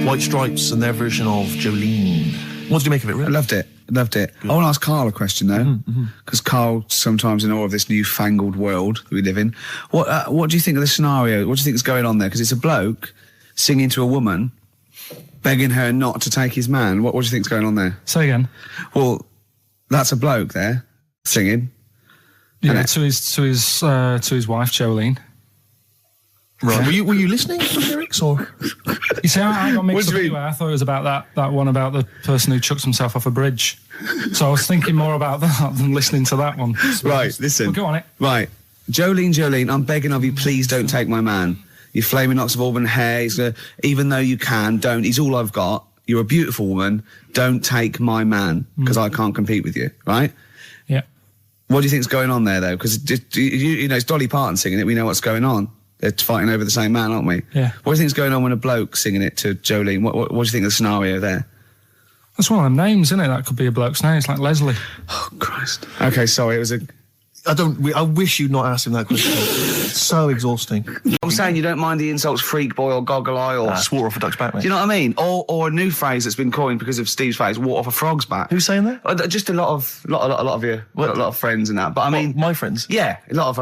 White Stripes and their version of Jolene. What did you make of it, Rick? I loved it. Good. I want to ask Karl a question, though, because Karl, sometimes in all of this newfangled world that we live in, what do you think of the scenario? What do you think is going on there? Because it's a bloke singing to a woman, begging her not to take his man. What do you think is going on there? Say again. Well, that's a bloke there singing. Yeah, to his wife Jolene. Right. Yeah. Were you listening to the lyrics, or? You see, I got mixed up anyway. I thought it was about that one about the person who chucks himself off a bridge. So I was thinking more about that than listening to that one. Right, listen. Well, go on it. Right. Jolene, I'm begging of you, please don't take my man. You flaming locks of auburn hair, even though you can, don't. He's all I've got. You're a beautiful woman. Don't take my man, because I can't compete with you, right? Yeah. What do you think's going on there, though? Because, you know, it's Dolly Parton singing it. We know what's going on. They're fighting over the same man, aren't we? Yeah. What do you think's going on when a bloke's singing it to Jolene? What do you think of the scenario there? That's one of them names, isn't it? That could be a bloke's name. It's like Leslie. Oh, Christ. Okay, sorry, it was a... I wish you'd not asked him that question. It's so exhausting. I'm saying you don't mind the insults freak boy or goggle eye or... swore off a duck's back, mate. Do you know what I mean? Or a new phrase that's been coined because of Steve's face, walk off a frog's back. Who's saying that? Just a lot of you, a lot of friends and that. But I mean... my friends? Yeah, a lot of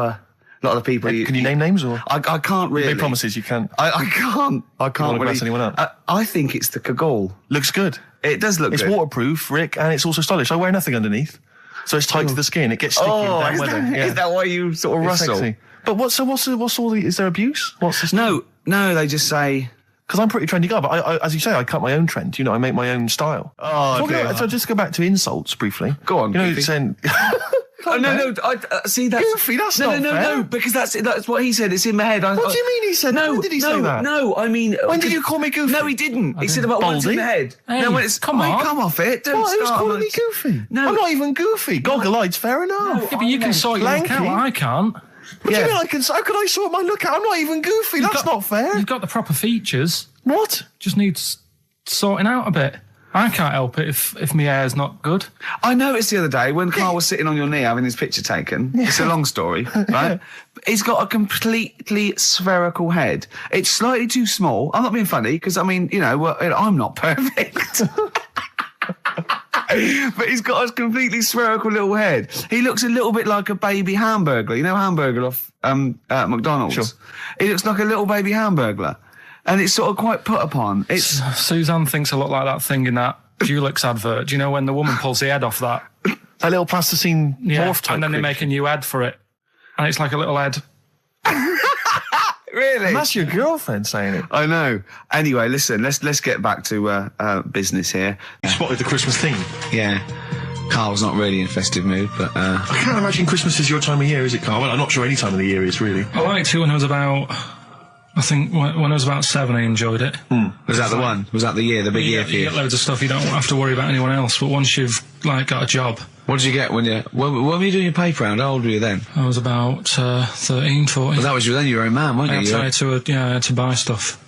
the people... Can you name names, or...? I can't really... You made promises, you can't... I can't really... really... anyone up? I think it's the cagoule. Looks good. It does look good. It's waterproof, Rick, and it's also stylish. I wear nothing underneath. So it's tight to the skin. It gets sticky in damp weather. Is that why you sort of rustle? Sexy. But what's all the... Is there abuse? What's this? No, they just say... Because I'm a pretty trendy guy, but I, as you say, I cut my own trend. You know, I make my own style. Oh, so just go back to insults briefly. Go on. You know, saying... No, see, that's... Goofy, that's not fair. No, because that's what he said. It's in my head. What do you mean he said? When did he say that? No, I mean... When did you call me goofy? No, he didn't. He said about what's in the head. Hey, no, when it's... come on. Come off it. Don't What? Who's start calling me goofy? No. I'm not even goofy. Goggle-eyed's fair enough. Yeah, but you can sort your look out. I can't. What do you mean I can... How can I sort my look out? I'm not even goofy. That's not fair. You've got the proper features. What? Just needs sorting out a bit. I can't help it if my hair's not good. I noticed the other day when Karl was sitting on your knee having his picture taken. Yeah. It's a long story, right? He's got a completely spherical head. It's slightly too small. I'm not being funny because, I mean, you know, I'm not perfect. But he's got a completely spherical little head. He looks a little bit like a baby hamburger. You know hamburger off McDonald's? Sure. He looks like a little baby hamburger. And it's sort of quite put upon. Suzanne thinks a lot like that thing in that Dulux advert. Do you know when the woman pulls the head off that? That little plasticine morph type. And then they make a new ad for it. And it's like a little head. Really? And that's your girlfriend saying it. I know. Anyway, listen, let's get back to business here. You spotted the Christmas theme. Yeah. Karl's not really in a festive mood, but... I can't imagine Christmas is your time of year, is it, Karl? Well, I'm not sure any time of the year is, really. I liked it when I was about... I think when I was about 7, I enjoyed it. Was that the one? Was that the year, the big year for you? You get loads of stuff, you don't have to worry about anyone else, but once you've, got a job... What did you get when were you doing your paper round? How old were you then? I was about 13, 14. Well, that was then you were a man, weren't you? I had to buy stuff.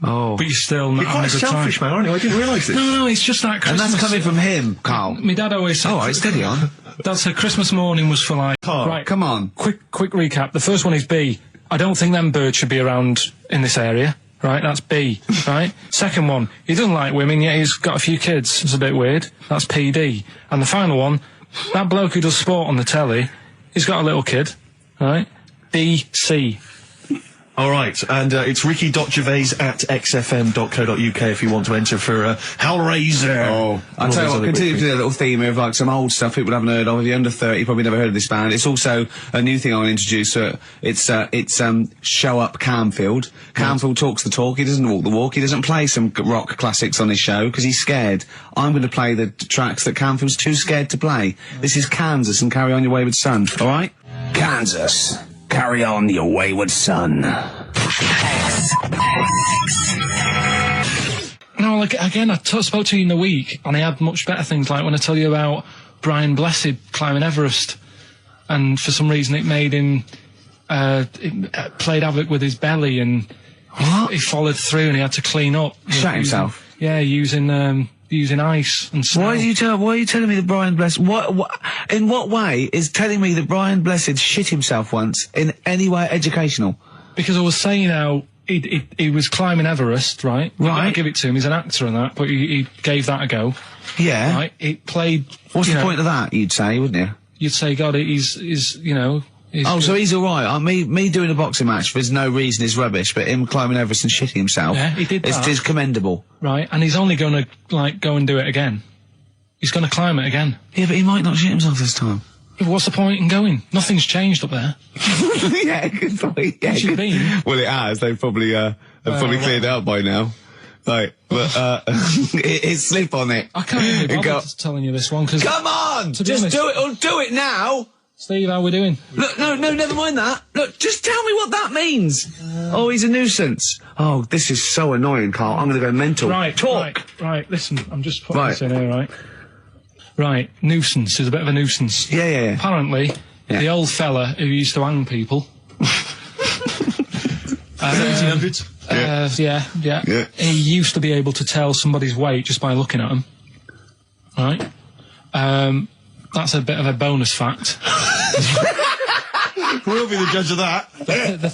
Oh. But you're still not You're quite a selfish man, aren't you? I didn't realise this. No, it's just that Christmas... And that's coming from him, Karl. My dad always said... All right, steady on. Dad said Christmas morning was for Karl, right, come on. Quick recap. The first one is B. I don't think them birds should be around in this area. Right, that's B. Right? Second one, he doesn't like women, yet he's got a few kids. It's a bit weird. That's PD. And the final one, that bloke who does sport on the telly, he's got a little kid. Right? BC. All right, and it's ricky.gervais@xfm.co.uk if you want to enter for Hellraiser. Oh, I'll tell you what, continue to do a little theme of some old stuff people haven't heard of. If you're under 30, you probably never heard of this band. It's also a new thing I want to introduce. It's Show Up Camfield. Camfield talks the talk, he doesn't walk the walk, he doesn't play some rock classics on his show because he's scared. I'm going to play the tracks that Camfield's too scared to play. This is Kansas and Carry On Your Wayward Son, alright? Kansas. Carry on your wayward son. No, again, I spoke to you in the week, and I had much better things, like when I tell you about Brian Blessed climbing Everest, and for some reason it made him, it played havoc with his belly, and he followed through, and he had to clean up. Shut himself? Yeah, using ice and snow. Why are you telling me that Brian Blessed... in what way is telling me that Brian Blessed shit himself once in any way educational? Because I was saying how he was climbing Everest, right? Right. I give it to him. He's an actor and that, but he gave that a go. Yeah. Right. It played. What's the point of that? You'd say, wouldn't you? You'd say, God, he's you know. Oh, so he's all right. Me doing a boxing match for no reason is rubbish, but him climbing Everest and shitting himself, Yeah, he did that. It's commendable. Right, and he's only going to like go and do it again. He's going to climb it again. Yeah, but he might not shit himself this time. Yeah, what's the point in going? Nothing's changed up there. Yeah, good point. Yeah, Where's you been? Well, it has. They've probably cleared it up by now. Like, but it's slip on it. I can't even be bothered telling you this one because. Come on, just honest, do it or do it now. Steve, how we doing? Look, no, never mind that. Look, just tell me what that means. Oh, he's a nuisance. Oh, this is so annoying, Carl. I'm going to go mental. Right, talk. Right, listen, I'm just putting this in here, right? Right, nuisance is a bit of a nuisance. Yeah. Apparently, the old fella who used to hang people. 1800s? Yeah. He used to be able to tell somebody's weight just by looking at them. Right? That's a bit of a bonus fact. We'll be the judge of that. The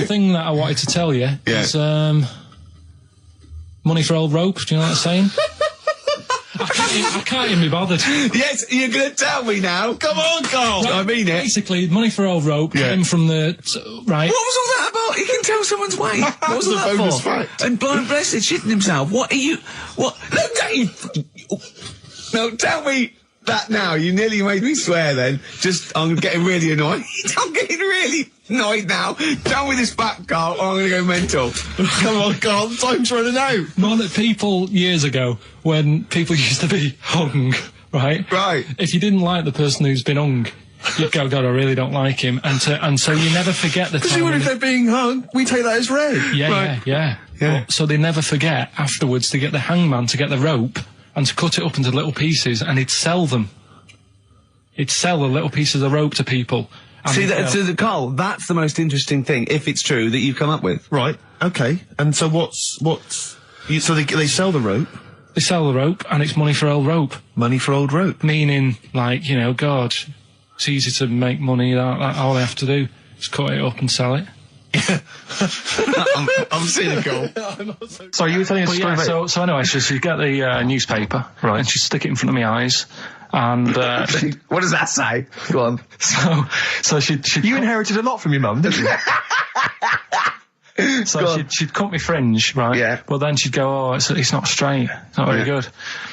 thing that I wanted to tell you is money for old rope. Do you know what I'm saying? I can't even be bothered. Yes, you're going to tell me now. Come on, Carl. Right, I mean it. Basically, money for old rope came from the... right. What was all that about? He can tell someone's weight. What was all that bonus for? fact. And blind blessed shitting himself. What are you... What? Look, Dave! No, tell me that now. You nearly made me swear then. I'm getting really annoyed. I'm getting really annoyed now. Tell me this back, Carl, or I'm going to go mental. Come on, Carl, time's running out. More that people years ago, when people used to be hung, right? Right. If you didn't like the person who's been hung, you'd go, God, I really don't like him. And so you never forget the time. Because even if they're being hung, we take that as read. Yeah. So they never forget afterwards to get the hangman to get the rope and to cut it up into little pieces, and he'd sell them. He'd sell the little pieces of rope to people. See, Carl, that's the most interesting thing, if it's true, that you've come up with. Right, okay. And so so they sell the rope? They sell the rope, and it's money for old rope. Money for old rope? Meaning, like, you know, God, it's easy to make money, that all they have to do is cut it up and sell it. I'm cynical. Sorry, you were telling us a story about... So anyway, she'd get the newspaper, right, and she'd stick it in front of my eyes, and... what does that say? Go on. So she'd... You inherited a lot from your mum, didn't you? So she'd cut me fringe, right? Yeah. Well, then she'd go, it's not straight. It's not very good.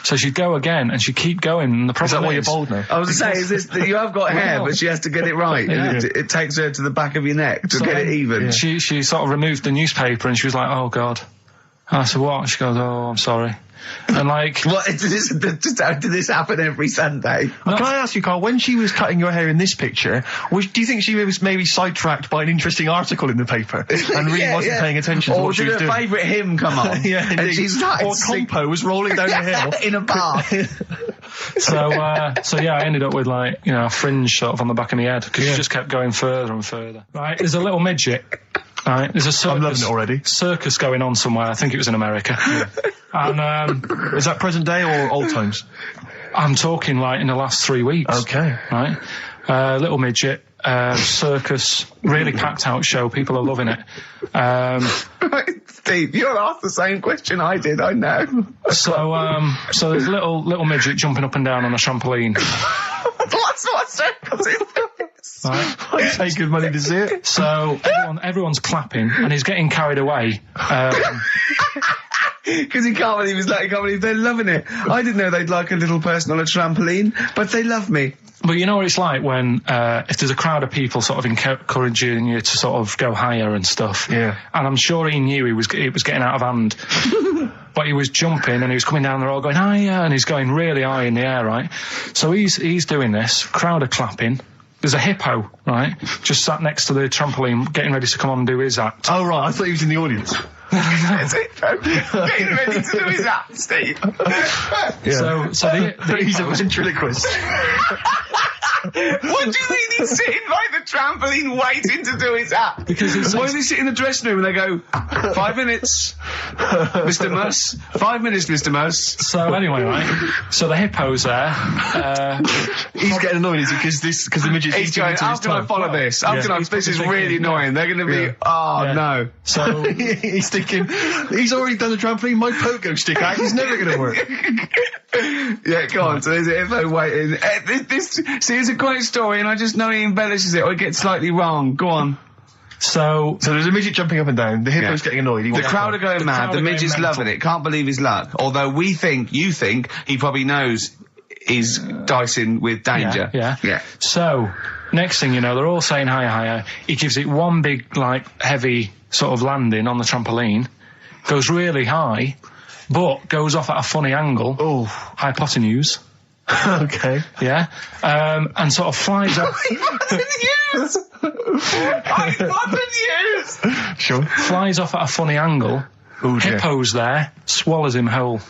So she'd go again, and she'd keep going. And the problem is that why you're bald now? I was going to say, is this that you have got hair, but she has to get it right. Yeah. It takes her to the back of your neck to get it even. Yeah. She sort of removed the newspaper, and she was like, oh, God. And I said, what? She goes, oh, I'm sorry. And like... What, did this happen every Sunday? Can I ask you, Carl, when she was cutting your hair in this picture, do you think she was maybe sidetracked by an interesting article in the paper and really wasn't paying attention to what she was doing? Or did her favourite hymn come on? Yeah, indeed. And she started or Compo was rolling down the hill. In a bath. So yeah, I ended up with, like, you know, a fringe sort of on the back of my head, because she just kept going further and further. Right, there's a little midget. Right, there's a circus. I'm loving it already. Circus going on somewhere. I think it was in America. And is that present day or old times? I'm talking like in the last 3 weeks. Okay. Right, little midget. Circus, really packed out show. People are loving it. Right, Steve, you're asked the same question I did. I know. So there's little midget jumping up and down on a trampoline. That's what circus is. Right. I pay good money to see it. So everyone's clapping, and he's getting carried away. Because he can't believe they're loving it. I didn't know they'd like a little person on a trampoline, but they love me. But you know what it's like when, if there's a crowd of people sort of encouraging you to sort of go higher and stuff. Yeah. And I'm sure he knew it was getting out of hand. But he was jumping, and he was coming down the road going higher, and he's going really high in the air, right? So he's doing this, crowd are clapping. There's a hippo, right, just sat next to the trampoline, getting ready to come on and do his act. Oh, right, I thought he was in the audience. There's a hippo getting ready to do his act, Steve. Yeah. So he's a ventriloquist. What do you mean he's sitting by the trampoline waiting to do his act? Because why does he sit in the dressing room and they go, 5 minutes, Mr. Muss. 5 minutes, Mr. Muss. So anyway, right? So the hippo's there. He's getting annoyed, is he? Because the midget's He's going, how can I follow this? How can I, this is really annoying. They're going to be, no. So he's thinking, he's already done the trampoline, my pogo stick out, he's never going to work. Yeah, go on. So there's a hippo waiting. See, it's a great story, and I just know he embellishes it, or it gets slightly wrong. Go on. So there's a midget jumping up and down. The hippo's getting annoyed. The crowd are going mad. The midget's loving it. Can't believe his luck. Although you think he probably knows he's dicing with danger. Yeah. So next thing you know, they're all saying hi. He gives it one big, like, heavy sort of landing on the trampoline. Goes really high, but goes off at a funny angle. Oh, hypotenuse. Okay. Yeah. And sort of flies up. Hypotenuse! Sure. Flies off at a funny angle. Oh, dear. Hippo's there, swallows him whole.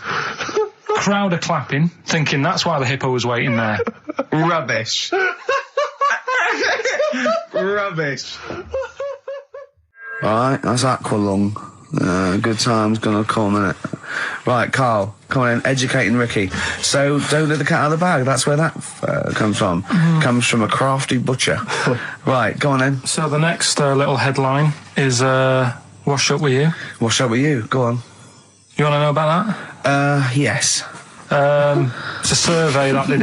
Crowd are clapping, thinking that's why the hippo was waiting there. Rubbish. Rubbish. Alright, that's Aqualung. Good time's gonna come, innit? Right, Carl, come on in, educating Ricky. So, don't let the cat out of the bag, that's where that comes from. Comes from a crafty butcher. Right, go on then. So the next little headline is, Wash Up With You. Wash Up With You, go on. You wanna know about that? Yes. It's a survey that they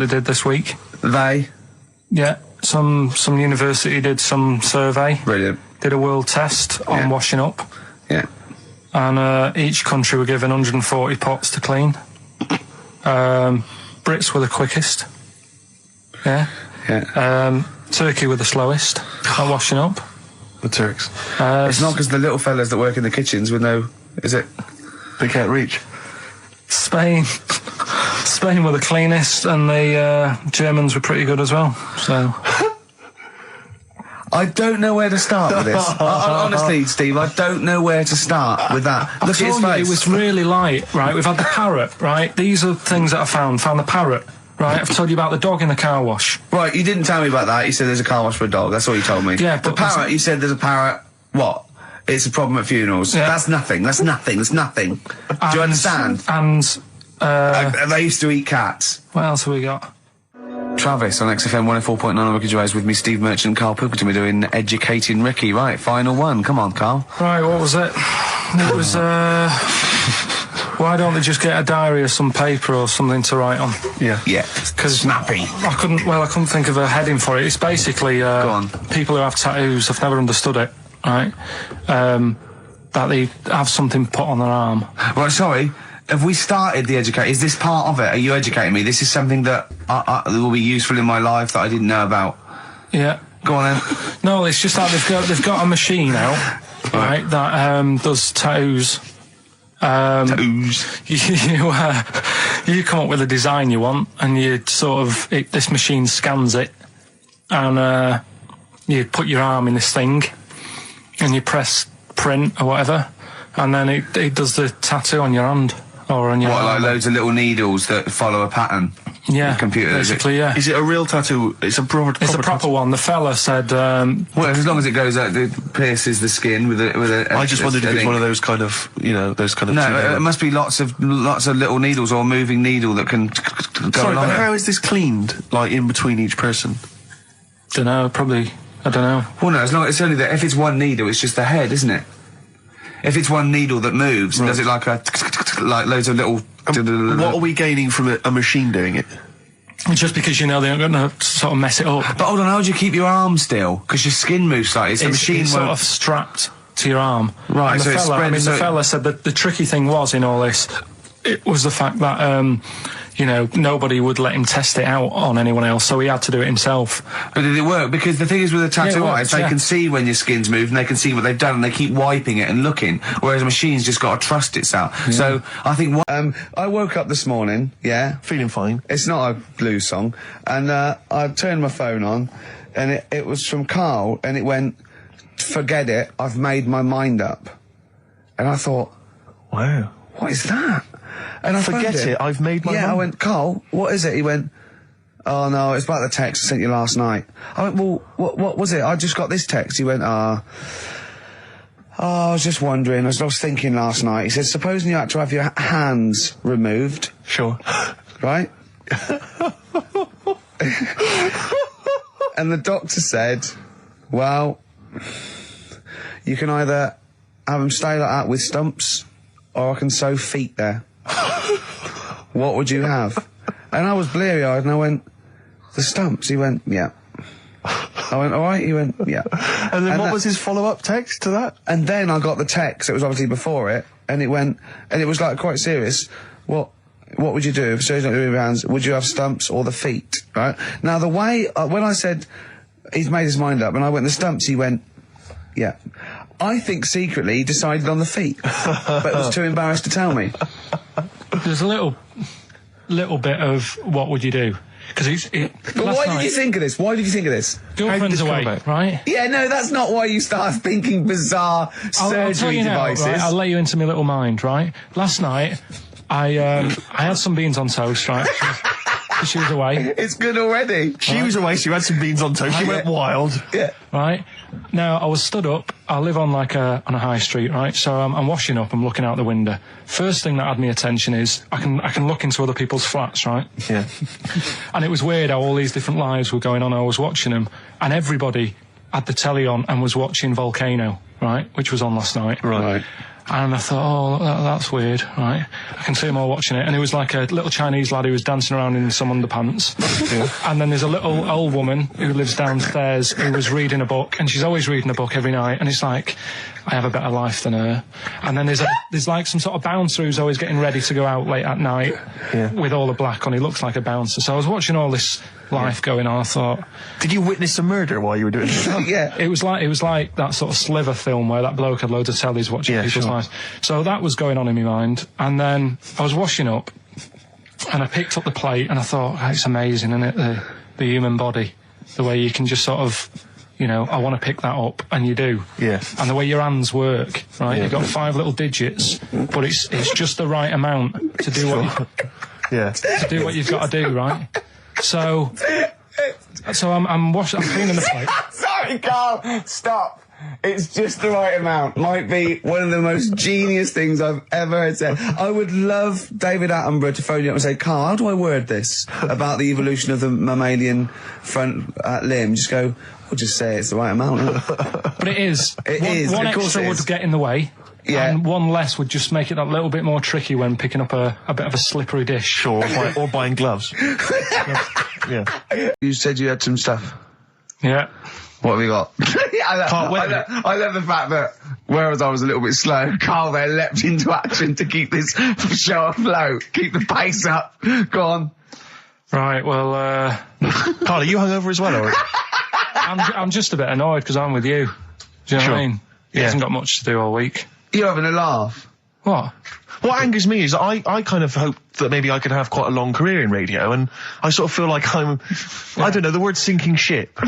did. This week. They? Yeah, some university did some survey. Brilliant. Did a world test on washing up. Yeah. And each country were given 140 pots to clean. Brits were the quickest. Yeah. Turkey were the slowest at washing up. The Turks. It's not because the little fellas that work in the kitchens with no... Is it? They can't reach. Spain were the cleanest, and the Germans were pretty good as well. So... I don't know where to start with this. Honestly, Steve, I don't know where to start with that. Look at his face. It was really light, right? We've had the parrot, right? These are things that I found the parrot, right? I've told you about the dog in the car wash. Right, you didn't tell me about that. You said there's a car wash for a dog. That's all you told me. Yeah, the parrot, you said there's a parrot. What? It's a problem at funerals. Yeah. That's nothing. That's nothing. Do you understand? And they used to eat cats. What else have we got? Travis on XFM 104.9 on Ricky Gervais with me, Steve Merchant and Karl Pilkington. We're doing Educating Ricky. Right, final one. Come on, Karl. Right, what was it? It was, why don't they just get a diary or some paper or something to write on? Yeah. Because snappy. I couldn't think of a heading for it. It's basically, Go on. People who have tattoos, I've never understood it, right? That they have something put on their arm. Right, sorry. Have we started the educate? Is this part of it? Are you educating me? This is something that will be useful in my life that I didn't know about. Yeah. Go on then. No, it's just that they've got a machine out, right, that does tattoos. Tattoos. You come up with a design you want, and you sort of this machine scans it, and you put your arm in this thing, and you press print or whatever, and then it does the tattoo on your hand. Or on your like loads of little needles that follow a pattern? Yeah, computer, basically, yeah. Is it a real tattoo? It's a proper proper one. The fella said... well, as long as it goes out, it pierces the skin with a I just wondered if it's one of those kind of, those kind of... No, it must be lots of little needles or a moving needle that can go Sorry, along. but how is this cleaned, like, in between each person? Dunno, probably... I don't know. Well, no, as long as it's only that... If it's one needle, it's just the head, isn't it? If it's one needle that moves, does it like like loads of little... What are we gaining from a machine doing it? Just because they're not going to sort of mess it up. But hold on, how do you keep your arm still? Because your skin moves slightly, so the machine it's won't... sort of strapped to your arm. Right, and so it's spread... the fella said that the tricky thing was in all this, it was the fact that, nobody would let him test it out on anyone else, so he had to do it himself. But did it work? Because the thing is with a tattoo artist, they can see when your skin's moved and they can see what they've done and they keep wiping it and looking, whereas a machine's just got to trust itself. Yeah. So I think I woke up this morning, feeling fine. It's not a blues song, and I turned my phone on and it was from Carl, and it went, "Forget it, I've made my mind up." And I thought, wow, what is that? And I forget it, I've made my mind. I went, "Carl, what is it?" He went, "Oh no, it's about the text I sent you last night." I went, "Well, what was it? I just got this text." He went, I was just wondering, I was thinking last night, he said, supposing you had to have your hands removed. Sure. Right? And the doctor said, well, you can either have them stay like that with stumps, or I can sew feet there. What would you have? And I was bleary-eyed and I went, the stumps? He went, yeah. I went, all right? He went, yeah. And then what was his follow-up text to that? And then I got the text, it was obviously before it, and it went, and it was like quite serious. What would you do if surgery don't do with your hands? Would you have stumps or the feet? Right? Now the way, when I said he's made his mind up and I went the stumps, he went, yeah. I think secretly he decided on the feet, but was too embarrassed to tell me. There's a little bit of what would you do? Because But why did you think of this? Why did you think of this? Girlfriend's away, right? Yeah, no, that's not why you start thinking bizarre surgery devices. Right? I'll let you into my little mind, right? Last night, I had some beans on toast, right? She was away. It's good already. She was away, so you had some beans on toast. She went wild. Yeah. Right? Now, I was stood up. I live on on a high street, right? So I'm washing up. I'm looking out the window. First thing that had me attention is I can look into other people's flats, right? Yeah. And it was weird how all these different lives were going on. I was watching them, and everybody had the telly on and was watching Volcano, right? Which was on last night. Right. And I thought, oh, that's weird, right? I can see them all watching it. And it was like a little Chinese lad who was dancing around in some underpants. Yeah. And then there's a little old woman who lives downstairs who was reading a book, and she's always reading a book every night. And it's like, I have a better life than her. And then there's like some sort of bouncer who's always getting ready to go out late at night with all the black on. He looks like a bouncer. So I was watching all this life going on. I thought, did you witness a murder while you were doing this? Yeah. It was like that sort of Sliver film where that bloke had loads of tellies watching people's lives. So that was going on in my mind. And then I was washing up and I picked up the plate and I thought, oh, it's amazing, isn't it? The human body. The way you can just sort of, I want to pick that up, and you do. Yeah. And the way your hands work, right? Yeah. You've got 5 little digits, but it's just the right amount to do to do what you've got to do, right? So I'm cleaning the plate. Sorry, Carl, stop. It's just the right amount. Might be one of the most genius things I've ever heard said. I would love David Attenborough to phone you up and say, Carl, how do I word this about the evolution of the mammalian front limb? Just go, we'll just say it's the right amount. But it is. One of course extra would get in the way. Yeah. And one less would just make it a little bit more tricky when picking up a bit of a slippery dish. Sure, or buying gloves. Yeah. You said you had some stuff. Yeah. What have you got? I love the fact that, whereas I was a little bit slow, Carl there leapt into action to keep this show afloat, keep the pace up. Go on. Right, well, Carl, are you hungover as well, or? I'm just a bit annoyed because I'm with you. Do you know what I mean? He hasn't got much to do all week. You're having a laugh. What? What angers me is I kind of hope that maybe I could have quite a long career in radio, and I sort of feel like I don't know, the word sinking ship.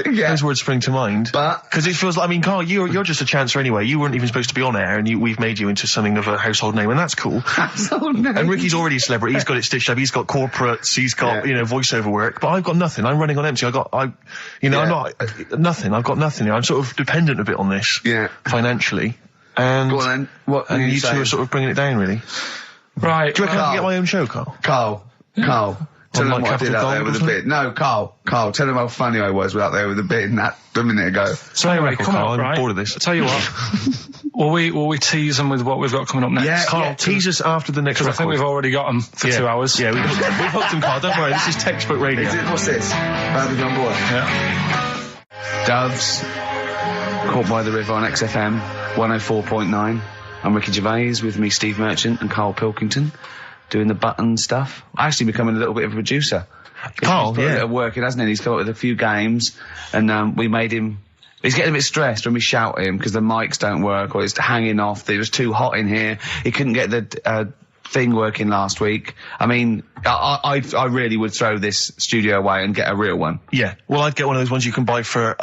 Those words spring to mind. But because it feels like, I mean, Carl, you're just a chancer anyway. You weren't even supposed to be on air, and we've made you into something of a household name, and that's cool. Household name. And Ricky's already a celebrity. He's got it stitched up. He's got corporates. He's got voiceover work. But I've got nothing. I'm running on empty. I'm not nothing. I've got nothing. I'm sort of dependent a bit on this. Yeah. Financially. And, go on then. What and you two are sort of bringing it down, really. Right. Do you reckon I can get my own show, Carl? Carl. Tell them what I did out there with a bit. No, Carl, tell them how funny I was out there with a bit in that a minute ago. So anyway, come on, I'm bored of this. I'll tell you what. will we tease them with what we've got coming up next? Yeah, Carl, tease us after the next record. I think we've already got them for 2 hours. Yeah, we've hooked them, Carl. Don't worry, this is textbook radio. What's this? Bad John Boy. Yeah. Doves, Caught by the River on XFM 104.9. I'm Ricky Gervais, with me Steve Merchant and Karl Pilkington, doing the button stuff. Actually becoming a little bit of a producer. Carl, he's put a bit of work in, hasn't he? He's come up with a few games, and we made him. He's getting a bit stressed when we shout at him because the mics don't work or it's hanging off. It was too hot in here. He couldn't get the thing working last week. I mean, I really would throw this studio away and get a real one. Yeah. Well, I'd get one of those ones you can buy for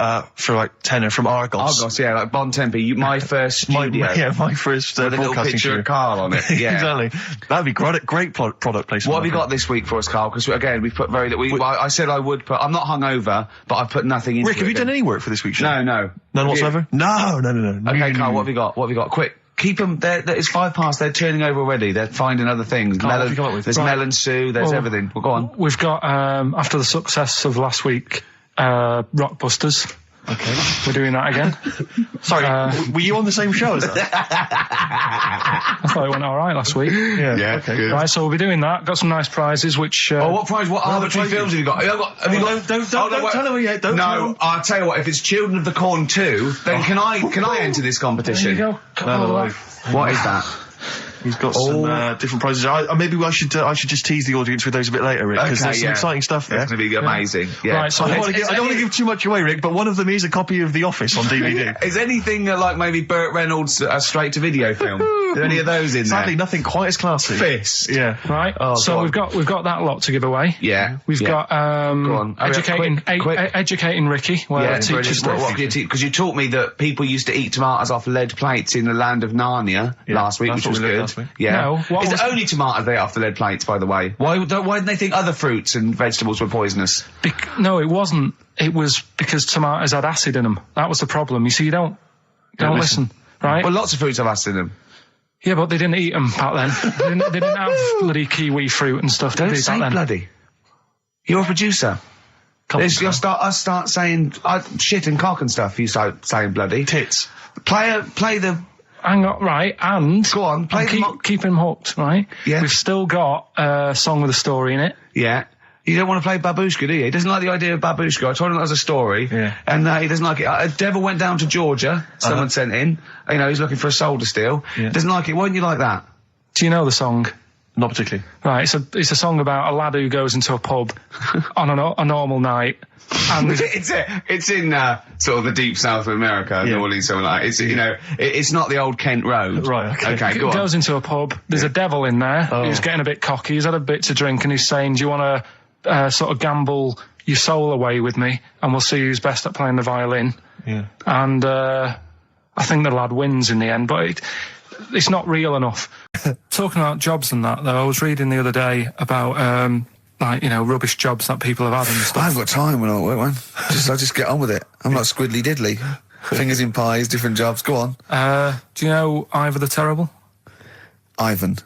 like tenner from Argos. Argos, yeah, like Bon Tempe. My first studio. My first with a little broadcasting picture studio. of Karl on it. Yeah. Exactly. That'd be great product placement. What have you got this week for us, Karl? Because again, we've put very little. I said I would put. I'm not hungover, but I've put nothing into it. Rick, have you done any work for this week's show? No. None whatsoever? No. Okay, Karl, what have you got? What have you got? Quick. Keep them. It's 5 past. They're turning over already. They're finding other things. What have you come up with? There's melon stew. There's everything. Well, go on. We've got after the success of last week, Rockbusters. Okay. We're doing that again. Sorry, were you on the same show as that? I thought it went all right last week. Yeah, okay. Good. Right, so we'll be doing that. Got some nice prizes, which... what prize? What other three films have you got? Have you got? Don't tell her yet. Don't tell her. I'll tell you what. If it's Children of the Corn 2, then can I enter this competition? There you go. No. What is that? He's got some different prizes. Maybe I should just tease the audience with those a bit later, Rick, because there's some exciting stuff there. It's going to be amazing. Yeah. Right, so I don't want to give too much away, Rick, but one of them is a copy of The Office on DVD. Is anything like maybe Burt Reynolds' straight-to-video film? Are there any of those in Sadly, there? nothing quite as classy. Fist. Yeah. Right, so we've got that lot to give away. Yeah. We've got Go on. educating Ricky, where teachers stuff. Because you taught me that people used to eat tomatoes off lead plates in the land of Narnia last week, which was good. Last week. Yeah. No, Is it only tomatoes they eat off the lead plates, by the way? Why didn't they think other fruits and vegetables were poisonous? No, it wasn't. It was because tomatoes had acid in them. That was the problem. You see, you don't listen, right? Well, lots of fruits have acid in them. Yeah, but they didn't eat them back then. they didn't have bloody kiwi fruit and stuff. Don't did they, say back then? bloody. You're a producer. You'll start saying shit and cock and stuff. You start saying bloody. Tits. Play the. Hang on, right, and... Go on, play keep him hooked, right? Yeah. We've still got a song with a story in it. Yeah. You don't want to play Babushka, do you? He doesn't like the idea of Babushka. I told him that was a story. Yeah. And he doesn't like it. A devil went down to Georgia. Someone sent in. You know, he's looking for a soul to steal. Yeah. Doesn't like it. Why don't you like that? Do you know the song? Not particularly. Right, it's a song about a lad who goes into a pub on a normal night. And it's in sort of the deep south of America, New Orleans, something like that. It's, you know, it's not the old Kent Road. Right, okay. Go on. Goes into a pub. There's a devil in there. Who's getting a bit cocky. He's had a bit to drink and he's saying, do you want to sort of gamble your soul away with me and we'll see who's best at playing the violin. Yeah. And I think the lad wins in the end, but it's not real enough. Talking about jobs and that, though, I was reading the other day about rubbish jobs that people have had and stuff. I haven't got time when I'm at work, man. I just get on with it. I'm not squiddly diddly. Fingers in pies, different jobs. Go on. Do you know Ivor the Terrible? Ivan.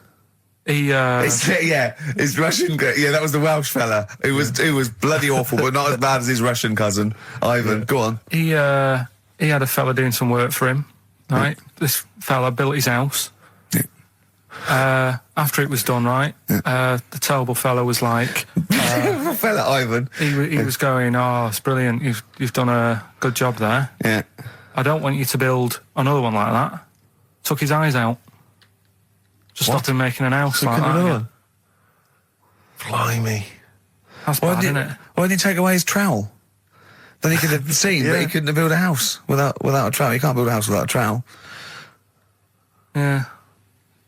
It's Russian. Yeah, that was the Welsh fella. It was bloody awful, but not as bad as his Russian cousin, Ivan. Go on. He had a fella doing some work for him. Right, this fella built his house. After it was done, right, the terrible fella was like, fella Ivan. He was going, oh, it's brilliant. You've done a good job there. Yeah. I don't want you to build another one like that. Took his eyes out. Just stopped him making an house like that. Yeah. Blimey. That's bad, isn't it? Why didn't he take away his trowel? Then he could have seen, but he couldn't have built a house without a trowel. You can't build a house without a trowel. Yeah.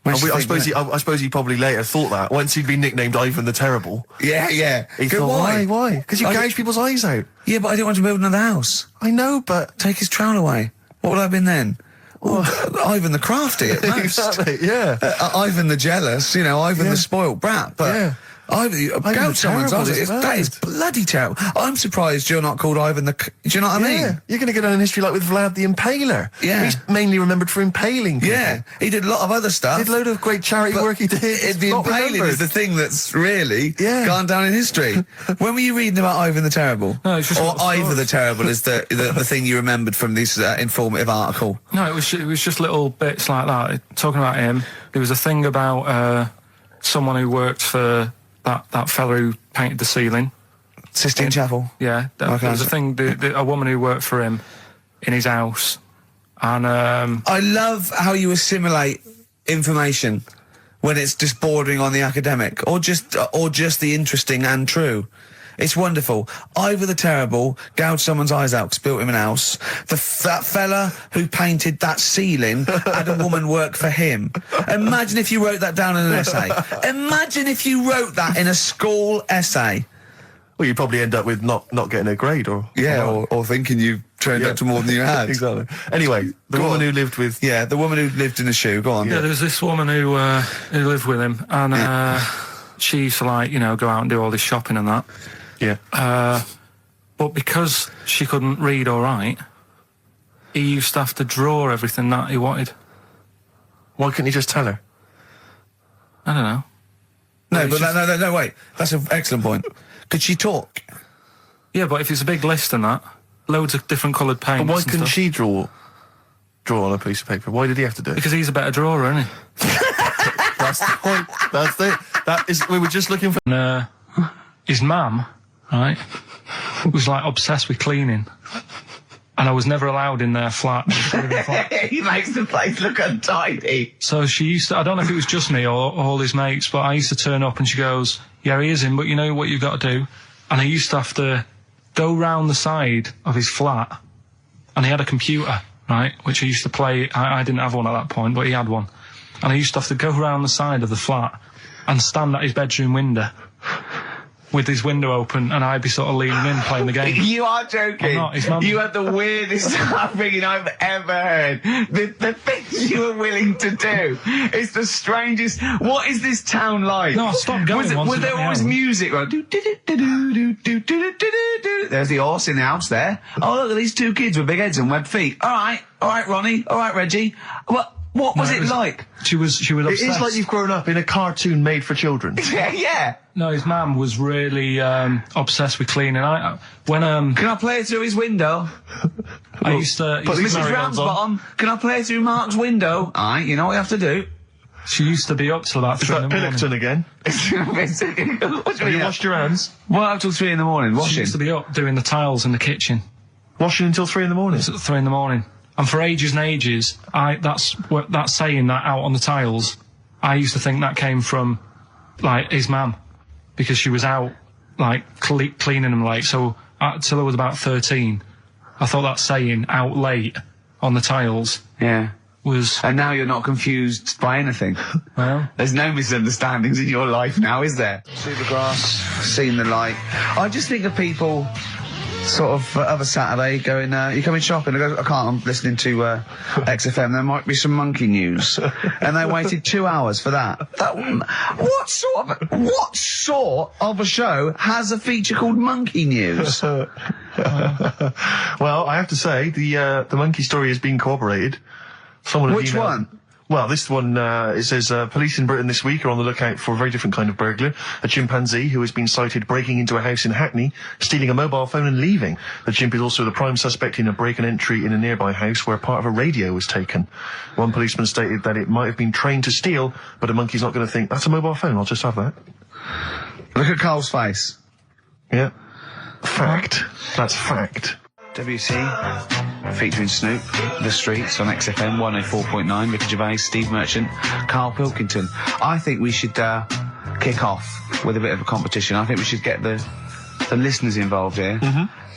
I suppose he probably later thought that once he'd been nicknamed Ivan the Terrible. Yeah. He thought, why? Because you gouge people's eyes out. Yeah, but I didn't want to build another house. I know, but take his trowel away. What would I have been then? Ivan the crafty at most. Exactly. Yeah. Ivan the jealous. You know, Ivan the spoilt brat. But yeah. Gouge someone's eyes. That is bloody terrible. I'm surprised you're not called Ivan the... Do you know what I mean? You're going to get on in history like with Vlad the Impaler. Yeah. He's mainly remembered for impaling people. Yeah. He did a lot of other stuff. Did a load of great charity work he did. The impaling is the thing that's really gone down in history. When were you reading about Ivan the Terrible? No, it's just... Or Ivor the Terrible is the thing you remembered from this informative article? No, it was just little bits like that. Talking about him, there was a thing about someone who worked for that fella who painted the ceiling. Sistine Chapel? Yeah. There was a thing, a woman who worked for him in his house. And I love how you assimilate information when it's just bordering on the academic, or just the interesting and true. It's wonderful. Ivor the Terrible gouged someone's eyes out 'cause built him an house. That fella who painted that ceiling had a woman work for him. Imagine if you wrote that down in an essay. Imagine if you wrote that in a school essay. Well, you'd probably end up with not getting a grade or thinking you turned up to more than you had. Exactly. Anyway, the woman who lived with... Yeah, the woman who lived in a shoe. Go on. Yeah, there was this woman who lived with him, and she used to, like, you know, go out and do all this shopping and that. Yeah. But because she couldn't read or write, he used to have to draw everything that he wanted. Why couldn't he just tell her? I don't know. No, wait. That's an excellent point. Could she talk? Yeah, but if it's a big list and that, loads of different coloured paints. But why and couldn't stuff. she draw on a piece of paper? Why did he have to do it? Because he's a better drawer, isn't he? That's the point. That's it. That is. We were just looking for. And, his mum, right, was like obsessed with cleaning, and I was never allowed in their flat. He makes the place look untidy. So she used to. I don't know if it was just me or all his mates, but I used to turn up and she goes, "Yeah, he is in, but you know what you've got to do." And I used to have to go round the side of his flat, and he had a computer, right, which he used to play. I didn't have one at that point, but he had one. And I used to have to go round the side of the flat and stand at his bedroom window with his window open, and I'd be sort of leaning in playing the game. You are joking. I'm not, his mum. You had the weirdest upbringing I've ever heard. The things you were willing to do. It's the strangest. What is this town like? No, I stopped going once. Was there always music? Like, there's the horse in the house there. Oh, look at these two kids with big heads and webbed feet. All right, Ronnie. All right, Reggie. What was it like? She was obsessed. It is like you've grown up in a cartoon made for children. Yeah. No, his mum was really obsessed with cleaning. Can I play it through his window? I used to... Mrs. Ramsbottom, can I play it through Mark's window? Aye, you know what you have to do. She used to be up till about 3 in the morning. Pilkington again? Have you washed your hands? What, up till 3 in the morning? She Washing? used to be up doing the tiles in the kitchen. Washing until 3 in the morning? It was at 3 in the morning. And for ages and ages, that saying that out on the tiles, I used to think that came from, like, his mum. Because she was out, like, cleaning them late. So, till I was about 13, I thought that saying, out late, on the tiles... Yeah. Was... And now you're not confused by anything. Well... There's no misunderstandings in your life now, is there? See the grass, seen the light. I just think of people... sort of a Saturday going, you coming shopping? I go, I can't, I'm listening to XFM, there might be some monkey news. And they waited 2 hours for that. What sort of a show has a feature called Monkey News? Well, I have to say, the monkey story has been corroborated. Which one? Well, this one, it says, police in Britain this week are on the lookout for a very different kind of burglar. A chimpanzee who has been sighted breaking into a house in Hackney, stealing a mobile phone and leaving. The chimp is also the prime suspect in a break and entry in a nearby house where part of a radio was taken. One policeman stated that it might have been trained to steal, but a monkey's not going to think, that's a mobile phone, I'll just have that. Look at Carl's face. Yeah. Fact. That's fact. WC, featuring Snoop, The Streets on XFM 104.9, Ricky Gervais, Steve Merchant, Karl Pilkington. I think we should kick off with a bit of a competition. I think we should get the listeners involved here.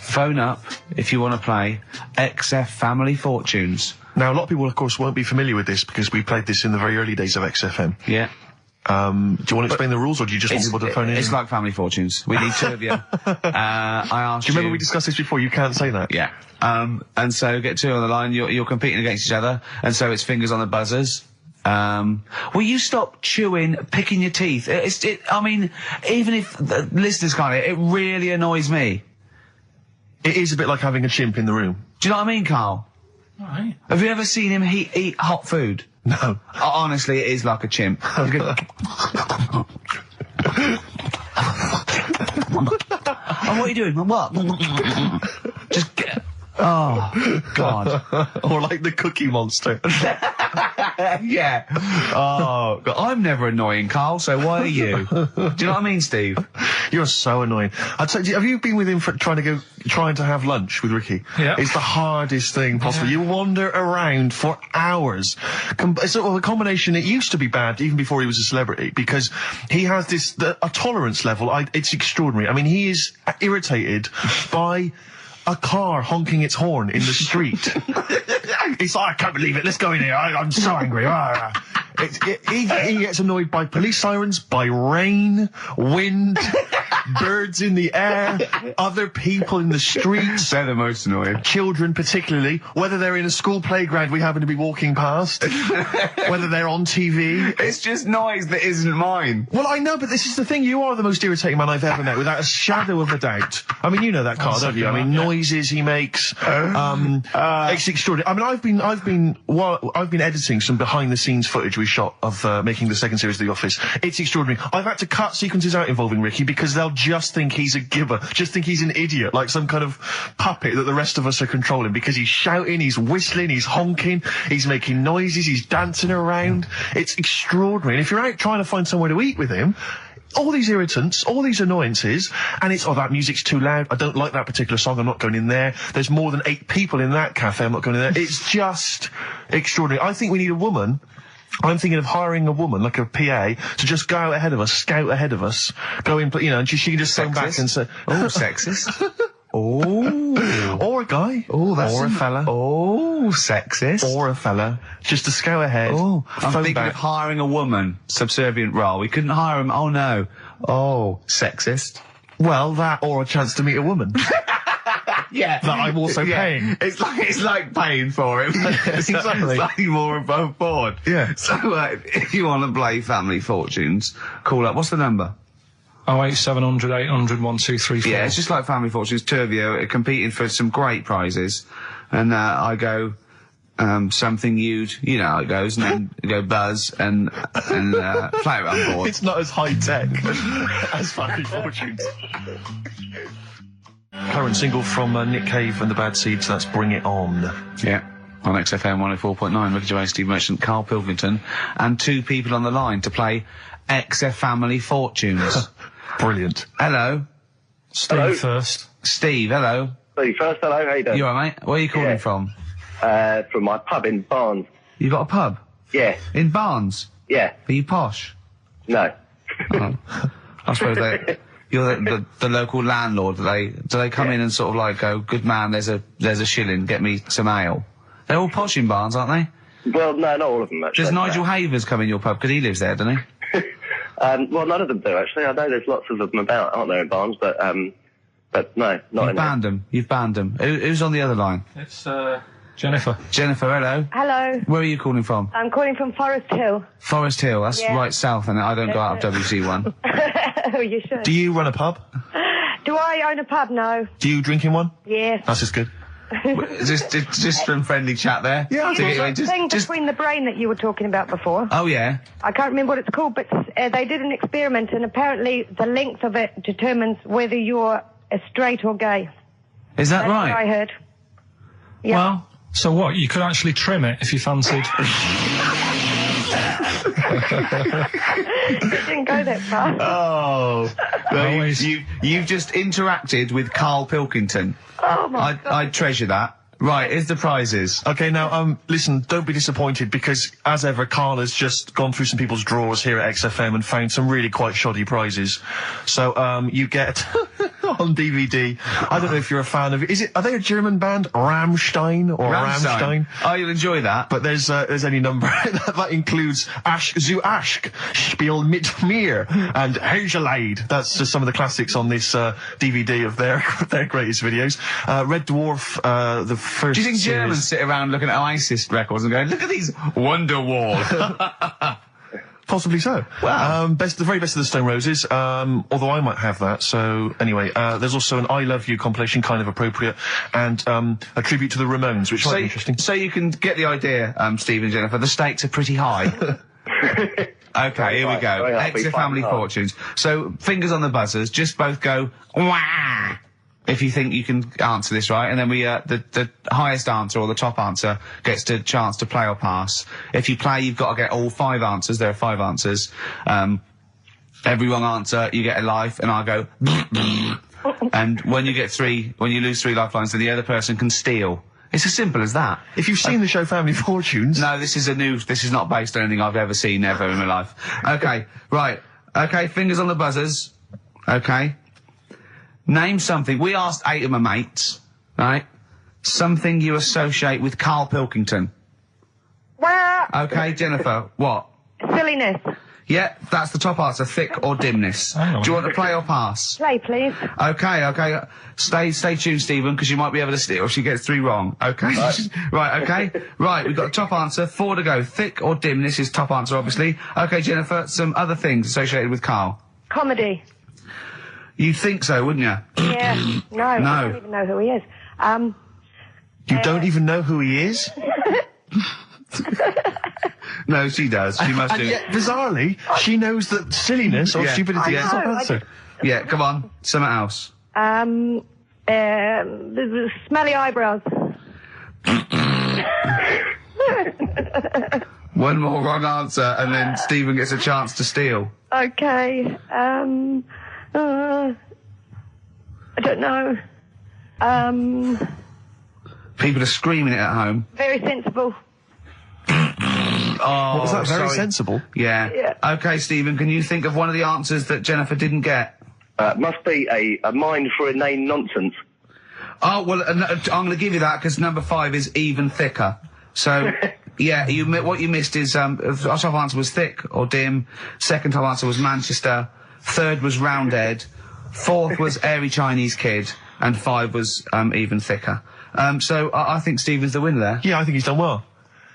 Phone up if you want to play XF Family Fortunes. Now, a lot of people, of course, won't be familiar with this because we played this in the very early days of XFM. Yeah. Do you want to explain the rules, or do you just want people to phone in? It's like Family Fortunes. We need two of you. I asked you... Do you remember we discussed this before? You can't say that. Yeah. And so get two on the line. You're competing against each other, and so it's fingers on the buzzers. Will you stop chewing, picking your teeth? I mean, even if the listeners can't, it really annoys me. It is a bit like having a chimp in the room. Do you know what I mean, Carl? Right. Have you ever seen him eat hot food? No. Honestly, it is like a chimp. Oh, what are you doing? What? Just get... Oh, God. Or like the Cookie Monster. Yeah. Oh, God, I'm never annoying, Carl, so why are you? Do you know what I mean, Steve? You're so annoying. I'd say, have you been with him for trying to have lunch with Ricky? Yeah. It's the hardest thing possible. You wander around for hours. It's sort of a combination. It used to be bad even before he was a celebrity because he has a tolerance level. It's extraordinary. I mean, he is irritated by a car honking its horn in the street. He's like, I can't believe it. Let's go in here. I'm so angry. He gets annoyed by police sirens, by rain, wind, birds in the air, other people in the streets. They're the most annoying. Children particularly, whether they're in a school playground we happen to be walking past, whether they're on TV. It's just noise that isn't mine. Well, I know, but this is the thing. You are the most irritating man I've ever met, without a shadow of a doubt. I mean, you know that, Carl, don't you? I mean, noises he makes. It's extraordinary. I mean, I've been editing some behind-the-scenes footage we shot of making the second series of The Office. It's extraordinary. I've had to cut sequences out involving Ricky because they'll just think he's a gibber, just think he's an idiot, like some kind of puppet that the rest of us are controlling, because he's shouting, he's whistling, he's honking, he's making noises, he's dancing around. It's extraordinary. And if you're out trying to find somewhere to eat with him, all these irritants, all these annoyances, and it's, that music's too loud, I don't like that particular song, I'm not going in there, there's more than 8 people in that cafe, I'm not going in there. It's just extraordinary. I think we need a woman. I'm thinking of hiring a woman, like a PA, to just go out ahead of us, scout ahead of us, go in, and she can just sing back and say, oh, sexist. Oh. Or a guy. Oh, that's or a fella. Oh, sexist. Or a fella. Just to scout ahead. Oh, I'm phone thinking back. of hiring a woman, subservient role. We couldn't hire him. Oh, no. Oh, sexist. Well, that or a chance to meet a woman. Yeah. That I'm also paying. It's like paying for him. It's Exactly. slightly more above board. Yeah. So, if you want to play Family Fortunes, call up. What's the number? 08700 800 1234. Yeah, it's just like Family Fortunes. Two of you are competing for some great prizes. And, I go, something you know how it goes, and then you go buzz and play it on board. It's not as high tech as Family Fortunes. Current single from Nick Cave and the Bad Seeds, that's Bring It On. Yeah. On XFM 104.9, Ricky Gervais, Steve Merchant, Karl Pilkington, and 2 people on the line to play XF Family Fortunes. Brilliant. Hello. Steve Hello. first. Steve, hello. Steve first, hello, how you doing? You alright, mate? Where are you calling Yeah. from? From my pub in Barnes. You got a pub? Yeah, In Barnes? yeah, Are you posh? no. Oh. I suppose you're the local landlord. Do they come in and sort of like go, good man, there's a shilling, get me some ale? They're all posh in Barnes, aren't they? Well, no, not all of them, actually. Does Nigel Havers come in your pub? Because he lives there, doesn't he? Well, none of them do, actually. I know there's lots of them about, aren't there, in Barnes, but no, not You've in banned them. You've banned them. Who's on the other line? It's, Jennifer. Jennifer, hello. Hello, Where are you calling from? I'm calling from Forest Hill. Forest Hill. That's Yeah. right south, and I don't go out of WC1. Oh, you should. Do you run a pub? Do I own a pub? No. Do you drink in one? Yes. That's just good. just from friendly chat there. Yeah, To get- That thing between the brain that you were talking about before. Oh yeah. I can't remember what it's called, but they did an experiment, and apparently the length of it determines whether you're a straight or gay. Is that That's what I right? heard. Yeah. Well, so what? You could actually trim it if you fancied. It didn't go that far. Oh, well, Always. you've just interacted with Karl Pilkington. Oh my God. I treasure that. Right, here's the prizes. Okay, now, listen, don't be disappointed, because, as ever, Carl has just gone through some people's drawers here at XFM and found some really quite shoddy prizes. So, you get, on DVD, I don't know if you're a fan of it, are they a German band? Rammstein or Rammstein? Oh, you'll enjoy that. But there's any number that includes Asch zu Asch, Spiel mit mir, and Hergelade. That's just some of the classics on this DVD of their greatest videos. Red Dwarf, the first. Do you think series. Germans sit around looking at ISIS records and going, look at these Wonderwall? Possibly so. Wow. The very best of the Stone Roses, although I might have that. So, anyway, there's also an I Love You compilation, kind of appropriate, and a tribute to the Ramones, which might be interesting. So you can get the idea, Steve and Jennifer, the stakes are pretty high. Okay, here we go. Very happy, Extra Family fun, Fortunes. So, fingers on the buzzers, just both go, wah! if you think you can answer this right, and then we, the highest answer or the top answer gets the chance to play or pass. If you play, you've got to get all 5 answers. There are 5 answers. Every wrong answer, you get a life, and I'll go, and when you lose 3 lifelines, then the other person can steal. It's as simple as that. If you've seen the show Family Fortunes... No, this is not based on anything I've ever seen ever in my life. Okay, right. Okay, fingers on the buzzers. Okay. Name something. We asked 8 of my mates, right? Something you associate with Karl Pilkington. Okay, Jennifer, what? Silliness. Yeah, that's the top answer, thick or dimness. Do you want to play or pass? Play, please. Okay. Stay tuned, Stephen, because you might be able to steal if she gets 3 wrong. Okay? Right, okay. Right, we've got the top answer, 4 to go. Thick or dimness is top answer, obviously. Okay, Jennifer, some other things associated with Karl. Comedy. You'd think so, wouldn't you? Yeah. No. I don't even know who he is. You don't even know who he is? No, she does. She must And do. yet, bizarrely, she knows that silliness or Yeah. stupidity is the top I know, answer. Yeah, come on. Something else. The smelly eyebrows. One more wrong answer, and then Stephen gets a chance to steal. Okay. I don't know. People are screaming it at home. Very sensible. Oh, Was that very sorry. sensible? Yeah. Yeah. Okay, Stephen, can you think of one of the answers that Jennifer didn't get? Must be a mind for inane nonsense. Oh, well, I'm going to give you that because number 5 is even thicker. So, yeah, what you missed is, our top answer was thick or dim. Second top answer was Manchester. Third was Roundhead. 4th was airy Chinese kid. And 5 was, even thicker. So I think Stephen's the winner there. Yeah, I think he's done well.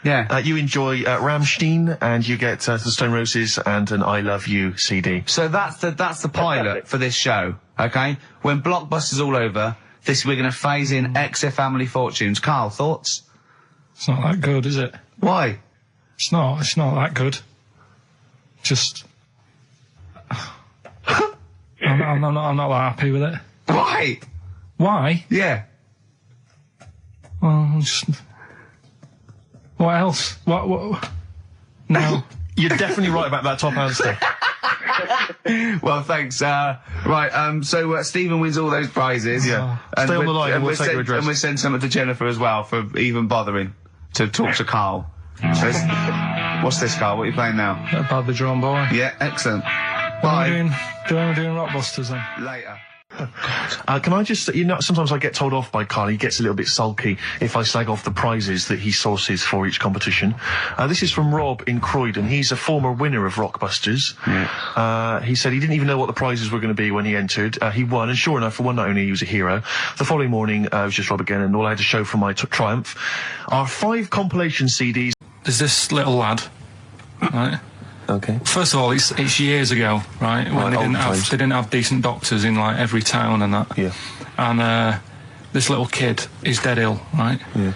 Yeah. You enjoy Rammstein, and you get the Stone Roses and an I Love You CD. So that's the pilot for this show, okay? When Blockbuster's all over, we're going to phase in XFM Family Fortunes. Karl, thoughts? It's not that good, is it? Why? It's not that good. Just... I'm not that happy with it. Why? Why? Yeah. Well, just... What else? What? No. You're definitely right about that top answer. Well, thanks. Right, so Stephen wins all those prizes. Yeah. Stay on the line and we'll take your address. And we'll send something to Jennifer as well for even bothering to talk to Karl. So what's this, Karl? What are you playing now? Badly Drawn Boy. Yeah, excellent. When Bye. we're doing Rockbusters then. Later. Can I just, sometimes I get told off by Karl. He gets a little bit sulky if I slag off the prizes that he sources for each competition. This is from Rob in Croydon. He's a former winner of Rockbusters. Yeah. He said he didn't even know what the prizes were going to be when he entered. He won, and sure enough, for one night only, he was a hero. The following morning, it was just Rob again, and all I had to show for my triumph are 5 compilation CDs. There's this little lad, right? Okay. First of all, it's years ago, right? When they didn't have decent doctors in like every town and that. Yeah. And this little kid is dead ill, right? Yeah.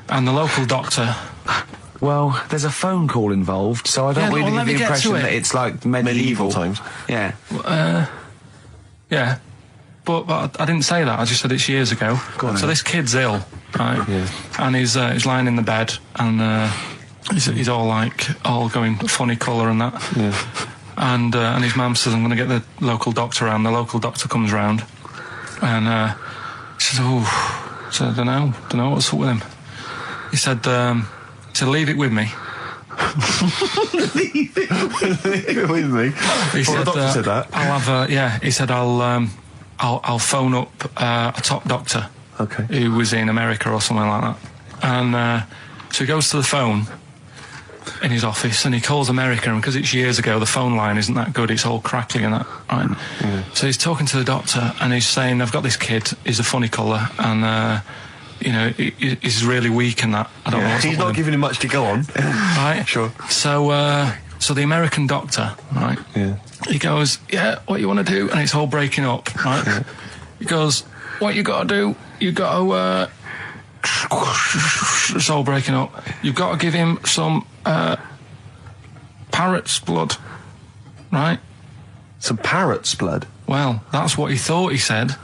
And the local doctor. Well, there's a phone call involved, so I don't really get the impression that it's like medieval times. Yeah. Yeah. But I didn't say that. I just said it's years ago. So this kid's ill, right? Yeah. And he's lying in the bed, and he's all going funny colour and that. Yeah. And his mum says, I'm going to get the local doctor around. The local doctor comes round, and he says, I don't know what's up with him. He said, leave it with me. Leave it with me. He said, the doctor said that. I'll have he said I'll phone up a top doctor. Okay. Who was in America or something like that. And so he goes to the phone in his office and he calls America, and because it's years ago, the phone line isn't that good, it's all crackly and that, right? Yeah. So he's talking to the doctor and he's saying, I've got this kid, he's a funny colour, and he's really weak and that. I don't know what's he's up not with him. giving him much to go on. Right? Sure. So the American doctor, right? Yeah. He goes, yeah, what you want to do? And it's all breaking up, right? Yeah. He goes, what you got to do? You got to it's all breaking up. You've got to give him some parrot's blood, right? Some parrot's blood? Well, that's what he thought he said,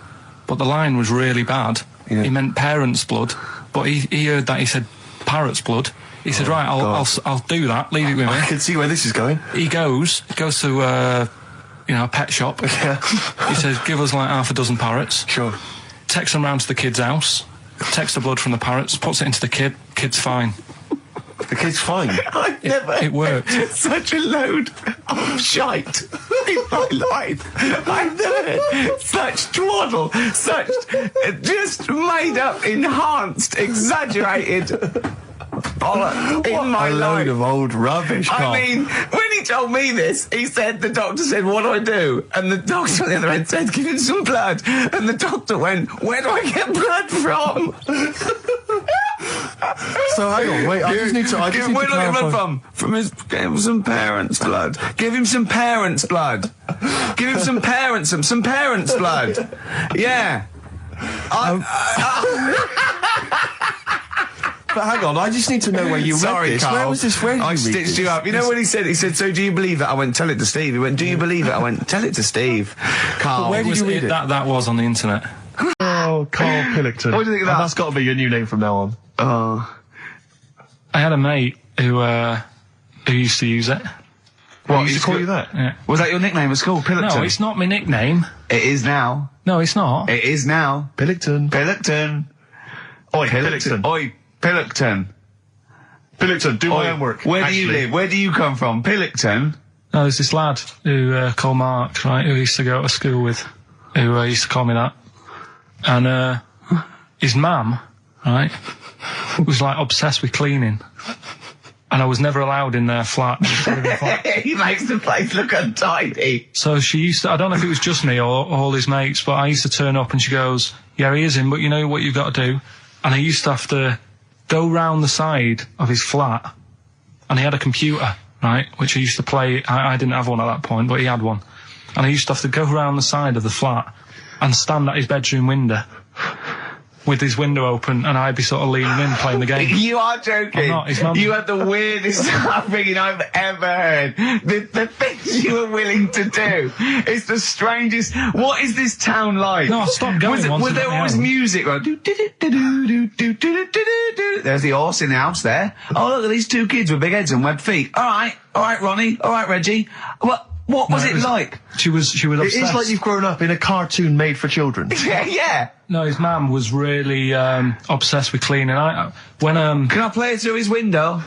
but the line was really bad. Yeah. He meant parents' blood, but he heard that he said parrot's blood. He said, right, I'll do that. Leave it with me. I can see where this is going. He goes to a pet shop. Yeah. He says, give us like half a dozen parrots. Sure. Takes them round to the kid's house. Takes the blood from the parrots, puts it into the kid. Kid's fine. The kid's fine. I've never It worked. such a load of shite in my life. I've never heard such twaddle, such just made up, enhanced, exaggerated bollocks in my A life. load of old rubbish, Carl. I mean, when he told me this, the doctor said, what do I do? And the doctor on the other end said, give him some blood. And the doctor went, where do I get blood from? So hang on, wait, I just need to Where do I get clarify. blood from? Give him some parents' blood. Give him some parents' blood. Give him some parents' blood. Yeah. But hang on, I just need to know where you read this. Carl. Where was this? Where did I you read stitched this? you up. You know what he said? He said, so do you believe it? I went, tell it to Steve. He went, do you believe it? I went, tell it to Steve. Carl. Where did you read it? That was on the internet. Oh, Karl Pilkington. What do you think of that? That's got to be your new name from now on. Oh. I had a mate who used to use it. What, used to call you that? Yeah. Was that your nickname at school, Pilkington? No, it's not my nickname. It is now. No, it's not. It is now. Pilkington. Pilkington. Oi, Pilkington. Oi, Pilkington. Pilkington, do my Oi, homework. where do you Actually. live? Where do you come from? Pilkington? No, there's this lad who called Mark, right, who I used to go to school with, who used to call me that. And his mum, right, was like obsessed with cleaning. And I was never allowed in their flat. He makes the place look untidy. So she used to, I don't know if it was just me or all his mates, but I used to turn up and she goes, yeah, he is in, but you know what you've got to do? And I used to have to go round the side of his flat, and he had a computer, right, which I used to play. I didn't have one at that point, but he had one. And I used to have to go round the side of the flat and stand at his bedroom window with his window open, and I'd be sort of leaning in playing the game. You are joking. I'm not, his mum- You had the weirdest upbringing I've ever heard. The things you were willing to do. It's the strangest. What is this town like? No, I stopped going once Was I there got my always own. music? Right? There's the horse in the house there. Oh, look at these two kids with big heads and webbed feet. All right, Ronnie. All right, Reggie. What was it like? She was obsessed. It is like you've grown up in a cartoon made for children. Yeah. No, his mum was really obsessed with cleaning. When Can I play through his window?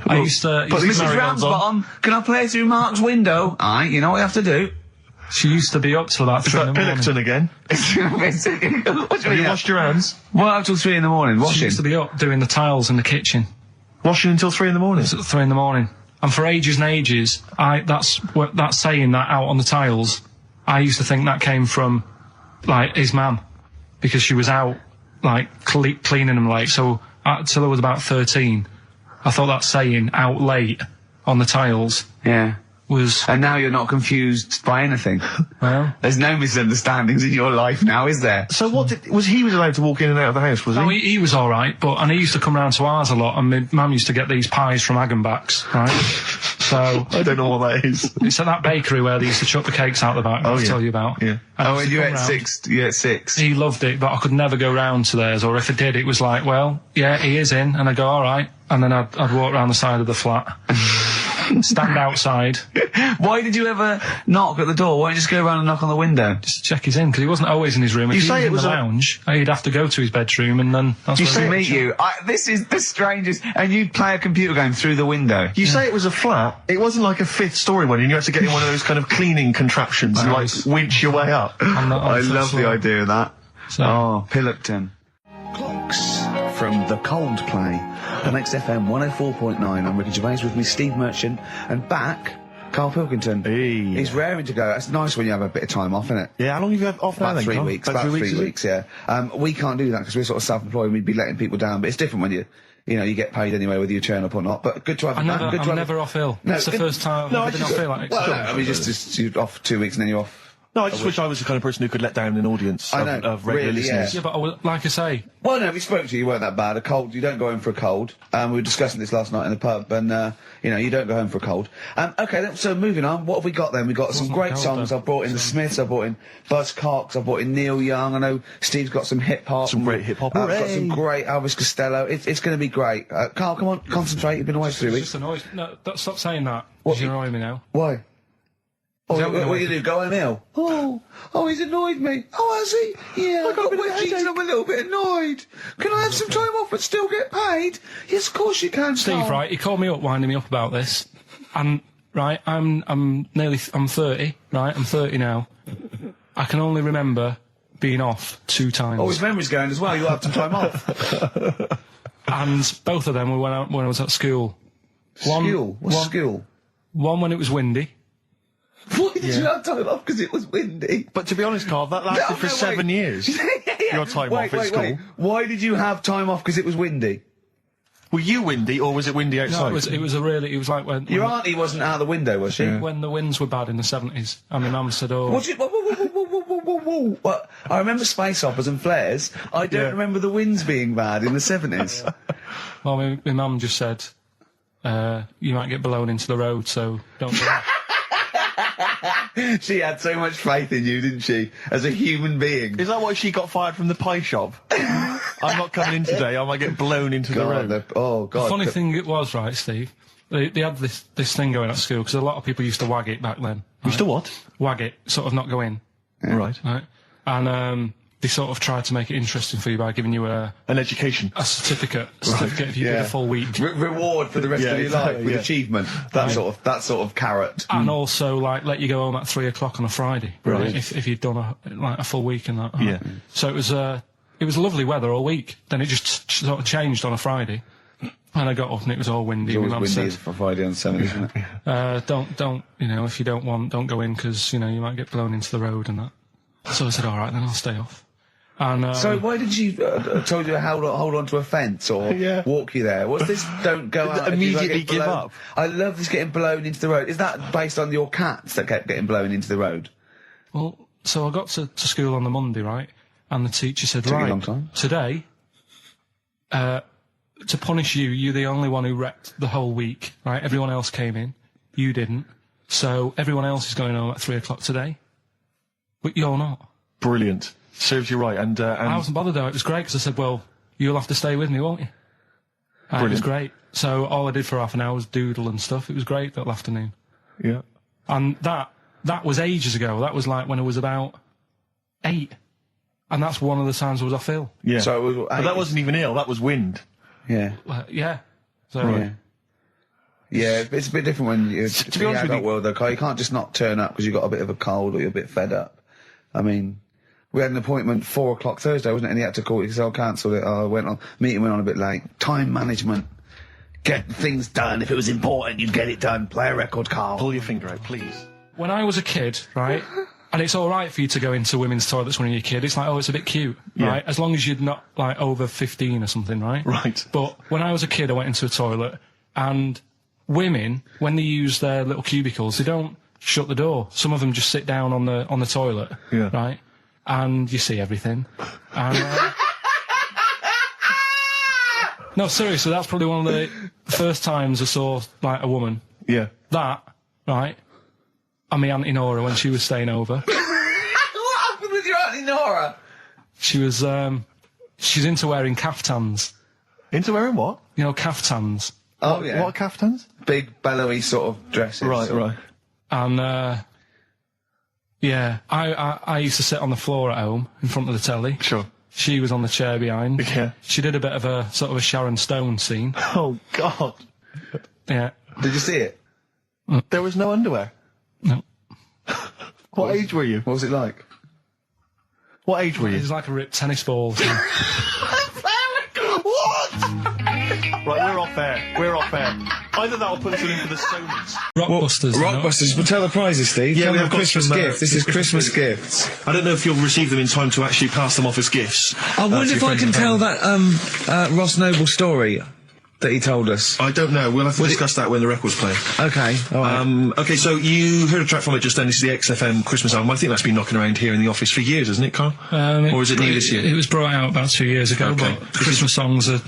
I used to, Put these Mrs. Marigolds on. Ramsbottom, can I play through Mark's window? Aye, you know what you have to do. she used to be up till about Is 3 in that the morning. Pilkington again? What do Have you you mean? washed your hands? What up till 3 in the morning? She Washing? used to be up doing the tiles in the kitchen. Washing until 3 in the morning? At 3 in the morning. And for ages and ages, that's saying that out on the tiles, I used to think that came from, like, his mum. Because she was out, like, cleaning them late. So, till I was about 13, I thought that saying out late on the tiles Yeah. was, And now you're not confused by anything. well... There's no misunderstandings in your life now, is there? So he was allowed to walk in and out of the house, was he? No, he was all right, and he used to come round to ours a lot, and my mum used to get these pies from Hagenbach's, right? So I don't know what that is. it's at that bakery where they used to chuck the cakes out the back. I'll yeah. tell you about. Yeah. And Oh, he and used you to at come round. 6. You at 6. He loved it, but I could never go round to theirs, or if I did, it was like, well, yeah, he is in, and I'd go, all right, and then I'd walk round the side of the flat, stand outside, Why did you ever knock at the door? Why don't you just go around and knock on the window? just check he's in, because he wasn't always in his room. If You he say was it in was the a- lounge, he'd have to go to his bedroom, and then that's You where say he it- was. Meet you. This is the strangest. And you'd play a computer game through the window. You say it was a flat. It wasn't like a 5th story one, and you had to get in one of those kind of cleaning contraptions and, like, winch your way up. I'm not on I the love floor. the idea of that. So- Oh, Pilkington. Clocks from The Coldplay on XFM 104.9. I'm Ricky Gervais, with me Steve Merchant, and back, Karl Pilkington. Hey. He's raring to go. It's nice when you have a bit of time off, isn't it? Yeah, how long have you had off now About then, 3 Carl? weeks. About About 3 is it? weeks, yeah. We can't do that because we're sort of self-employed and we'd be letting people down, but it's different when you get paid anyway, whether you turn up or not. But good to have I'm you back. Good to I'm have never off ill. No, It's the good- first time I've no, ever been off ill. Like, Well, no, I mean, just you're off 2 weeks and then you're off No, I just wish I was the kind of person who could let down an audience I know, of regular really, listeners. Yeah, but like I say, Well, no, we spoke to you. You weren't that bad. A cold, you don't go home for a cold. We were discussing this last night in the pub, and you don't go home for a cold. Okay, so moving on. What have we got then? We got some great cold, songs. though. I've brought in the Smiths. I've brought in Buzz Cox. I've brought in Neil Young. I know Steve's got some hip hop. Some great hip hop. I've got some great Elvis Costello. It's going to be great. Carl, come on, concentrate. You've been away for 3 it's weeks. just annoying. No, stop saying that. What? Because you're annoying me now. Why? Oh, that what you do? Go home ill? Oh, he's annoyed me. Oh, has he? Yeah, I got a bit of headache. I'm a little bit annoyed. Can I have some time off but still get paid? Yes, of course you can, Steve, Carl. right? He called me up, winding me up about this, and right, I'm 30, right? I'm 30 now. I can only remember being off 2 times. Oh, his memory's going as well. You'll have some time off. And both of them were when I was at school. School? What's school? One when it was windy. Why did you have time off? Because it was windy. But to be honest, Carl, that lasted for 7 years. Your time off at school. Why did you have time off? Because it was windy. Were you windy, or was it windy outside? No, it was like when Your auntie wasn't out the window, was she? when the winds were bad in the 70s, and my mum said, "Oh, What? Whoa. What? I remember space operas and flares. I don't remember the winds being bad in the 70s. well, my mum just said, you might get blown into the road, so don't do that." She had so much faith in you, didn't she? As a human being. Is that why she got fired from the pie shop? I'm not coming in today, I might get blown into the road. Oh, God. The funny thing it was, right, Steve, they had this thing going at school, because a lot of people used to wag it back then. Used to what? Wag it, sort of not go in, Right. right? And they sort of tried to make it interesting for you by giving you a An education. certificate if you did a full week. Reward for the rest of your life with achievement. That sort of carrot. And also, like, let you go home at 3 o'clock on a Friday, Right. If you'd done a full week and that. Yeah. So it was lovely weather all week. Then it just sort of changed on a Friday, and I got up and it was all windy. It's always My mum windy said, for Friday on 7, isn't it? don't, if you don't go in because, you might get blown into the road and that. So I said, all right, then I'll stay off. And, So why did she told you to hold on to a fence or walk you there? What's this? Don't go out. Immediately give up. I love this getting blown into the road. Is that based on your cats that kept getting blown into the road? Well, so I got to school on the Monday, right? And the teacher said, Took you a right, long time. today, to punish you, you're the only one who wrecked the whole week, right? Everyone else came in. You didn't. So everyone else is going home at 3 o'clock today. But you're not. Brilliant. Serves you right. And I wasn't bothered though. It was great because I said, well, you'll have to stay with me, won't you? And it was great. So all I did for half an hour was doodle and stuff. It was great that afternoon. yeah. And that was ages ago. That was like when I was about 8. And that's one of the times I was off ill. Yeah. So it was, but that wasn't even ill, that was wind. Yeah. Yeah. So Yeah, it's a bit different when you're To be honest with you- world though, Carl. You can't just not turn up because you've got a bit of a cold or you're a bit fed up. I mean, we had an appointment 4 o'clock Thursday, wasn't it? And he had to call it because I cancelled it. Meeting went on a bit late. Time management. Get things done. If it was important, you'd get it done. Play a record, Carl. Pull your finger out, please. when I was a kid, right, and it's all right for you to go into women's toilets when you're a kid. It's like, oh, it's a bit cute, right? As long as you're not, like, over 15 or something, right? Right. But when I was a kid, I went into a toilet, and women, when they use their little cubicles, they don't shut the door. Some of them just sit down on the toilet, right? And you see everything. And, no, seriously, that's probably one of the first times I saw, like, a woman. Yeah. That, right? And my Auntie Nora when she was staying over. What happened with your Auntie Nora? She was, she's into wearing caftans. Into wearing what? You know, caftans. Oh, yeah. What are caftans? Big, bellowy sort of dresses. Right. And, yeah, I used to sit on the floor at home in front of the telly. Sure. She was on the chair behind. Yeah. She did a bit of a sort of a Sharon Stone scene. Oh, God. Yeah. Did you see it? There was no underwear. No. What age were you? What was it like? What age were It you? was like a ripped tennis ball. What? Right, we're off air. We're off air. Either that or put us in for the Stoners. Rockbusters. you know? Rockbusters, but tell the prizes, Steve. Yeah, Tell we them have got Christmas some, gift. This is Christmas gifts. I don't know if you'll receive them in time to actually pass them off as gifts. I wonder if I can tell that Ross Noble story. that he told us? I don't know. We'll have to discuss that when the record's playing. Okay, all right. Okay, so you heard a track from it just then. This is the XFM Christmas album. I think that's been knocking around here in the office for years, hasn't it, Carl? Or is it new this year? It was brought out about 2 years ago, Okay. but Christmas songs are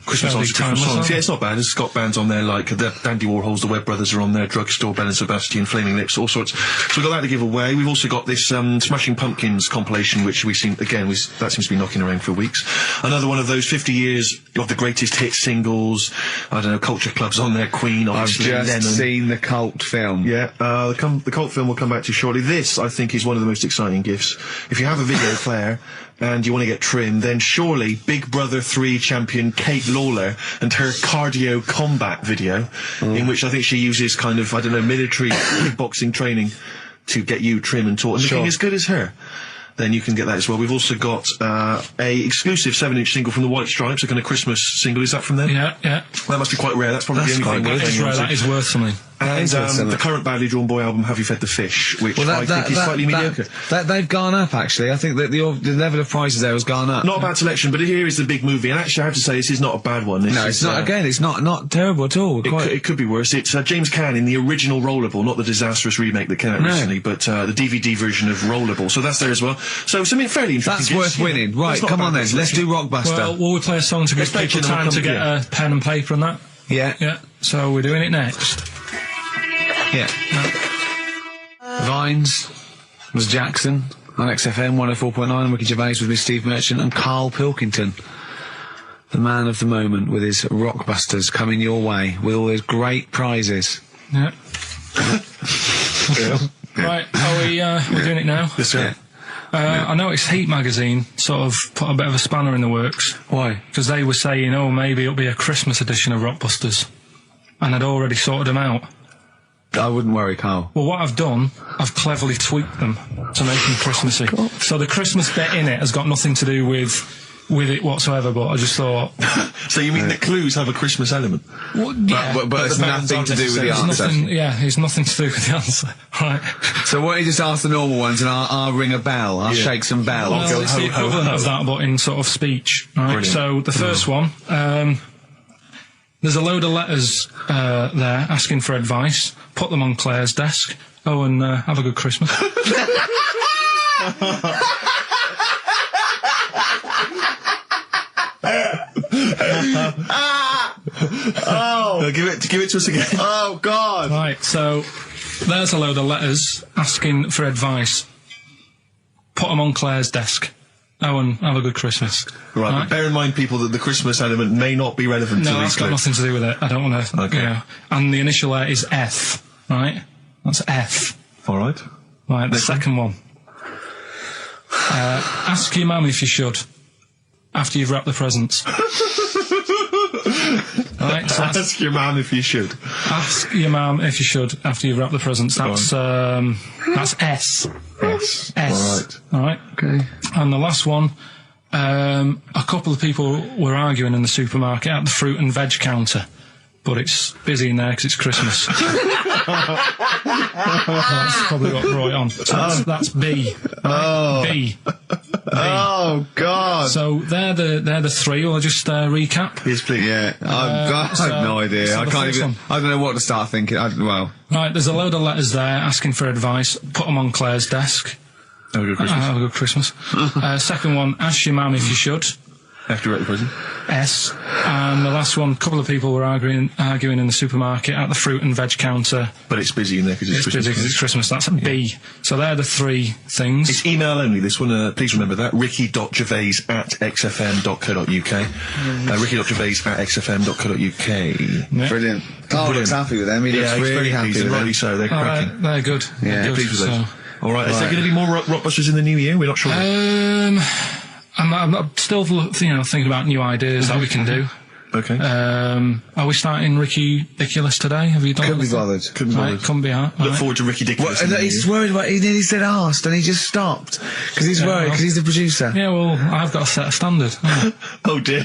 Christmas songs, timeless, aren't they? Yeah, it's not bad. It's got bands on there like the Dandy Warhols, the Webb Brothers are on there, Drugstore, Bell and Sebastian, Flaming Lips, all sorts. So we've got that to give away. We've also got this Smashing Pumpkins compilation, which we've seen, again, that seems to be knocking around for weeks. Another one of those 50 years of the greatest hit singles. I don't know, Culture Club's on there, Queen, I've obviously, just Lennon. seen the cult film. Yeah, the cult film will come back to you shortly. This, I think, is one of the most exciting gifts. If you have a video player and you want to get trimmed, then surely Big Brother 3 champion Kate Lawler and her cardio combat video, in which I think she uses kind of, I don't know, military kickboxing training to get you trim and taut and looking as good as her. Then you can get that as well. We've also got a exclusive 7-inch single from the White Stripes, a kind of Christmas single. Is that from them? Yeah. That must be quite rare. That's probably the only thing That is rare. That is worth something. And the current Badly Drawn Boy album, Have You Fed the Fish, which I think is slightly mediocre. They've gone up, actually. I think that the level of prices there has gone up. Not a bad selection, but here is the big movie. And actually, I have to say, this is not a bad one. No, it's not. Again, it's not terrible at all. It could be worse. It's James Caan in the original Rollerball, not the disastrous remake that came out recently, but the DVD version of Rollerball. So that's there as well. So something fairly interesting. That's worth winning. Right, come on then. Let's do Rockbuster. Well, will we play a song to give people time to get a pen and paper and that? Yeah. So we're doing it next. Yeah. Vines was Jackson on XFM 104.9, and Ricky Gervais with me, Steve Merchant, and Karl Pilkington, the man of the moment, with his Rockbusters coming your way with all those great prizes. Yeah. Right, we're doing it now? Yes, sir. I noticed Heat magazine sort of put a bit of a spanner in the works. Why? Because they were saying, maybe it'll be a Christmas edition of Rockbusters. And I'd already sorted them out. I wouldn't worry, Carl. Well, what I've done, I've cleverly tweaked them to make them Christmassy. So the Christmas bit in it has got nothing to do with it whatsoever, but I just thought... So you mean the clues have a Christmas element? Well, yeah. But it's nothing to do with the answer. It's nothing to do with the answer. Right. So why don't you just ask the normal ones and I'll ring a bell. I'll shake some bells. Well, it's the equivalent of that, but in sort of speach. Right. Brilliant. So the first one, there's a load of letters there asking for advice. Put them on Claire's desk. Oh, and have a good Christmas. Give it to us again. Oh, God. Right, so there's a load of letters asking for advice. Put them on Claire's desk. Oh, and have a good Christmas. Right, but bear in mind, people, that the Christmas element may not be relevant to No, these that's got nothing to do with it. I don't want to... Okay. And the initial there is F, right? That's F. All right. Right, the second one. Ask your mum if you should, after you've wrapped the presents. Right, so Ask your mum if you should. ask your mum if you should, after you've wrapped the presents. That's S. Yes. S. All right. All right. Okay. And the last one, a couple of people were arguing in the supermarket at the fruit and veg counter, but it's busy in there because it's Christmas. That's probably what brought it on. So that's B. Right? B. Oh, God. So they're the three. I'll just recap. Yes, please. Yeah, I have no idea. so I the can't first even. one. I don't know what to start thinking. Right, there's a load of letters there asking for advice. Put them on Claire's desk. Have a good Christmas. Have a good Christmas. Second one, ask your mum if you should. After you're at the prison. S. And the last one, a couple of people were arguing in the supermarket at the fruit and veg counter. But it's busy in there because it's Christmas. Busy because it's Christmas. That's a B. So they're the three things. It's email only, this one. Please remember that. ricky.gervais@xfm.co.uk. ricky.gervais@xfm.co.uk. Yeah. Brilliant. Carl looks happy with them. He looks really happy with them. Rightly so. They're cracking. They're good. Yeah, They're good. Pleased with those. So, All right. Is there going to be more Rockbusters in the new year? We're not sure. I'm still, thinking about new ideas that we can do. Okay. Are we starting Ridiculous today? Have you done Couldn't be anything? bothered. Couldn't be Right, bothered. couldn't be hard. Look forward to Ricky Dickless. He's just worried about. He nearly said asked, and he just stopped because he's worried because he's the producer. Yeah, well, I've got to set a standard. haven't Oh dear.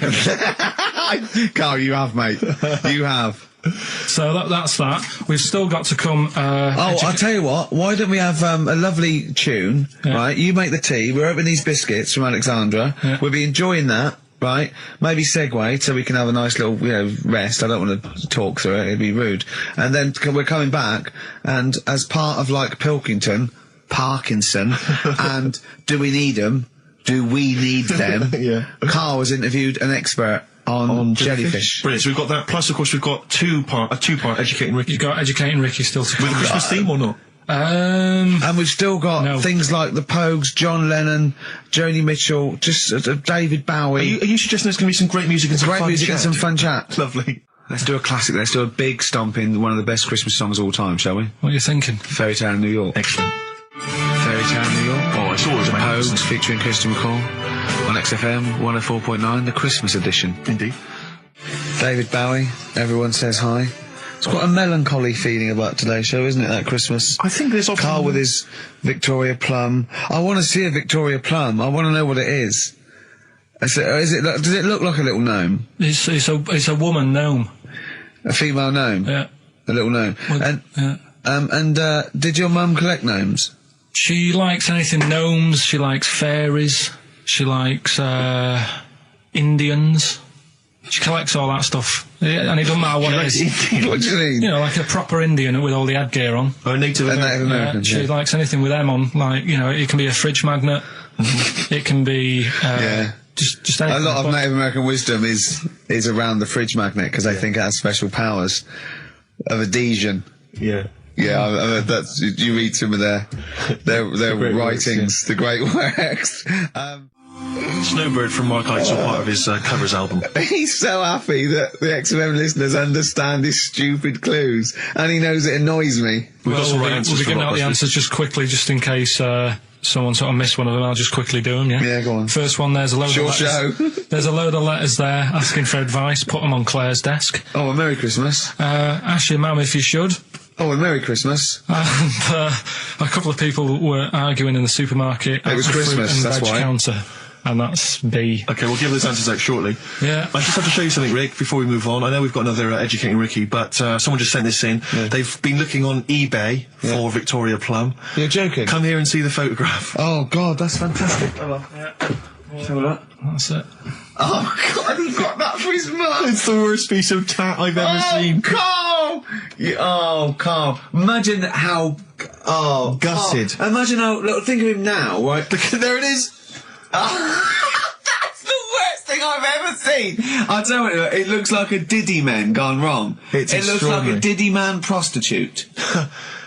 Carl, you have, mate. You have. I? So that's that. We've still got to come. I'll tell you what. Why don't we have a lovely tune? Yeah. Right, you make the tea. We're opening these biscuits from Alexandra. Yeah. We'll be enjoying that. right? Maybe segue so we can have a nice little, rest. I don't want to talk through it, it'd be rude. And then we're coming back, and as part of, like, Parkinson, and Do We Need Them? Do We Need Them? Yeah. Karl has interviewed an expert on jellyfish. Brilliant. So we've got that. Plus, of course, we've got a two-part Educating Ricky. You've got Educating Ricky still to come. With a Christmas theme or not? And we've still got things like the Pogues, John Lennon, Joni Mitchell, just David Bowie. Are you suggesting there's going to be some great music and some Great fun music chat? and some fun chat. Lovely. Let's do a classic. Let's do a big stomp in one of the best Christmas songs of all time, shall we? What are you thinking? Fairy Tale in New York. Excellent. Fairy Tale in New York. Oh, it's always my Pogues featuring Christian McCall on XFM 104.9, the Christmas edition. Indeed. David Bowie, Everyone Says Hi. It's quite a melancholy feeling about today's show, isn't it, that Christmas? I think there's often... Karl with his Victoria Plum. I want to see a Victoria Plum. I want to know what it is. Does it look like a little gnome? It's a woman gnome. A female gnome? Yeah. A little gnome. Did your mum collect gnomes? She likes anything gnomes. She likes fairies. She likes Indians. She collects all that stuff, and it doesn't matter what it is. What do you mean? You know, like a proper Indian with all the headgear on. Or a Native American. She likes anything with them on. Like, it can be a fridge magnet. It can be just anything. A lot of Native American wisdom is around the fridge magnet because they think it has special powers of adhesion. Yeah. Yeah, that's you read some of their writings, the great works. Snowbird from Mark Eitzel, part of his covers album. He's so happy that the XFM listeners understand his stupid clues, and he knows it annoys me. We've got some right answers. We'll be for giving out the Blockbusters. answers just quickly, just in case someone sort of missed one of them. I'll just quickly do them, yeah? Yeah, go on. First one, there's a load Short of letters. show. There's a load of letters there asking for advice. Put them on Claire's desk. Oh, a Merry Christmas. Ask your mum if you should. Oh, a Merry Christmas. And a couple of people were arguing in the supermarket. It was at the fruit Christmas, and that's veg why. counter. And that's B. Okay, we'll give those answers out shortly. Yeah. I just have to show you something, Rick, before we move on. I know we've got another Educating Ricky, but someone just sent this in. Yeah. They've been looking on eBay for Victoria Plum. You're joking? Come here and see the photograph. Oh, God, that's fantastic. Show that. That's it. Oh, God, he got that for his mum. It's the worst piece of tat I've ever seen. Carl! Carl. Imagine how... Oh, Gutted. Carl. Imagine how... Look, think of him now, right? There it is. That's the worst thing I've ever seen. I'll tell you what, it looks like a Diddy man gone wrong. It's it looks like a extraordinary. Diddy man prostitute.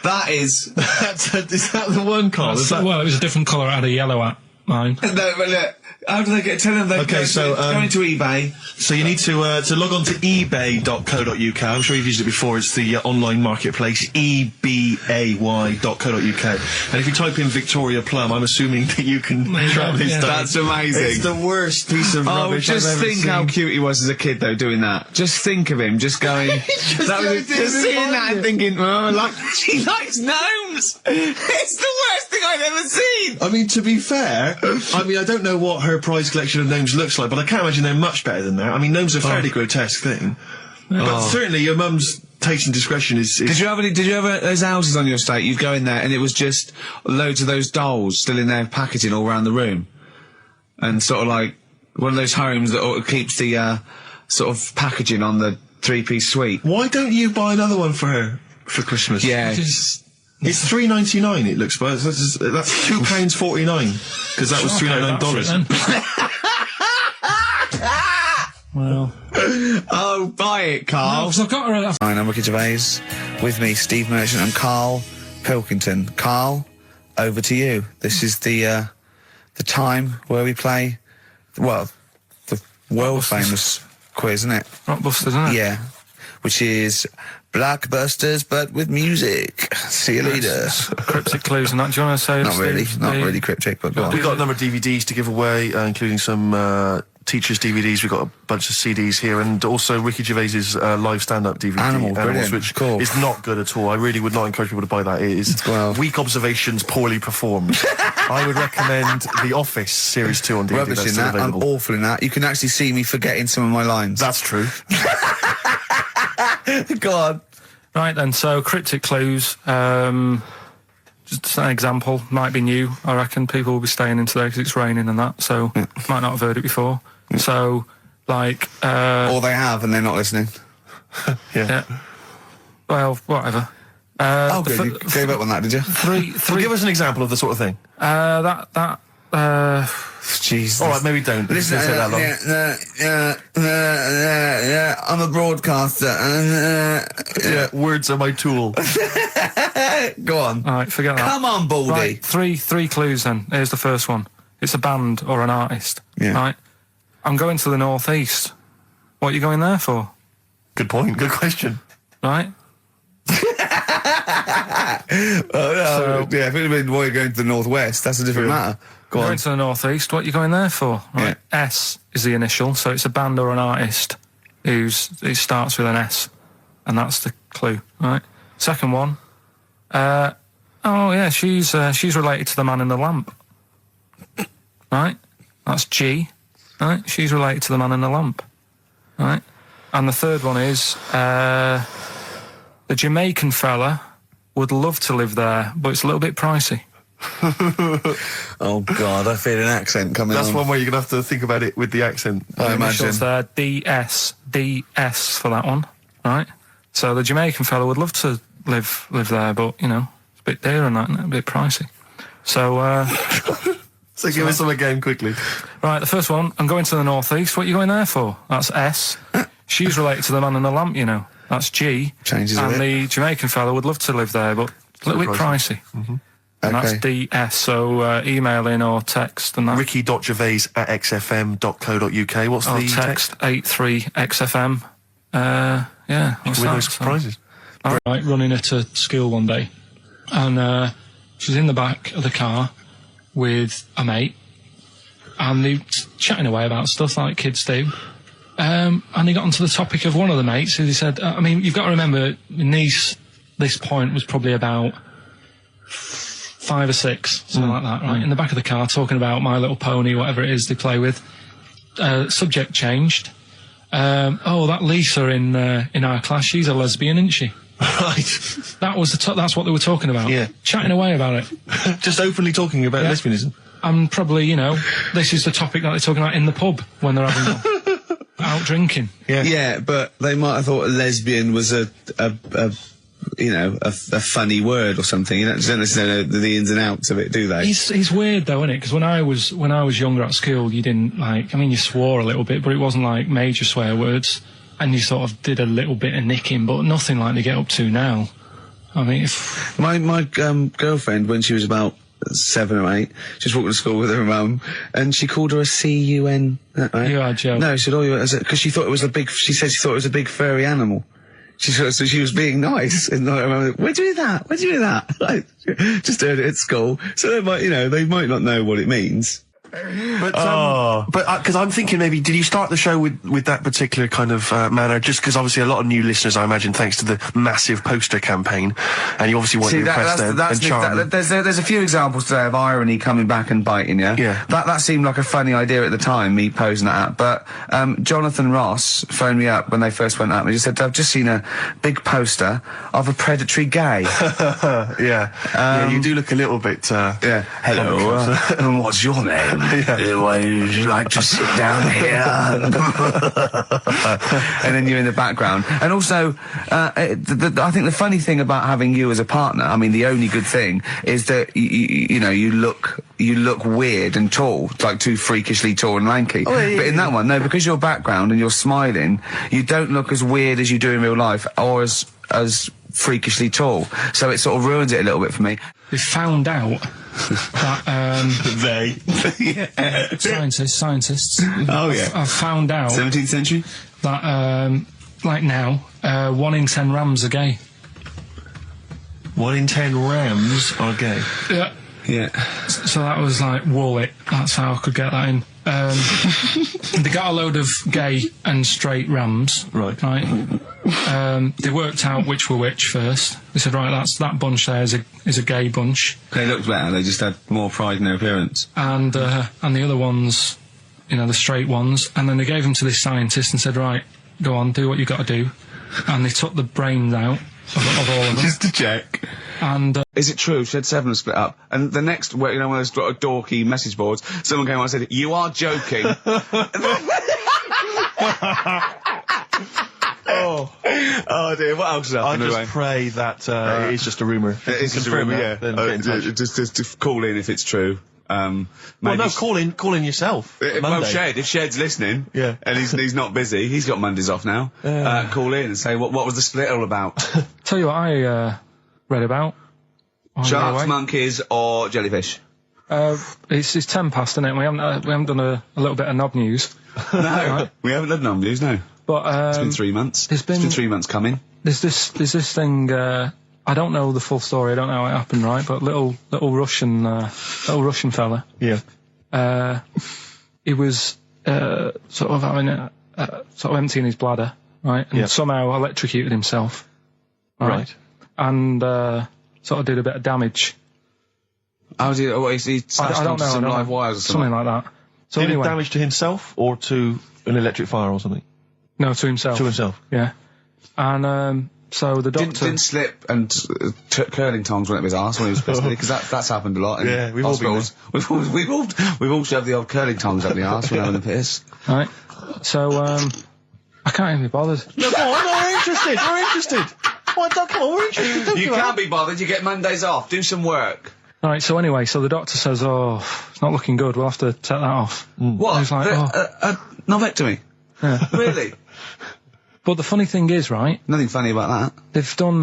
That is... Is that the one, Carl? Is that... Well, it was a different colour. It had a yellow at mine. No, but look, how do they get... Tell them they Okay, go into eBay. So you need to log on to ebay.co.uk. I'm sure you've used it before. It's the online marketplace, ebay.co.uk. And if you type in Victoria Plum, I'm assuming that you can track this down. That's amazing. It's the worst piece of rubbish I've just ever think seen. how cute he was as a kid, though, doing that. Just think of him, just going... just seeing that and thinking, she likes gnomes! It's the worst thing I've ever seen! I mean, to be fair, I don't know what her prize collection of gnomes looks like, but I can't imagine they're much better than that. I mean, gnomes are a fairly grotesque thing. But certainly your mum's taste and discretion is... Did you ever, those houses on your estate, you'd go in there and it was just loads of those dolls still in their packaging all around the room? And sort of like, one of those homes that keeps the, sort of packaging on the three-piece suite. Why don't you buy another one for her for Christmas? Yeah. It's $3.99. It looks, but that's £2.49 because that was $3.99. Well. Oh, buy it, Karl. So I've got her... Hi, I'm Ricky Gervais. With me, Steve Merchant and Karl Pilkington. Karl, over to you. This is the time where we play, well, the world-famous quiz, isn't it? Rockbusters, isn't it? Yeah. Which is Blockbusters, but with music. See you later. Cryptic clues and that. Do you want to say... Not really. Steve? Not really cryptic, but go on. We've got a number of DVDs to give away, including some teachers' DVDs. We've got a bunch of CDs here, and also Ricky Gervais's live stand-up DVD, Animal, brilliant. which Cool. is not good at all. I really would not encourage people to buy that. It is weak observations, poorly performed. I would recommend The Office Series 2 on DVD. Rubbish That's in still that. I'm available. awful in that. You can actually see me forgetting some of my lines. That's true. Go on. Right then, so cryptic clues. just an example, might be new. I reckon people will be staying in today because it's raining and that, so might not have heard it before. So, like... or they have and they're not listening. Yeah. Well, whatever. Good. You gave up on that, did you? Well, give us an example of the sort of thing. Jesus. All right, maybe don't. Listen, Don't say that long. I'm a broadcaster. Yeah, words are my tool. Go on. All right, forget that. Come on, Baldy. Right, three clues then. Here's the first one. It's a band or an artist. Yeah. Right? I'm going to the northeast. What are you going there for? Good point. Good question. Right? Yeah, if it had been why you're going to the northwest, that's a different matter. Go on. Going to the northeast. What are you going there for? Right? Yeah. S is the initial, so it's a band or an artist it starts with an S, and that's the clue. Right? Second one. She's related to the man in the lamp. Right? That's G. Right? She's related to the man in the lamp. Right? And the third one is the Jamaican fella would love to live there, but it's a little bit pricey. Oh God, I feel an accent coming That's on. one where you're gonna have to think about it with the accent. I imagine. Initials there, DS for that one, right? So the Jamaican fella would love to live there, but you know, it's a bit dear and that, isn't it? A bit pricey. So, So give us some again quickly. right, the first one, I'm going to the northeast. What are you going there for? That's S. She's related to the man in the lamp, you know. That's G. Changes a and bit. the Jamaican fella would love to live there, but a little bit pricey. And that's Okay. DS, so email in or text and that. Ricky.gervais@xfm.co.uk. What's Or the text 83XFM. What's with that? those prizes? Right, running her to school one day, and she's in the back of the car with a mate, and they're chatting away about stuff like kids do. And they got onto the topic of one of the mates, who they said, I mean, you've got to remember, niece, this point was probably about 5 or 6, something like that, right? In the back of the car, talking about My Little Pony, whatever it is they play with. Subject changed. That Lisa in our class, she's a lesbian, isn't she? Right. That was that's what they were talking about. Yeah. Chatting away about it. Just openly talking about lesbianism. And probably, you know, this is the topic that they're talking about in the pub when they're having out drinking. Yeah, but they might have thought a lesbian was a funny word or something. You don't necessarily know the ins and outs of it, do they? It's weird though, isn't it? Because when I was younger at school, you didn't you swore a little bit, but it wasn't like major swear words, and you sort of did a little bit of nicking, but nothing like they get up to now. I mean, if My girlfriend, when she was about 7 or 8, she was walking to school with her mum, and she called her a C-U-N. Right? You are joking. No, she said, because she thought it was she said she thought it was a big furry animal. So she was being nice, and I remember, where'd you do that? Where'd you do that? Like, just heard it at school. So they might not know what it means. But because I'm thinking maybe, did you start the show with that particular kind of manner? Just because obviously a lot of new listeners, I imagine, thanks to the massive poster campaign, and you obviously want to impress them and charm them. There's a few examples today of irony coming back and biting you. Yeah. That seemed like a funny idea at the time, me posing that up. But Jonathan Ross phoned me up when they first went up and he just said, I've just seen a big poster of a predatory gay. Yeah, you do look a little bit. Yeah. Hello. And what's your name? Would you like to sit down here? And then you're in the background. And also, I think the funny thing about having you as a partner, I mean, the only good thing is that you look weird and tall, like too freakishly tall and lanky. Oh, yeah, but in that one, no, because your background and you're smiling, you don't look as weird as you do in real life, or as freakishly tall. So it sort of ruins it a little bit for me. they found out that scientists. Oh, yeah. I've found out 17th century? that like now, 1 in 10 rams are gay. 1 in 10 rams are gay. Yeah. Yeah. So that was like wallet. That's how I could get that in. They got a load of gay and straight rams. Right. They worked out which were which first. They said, right, that bunch there is a gay bunch. They looked better, they just had more pride in their appearance. And the other ones, the straight ones. And then they gave them to this scientist and said, right, go on, do what you got to do. And they took the brains out of all of them. Just to check. And Is it true? She had 7 split up. And the next, one of those dorky message boards, someone came on and said, "You are joking." Oh dear, what else has I happened just anyway? pray that it is just a rumour. It is just a rumour, yeah. Just call in if it's true. Well, no, call in yourself. Well, Monday. if Shed's listening, Yeah. and he's not busy, he's got Mondays off now, call in and say, what was the split all about? tell you what I read about. on the Sharks, way. monkeys, or jellyfish? It's 10 past, isn't it? We haven't done a little bit of knob news. No, we haven't done none news, no. But It's been 3 months. It's been 3 months coming. There's this thing. I don't know the full story. I don't know how it happened, right? But little Russian fella. Yeah. He was sort of having sort of emptying his bladder, right? And somehow electrocuted himself. Right. And sort of did a bit of damage. How did he smashed I don't onto know. some I don't live know. wires or something? Something like that. So Did anyway, it damage to himself or to an electric fire or something? no, to himself. To himself. Yeah. And so the doctor Didn't slip and curling tongs went up his arse when he was pissed, because that's happened a lot. In Yeah, we've all been hospitals. We've all shoved the old curling tongs up the arse when having a piss. right. So I can't even be bothered. No, go on, we're interested. We're interested. Come on, we're interested. Don't You give up. can't be bothered. You get Mondays off. Do some work. Right, so anyway, so the doctor says, "Oh, it's not looking good. We'll have to take that off." What? I was like, Novectomy? Yeah. Really? But the funny thing is, right, Nothing funny about that. they've done,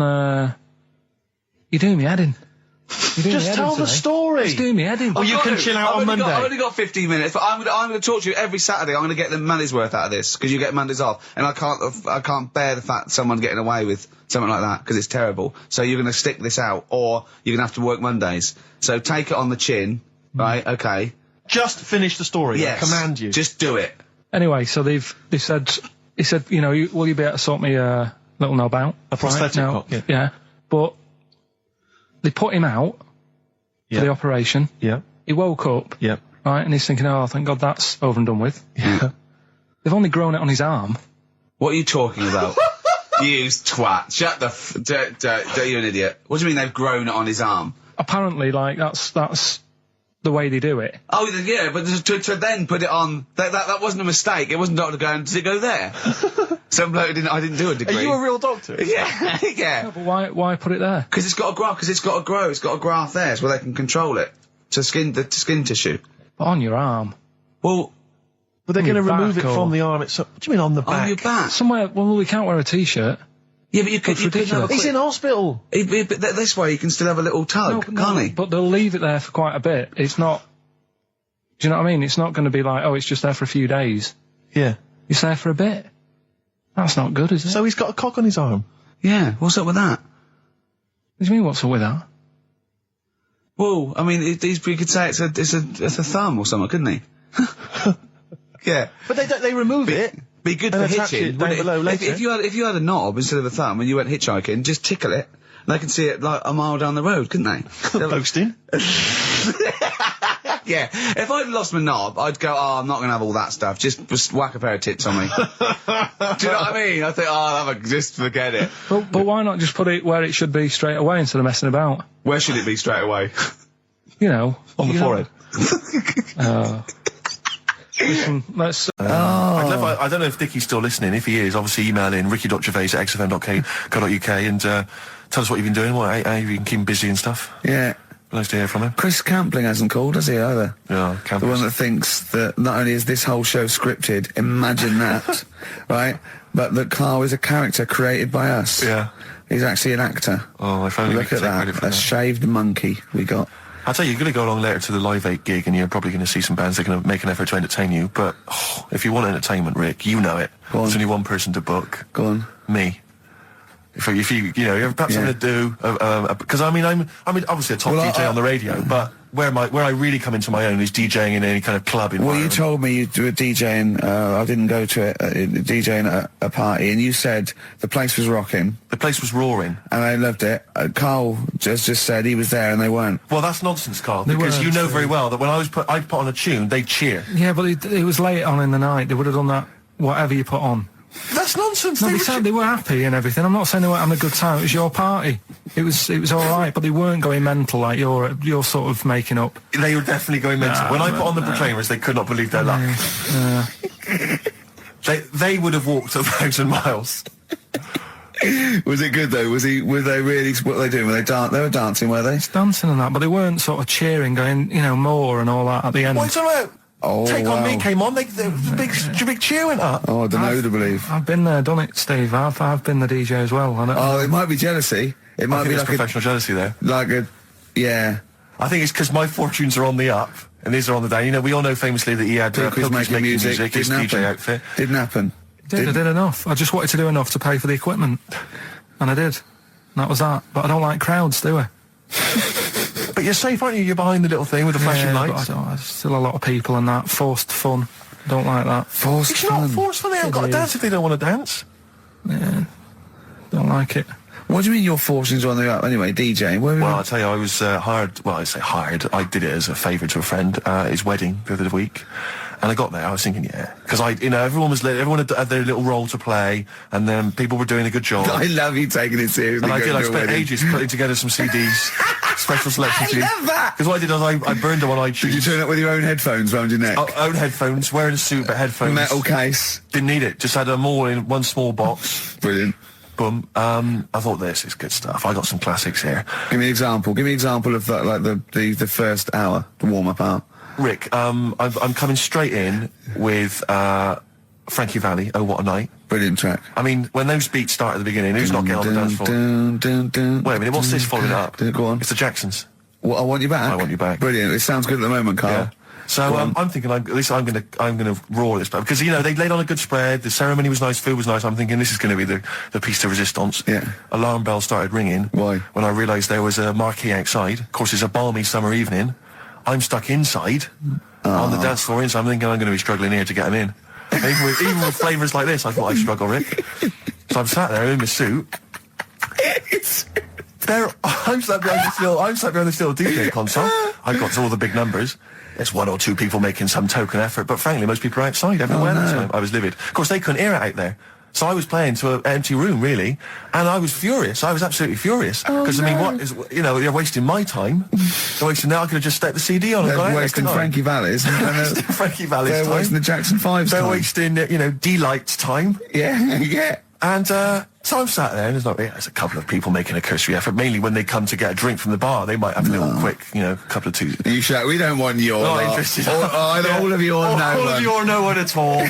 you're doing me head in. You're doing me Just head tell in the today. story. Just doing me head in. Oh, you can chill out on Monday. I've only got 15 minutes, but I'm going to talk to you every Saturday. I'm going to get the money's worth out of this, because you get Mondays off. And I can't bear the fact someone's getting away with something like that, because it's terrible. So you're going to stick this out, or you're going to have to work Mondays. So take it on the chin, right? Okay. Just finish the story. Yes. I command you. Just do it. Anyway, so he said, you know, will you be able to sort me a little knob out? A prosthetic Right? No, cock, yeah. But they put him out for the operation. Yeah. He woke up, Yeah. right, and he's thinking, oh, thank God that's over and done with. Yeah. They've only grown it on his arm. What are you talking about? You twat. Shut the you're an idiot. What do you mean they've grown it on his arm? Apparently, like, that's the way they do it. Oh, yeah, but to then put it on, that wasn't a mistake. It wasn't doctor going, did it go there? Some bloke I didn't do a degree. Are you a real doctor? Yeah, yeah. But why put it there? Because it's got to grow, it's got a graft there, so they can control it. To skin tissue. But on your arm. Well, But they're On going to your remove back it or- from the arm itself. What do you mean on the back? on your back. Somewhere, well, we can't wear a t-shirt. Yeah, but you could That's ridiculous. He's in hospital. But this way you can still have a little tug, can't he? But they'll leave it there for quite a bit. It's not, do you know what I mean? It's not going to be like, oh, it's just there for a few days. Yeah. It's there for a bit. That's not good, is it? So he's got a cock on his arm. Yeah, what's up with that? What do you mean, what's up with that? Well, I mean, you could say it's a thumb or something, couldn't he? Yeah. But they remove it. Be good And for attach hitching. it down wouldn't it? below later. If you had a knob instead of a thumb and you went hitchhiking, just tickle it, and they can see it like a mile down the road, couldn't they? Posting. Yeah. If I'd lost my knob, I'd go, oh, I'm not going to have all that stuff. Just whack a pair of tits on me. Do you know what I mean? I think, oh, I'll have just forget it. But why not just put it where it should be straight away instead of messing about? Where should it be straight away? You know. On the forehead. Listen, let's... I don't know if Dickie's still listening. If he is, obviously email in ricky.gervais@xfm.co.uk and tell us what you've been doing, how you've been keeping busy and stuff. Yeah. Nice to hear from him. Chris Campling hasn't called, has he, either? Yeah, The one that thinks that not only is this whole show scripted, imagine that, right? But that Carl is a character created by us. Yeah. He's actually an actor. Oh, if only we Look could at take that, credit for a that. shaved monkey we got. I'll tell you, you're going to go along later to the Live 8 gig and you're probably going to see some bands that are going to make an effort to entertain you. But if you want entertainment, Rick, you know it. Go on. There's only one person to book. Go on. Me. If you have perhaps something to do, because I'm obviously a top Well, DJ on the radio, but where I really come into my own is DJing in any kind of club Well, environment. you told me you were DJing, I didn't go to it, DJing at a party, and you said the place was rocking, The place was roaring. and I loved it. Carl just said he was there and they weren't. Well, that's nonsense, Carl, because weren't, you know so- very well that when I put on a tune, they cheer. Yeah, but it was late on in the night. They would have done that, whatever you put on. That's That's nonsense. No, they were happy and everything. I'm not saying they weren't having a good time. It was your party. It was all right, but they weren't going mental like you're sort of making up. They were definitely going mental. When I put on the Proclaimers, they could not believe their luck. They would have walked 1,000 miles. Was it good though? Were they really? What were they doing? They were dancing, were they? Dancing and that, but they weren't sort of cheering, going, more and all that at the end. What are you talking about? Oh, Take wow. On Me came on. The big cheer went up. Oh, I don't know who to believe. I've been there, done it, Steve. I've been the DJ as well. It might be jealousy. It might be like professional jealousy there. Yeah. I think it's because my fortunes are on the up and these are on the down. We all know famously that he had Pilkington making music. his DJ outfit. Didn't happen. I did enough. I just wanted to do enough to pay for the equipment, and I did. And that was that. But I don't like crowds, do I? But you're safe, aren't you? You're behind the little thing with the flashing lights. But there's still a lot of people and that forced fun. Don't like that. Forced fun. Not forced fun. They haven't got to dance if they don't want to dance. Yeah, don't like it. What do you mean your fortunes are on the up? Anyway, DJing. Well, I'll tell you, I was hired. Well, I say hired. I did it as a favour to a friend. His wedding the other week. And I got there, I was thinking, because everyone had their little role to play, and then people were doing a good job. I love you taking it seriously. And I spent ages putting together some CDs, special selection CDs. I love that! Because what I did was I burned them on iTunes. Did you turn up with your own headphones round your neck? Own headphones, wearing a suit, but headphones. Metal case. Didn't need it, just had them all in one small box. Brilliant. Boom. I thought this is good stuff. I got some classics here. Give me an example. Give me an example of that, like the first hour, the warm-up hour. Rick, I'm coming straight in with Frankie Valli, Oh What a Night. Brilliant track. I mean, when those beats start at the beginning, who's not getting on the dance floor? Wait a minute, what's this following up? Go on. It's the Jacksons. What, I Want You Back? I Want You Back. Brilliant. It sounds good at the moment, Carl. Yeah. So I'm thinking, at least I'm gonna roar this back because they laid on a good spread. The ceremony was nice, food was nice. I'm thinking this is going to be the piece de resistance. Yeah. Alarm bell started ringing. Why? When I realised there was a marquee outside. Of course, it's a balmy summer evening. I'm stuck inside on the dance floor, so I'm thinking I'm going to be struggling here to get them in. And even with flavours like this, I thought I'd struggle, Rick. So I'm sat there in my suit. I'm sat behind this little DJ console. I've got all the big numbers. There's one or two people making some token effort, but frankly, most people are outside everywhere. So I was livid. Of course, they couldn't hear it out there. So I was playing to an empty room, really, and I was furious. I was absolutely furious. Because, I mean, what is, you're wasting my time. They're wasting now. I could have just stuck the CD on and gone out. They're wasting Frankie Valli's. Frankie Valli's time. They're wasting the Jackson 5's time. They're wasting, D-Light's time. Yeah, yeah. And, so I'm sat there, and there's a couple of people making a cursory effort. Mainly when they come to get a drink from the bar, they might have a little quick, couple of twos. You shout, we don't want your Not lot. interested. All of you or no one. All of you or no one at all.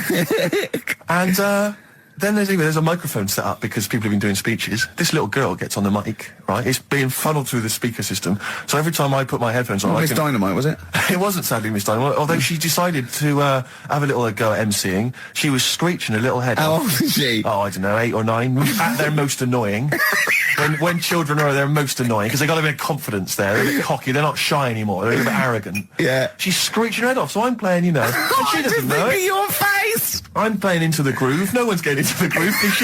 And, then there's a microphone set up because people have been doing speeches. This little girl gets on the mic, right? It's being funneled through the speaker system. So every time I put my headphones on, Miss Dynamite, was it? It wasn't sadly Miss Dynamite, although she decided to have a little go at MCing. She was screeching her little head How off. old is she? Oh, I don't know, 8 or 9. At their most annoying. When children are their most annoying, because they got a bit of confidence there. They're a bit cocky. They're not shy anymore. They're a bit arrogant. Yeah. She's screeching her head off, so I'm playing, and she doesn't know it. Your face! I'm playing into the groove. No one's getting into the groove because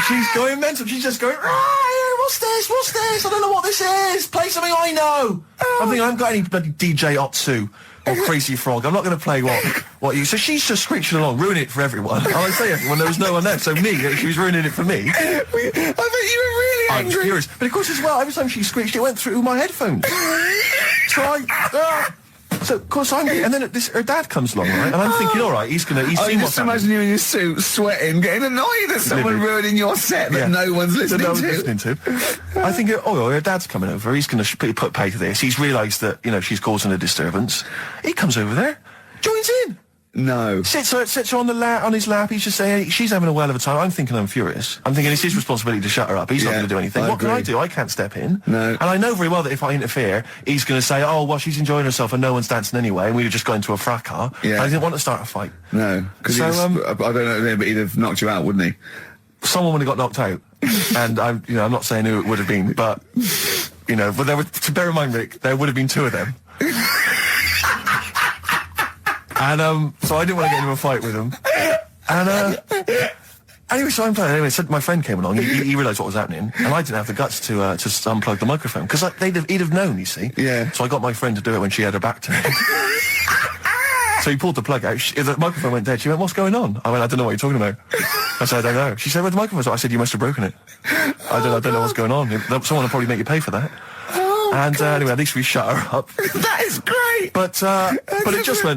she's going mental. She's just going, what's this? I don't know what this is. Play something I know. I'm thinking I haven't got any bloody DJ Otsu or Crazy Frog. I'm not going to play what you... So she's just screeching along, ruining it for everyone. And I say everyone, there was no one there. So me, she was ruining it for me. I bet you were really I'm angry. furious. But of course as well, every time she screeched, it went through my headphones. So of course and then her dad comes along, right? And I'm thinking, all right, he's seen what's just happening. imagine you in your suit, sweating, getting annoyed at someone ruining your set that no one's listening to. I think, her dad's coming over. He's going to put pay to this. He's realised that she's causing a disturbance. He comes over there, joins in. No. Sits her on his lap. He's just saying, she's having a well of a time. I'm thinking I'm furious. I'm thinking it's his responsibility to shut her up. He's not going to do anything. What can I do? I can't step in. No. And I know very well that if I interfere, he's going to say, oh, well, she's enjoying herself and no one's dancing anyway, and we've just got into a fracas. Yeah. I didn't want to start a fight. No. Because I don't know, but he'd have knocked you out, wouldn't he? Someone would have got knocked out. And I'm not saying who it would have been, but, but to bear in mind, Rick, there would have been 2 of them. And, so I didn't want to get into a fight with him. And, anyway, so I'm playing. Anyway, so my friend came along. He realised what was happening. And I didn't have the guts to unplug the microphone. Because he'd have known, you see. Yeah. So I got my friend to do it when she had her back to me. So he pulled the plug out. The microphone went dead. She went, "What's going on?" I went, "I don't know what you're talking about." I said, "I don't know." She said, "Where's the microphone?" I said, "You must have broken it." I don't know what's going on. Someone will probably make you pay for that. Anyway, at least we shut her up. That is great. But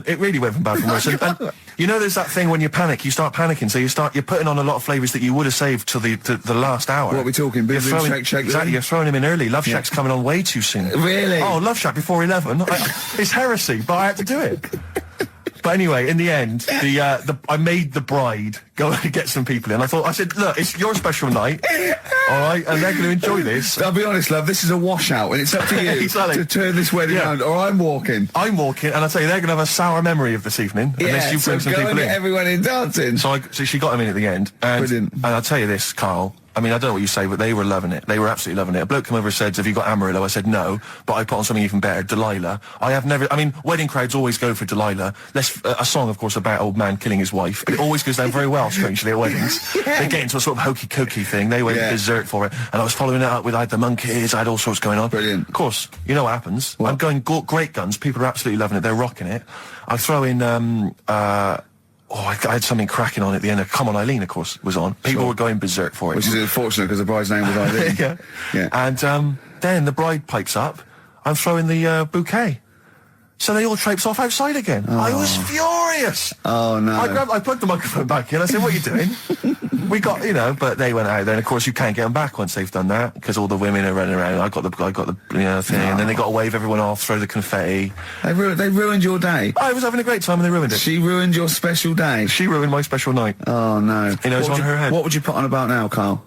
it really went from bad from worse. And you know, there's that thing when you panic, you start panicking, so you're putting on a lot of flavours that you would have saved till the last hour. What are we talking? Boom, boom, shake, shake. Exactly, you're throwing him in early. Love Shack's coming on way too soon. Really? Oh, Love Shack before 11. It's heresy, but I had to do it. But anyway, in the end, I made the bride go and get some people in. I said, "Look, it's your special night, all right, and they're going to enjoy this." I'll be honest, love, this is a washout, and it's up to you Exactly. to turn this wedding around, or I'm walking. I'm walking, and I tell you, they're going to have a sour memory of this evening unless you bring some go people and in. get everyone in dancing. So she got him in at the end, and Brilliant. And I'll tell you this, Carl. I mean, I don't know what you say, but they were loving it. They were absolutely loving it. A bloke came over and said, "Have you got Amarillo?" I said, "No," but I put on something even better, Delilah. Wedding crowds always go for Delilah. A song, of course, about old man killing his wife. It always goes down very well, strangely, at weddings. They get into a sort of hokey-cokey thing. They went berserk for it. And I was following it up with, I had the Monkeys, I had all sorts going on. Brilliant. Of course, you know what happens. What? I'm going great guns. People are absolutely loving it. They're rocking it. I throw in, I had something cracking on at the end. Come On Eileen, of course, was on. People were going berserk for it. Which is unfortunate because the bride's name was Eileen. Yeah. And then the bride pipes up. I'm throwing the bouquet. So they all traipse off outside again. I was furious. Oh, no. I plugged the microphone back in. I said, "What are you doing?" We got, but they went out there. And of course, you can't get them back once they've done that because all the women are running around. I got the thing, and then they got to wave everyone off, throw the confetti. They ruined your day. I was having a great time, and they ruined it. She ruined your special day. She ruined my special night. Oh, no. It's on her head. What would you put on about now, Carl?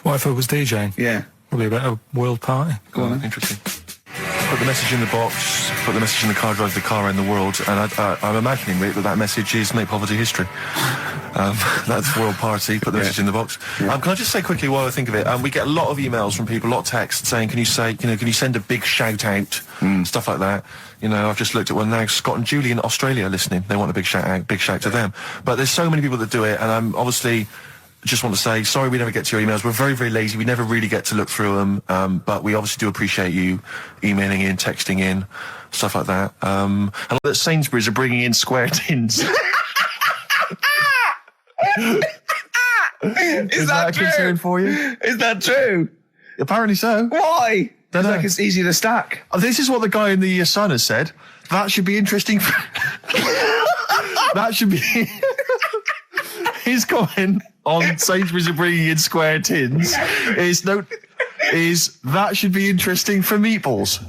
What if I was DJing? Yeah. Probably about a world party. Go on then. Interesting. Put the message in the box, put the message in the car, drive the car around the world, and I'm imagining that message is make poverty history. That's world party, put the message in the box. Can I just say quickly while I think of it, we get a lot of emails from people, a lot of texts saying, can you send a big shout out, stuff like that. I've just looked at one now, Scott and Julie in Australia listening, they want a big shout out, big shout to them. But there's so many people that do it, and I'm obviously just want to say, sorry we never get to your emails. We're very, very lazy. We never really get to look through them. But we obviously do appreciate you emailing in, texting in, stuff like that. And that Sainsbury's are bringing in square tins. Is that a concern for you? Is that true? Apparently so. Why? Don't know. Like it's easy to stack. This is what the guy in the Sun has said. That should be interesting. That should be... His comment on Sainsbury's are bringing in square tins is that should be interesting for meatballs.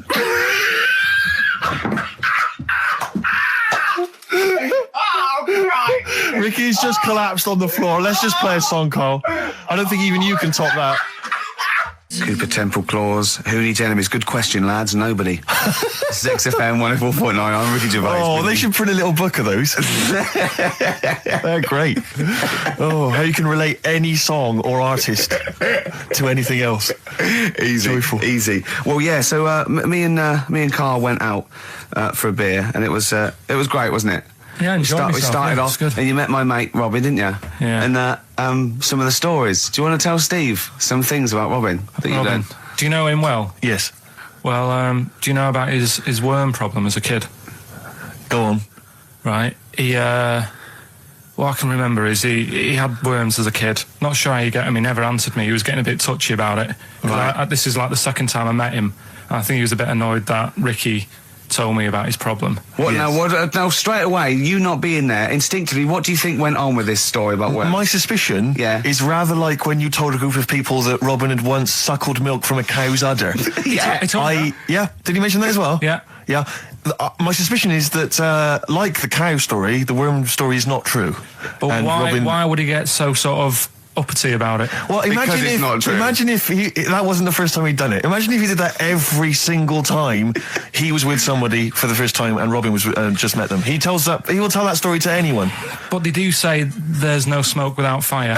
Ricky's just collapsed on the floor. Let's just play a song, Carl. I don't think even you can top that. Cooper Temple Claws. Who needs enemies? Good question, lads. Nobody. This is XFM 104.9. I'm Ricky Gervais. Oh, they should print a little book of those. They're great. Oh, how you can relate any song or artist to anything else. Easy. Joyful. Easy. Well, yeah, so me and Carl went out for a beer, and it was great, wasn't it? Yeah, I enjoyed myself. We started yeah, off, good. and you met my mate Robin, didn't you? Yeah. And some of the stories. Do you want to tell Steve some things about Robin that you Robin, learned? do you know him well? Yes. Well, do you know about his worm problem as a kid? Go on. Right. What I can remember is he had worms as a kid. Not sure how you get him. He never answered me. He was getting a bit touchy about it. Right. This is like the second time I met him. And I think he was a bit annoyed that Ricky told me about his problem. What Yes. now? Straight away, you not being there, instinctively, what do you think went on with this story about worms? My suspicion is rather like when you told a group of people that Robin had once suckled milk from a cow's udder. Yeah. Did he mention that as well? Yeah. Yeah. My suspicion is that, like the cow story, the worm story is not true. But And why would he get so sort of uppity about it? Well, Because it's not true. Imagine if that wasn't the first time he'd done it. Imagine if he did that every single time he was with somebody for the first time and Robin was just met them. He will tell that story to anyone. But they do say there's no smoke without fire.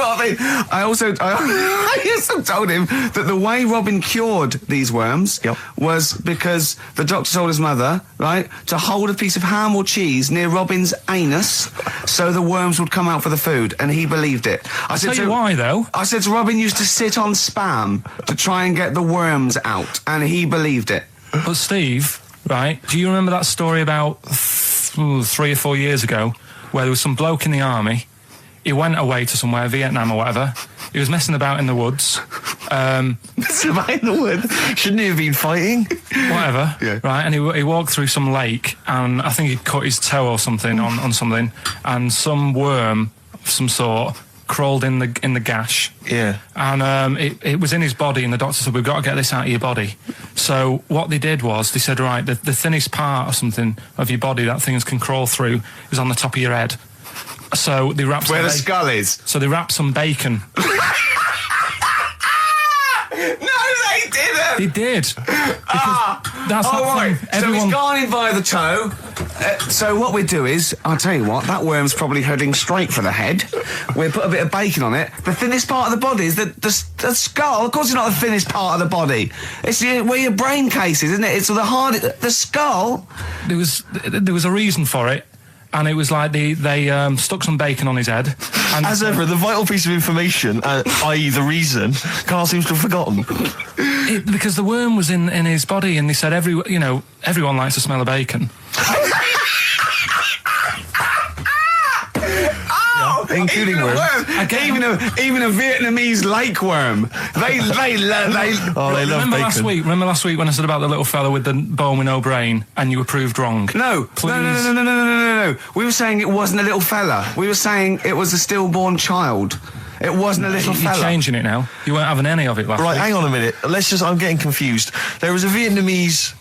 Robin. I also told him that the way Robin cured these worms was because the doctor told his mother, right, to hold a piece of ham or cheese near Robin's anus so the worms would come out for the food, and he believed it. I'll tell you why, though. I said to Robin used to sit on spam to try and get the worms out, and he believed it. But Steve, right? Do you remember that story about 3 or 4 years ago where there was some bloke in the army? He went away to somewhere, Vietnam or whatever. He was messing about in the woods. Messing about in the woods? Shouldn't he have been fighting? Whatever. Yeah. Right, and he walked through some lake, and I think he cut his toe or something on something, and some worm of some sort crawled in the gash. Yeah. And it was in his body, and the doctor said, we've got to get this out of your body. So what they did was, they said, right, the thinnest part or something of your body that things can crawl through is on the top of your head. So they wrapped Where the skull is. So they wrapped some bacon. No, they didn't! They did. That's all right. thing. So he's gone in by the toe. So what we do is, I'll tell you what, that worm's probably heading straight for the head. We'll put a bit of bacon on it. The thinnest part of the body is the skull. Of course it's not the thinnest part of the body. It's where your brain case is, isn't it? It's the the skull. There was a reason for it. And it was like they stuck some bacon on his head. And As ever, the vital piece of information, i.e. the reason, Carl seems to have forgotten. Because the worm was in his body, and they said everyone likes the smell of bacon. Including worms. Even a Vietnamese lake worm. They love bacon. Remember last week when I said about the little fella with the bone with no brain, and you were proved wrong? No. We were saying it wasn't a little fella. We were saying it was a stillborn child. It wasn't a little fella. You're changing it now. You weren't having any of it last week. Right, hang on a minute. I'm getting confused. There was a Vietnamese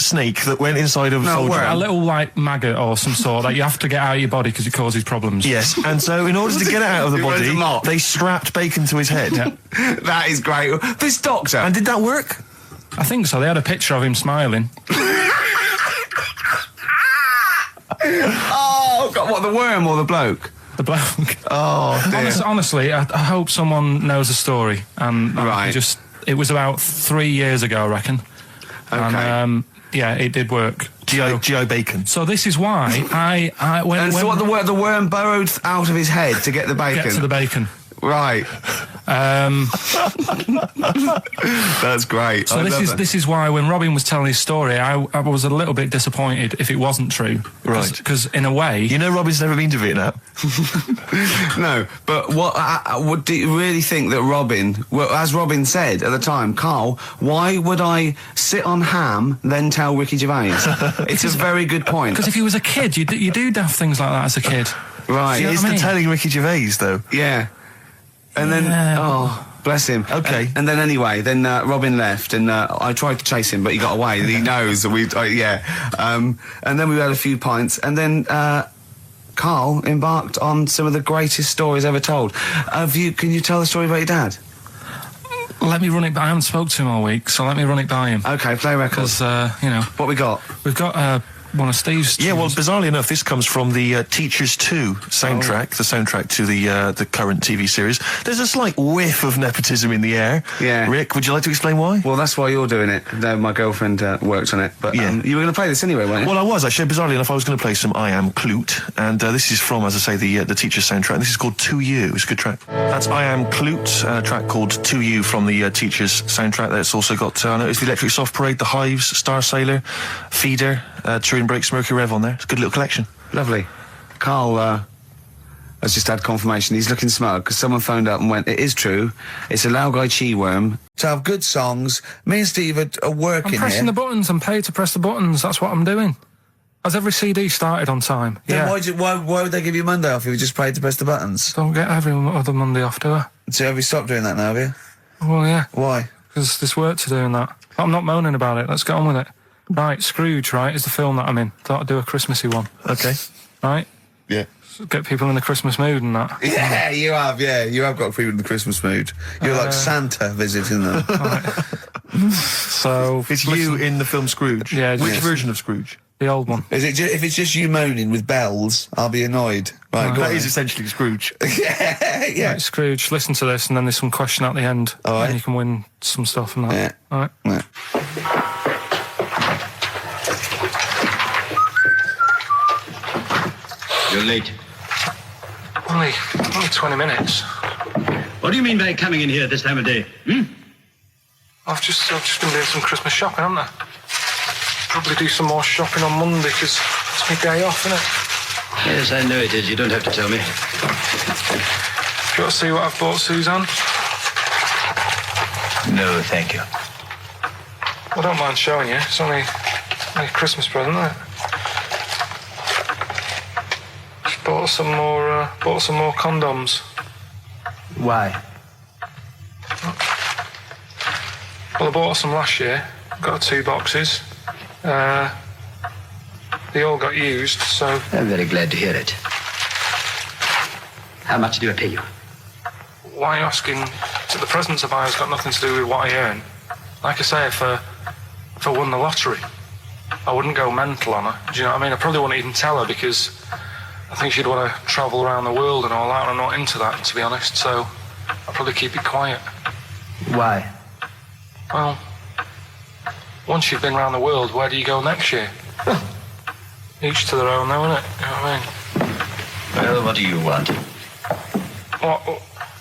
snake that went inside of a soldier. A little, like, maggot or some sort that you have to get out of your body because it causes problems. Yes, and so in order to get it out of the body, they strapped bacon to his head. Yeah. That is great. This doctor. And did that work? I think so. They had a picture of him smiling. Oh, God, what, the worm or the bloke? The bloke. Oh, dear. Honestly, I hope someone knows the story. Right. It was about 3 years ago, I reckon. Okay. And, yeah, it did work. G.I. Bacon. So this is why when the worm burrowed out of his head to get the bacon? Get to the bacon. Right. That's great. So this is why when Robin was telling his story, I was a little bit disappointed if it wasn't true. Right. Because in a way, you know, Robin's never been to Vietnam. No, but what do you really think that Robin? Well, as Robin said at the time, Carl, why would I sit on ham then tell Ricky Gervais? It's a very good point. Because if he was a kid, you do daft things like that as a kid. Right. He is telling Ricky Gervais though. Yeah. And then, oh, bless him. Okay. And then anyway, Robin left, and I tried to chase him, but he got away. He knows that and then we had a few pints, and then Carl embarked on some of the greatest stories ever told. Can you tell the story about your dad? Let me run it by. I haven't spoke to him all week, so let me run it by him. Okay, play records. Because what we got? We've got one of Steve's. Yeah, well, bizarrely enough, this comes from the Teachers 2 soundtrack, the soundtrack to the current TV series. There's a slight whiff of nepotism in the air. Yeah. Rick, would you like to explain why? Well, that's why you're doing it. No, my girlfriend worked on it. But Yeah. you were going to play this anyway, weren't you? Well, I was actually. Bizarrely enough, I was going to play some I Am Clute, and this is from, as I say, the Teachers soundtrack. This is called To You. It's a good track. That's I Am Clute, a track called To You from the Teachers soundtrack. That's also got, I noticed the Electric Soft Parade, The Hives, Star Sailor, Feeder, Turin Breaks, Mercury Rev on there. It's a good little collection. Lovely. Carl has just had confirmation. He's looking smug because someone phoned up and went, it is true. It's a Laogai chi worm. To have good songs, me and Steve are working I'm pressing here. the buttons. I'm paid to press the buttons. That's what I'm doing. Has every CD started on time? Then Yeah. why would they give you Monday off if you just paid to press the buttons? Don't get every other Monday off, do I? So have you stopped doing that now, have you? Well, yeah. Why? Because there's work to do in that. I'm not moaning about it. Let's get on with it. Right, Scrooge, right, is the film that I'm in. Thought I'd do a Christmassy one. Okay. Right? Yeah. Get people in the Christmas mood and that. Yeah, you have got people in the Christmas mood. You're like Santa visiting them. So... It's you in the film Scrooge. Yeah. Which Yes. version of Scrooge? The old one. Is it if it's just you moaning with bells, I'll be annoyed. Right, go That on is then. essentially Scrooge. yeah. Right, Scrooge, listen to this, and then there's some question at the end. All right. And you can win some stuff and that. Yeah. All right. Yeah. You're late. Only 20 minutes. What do you mean by coming in here this time of day? I've just been doing some Christmas shopping, haven't I? probably do some more shopping on Monday, because it's my day off, isn't it? Yes, I know it is. You don't have to tell me. Do you want to see what I've bought Suzanne? No, thank you. I don't mind showing you. It's only a Christmas present, isn't it? Just bought some more condoms. Why? Well, I bought some last year. Got 2 boxes. They all got used, so... I'm very glad to hear it. How much do I pay you? Why are you asking? The presents I buy has got nothing to do with what I earn. Like I say, if I won the lottery, I wouldn't go mental on her. Do you know what I mean? I probably wouldn't even tell her, because I think she'd want to travel around the world and all that, and I'm not into that, to be honest, so I'll probably keep it quiet. Why? Well, once you've been around the world, where do you go next year? Each to their own, though, innit? You know what I mean? Well, what do you want?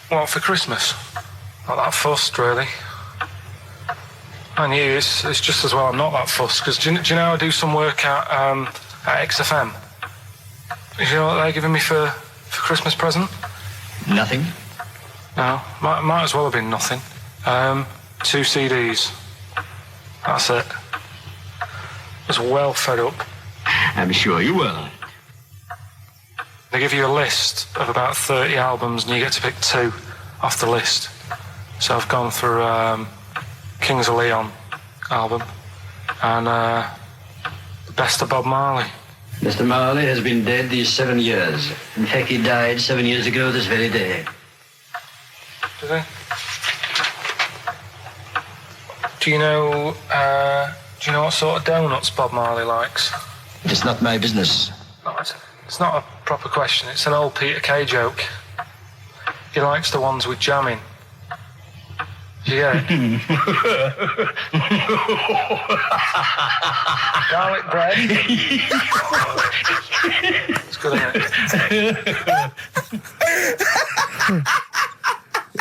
What for Christmas? Not that fussed, really. And you, it's just as well I'm not that fussed, because do you know I do some work at XFM? Do you know what they're giving me for Christmas present? Nothing? No, might as well have been nothing. 2 CDs. That's it. I was well fed up. I'm sure you will. They give you a list of about 30 albums and you get to pick 2 off the list. So I've gone through Kings of Leon album and the best of Bob Marley. Mr. Marley has been dead these 7 years. In fact, he died 7 years ago this very day. Did he? Do you know what sort of donuts Bob Marley likes? It's not my business. No, it's not a proper question. It's an old Peter Kay joke. He likes the ones with jam in. Do you get it? Garlic bread. It's good, isn't it?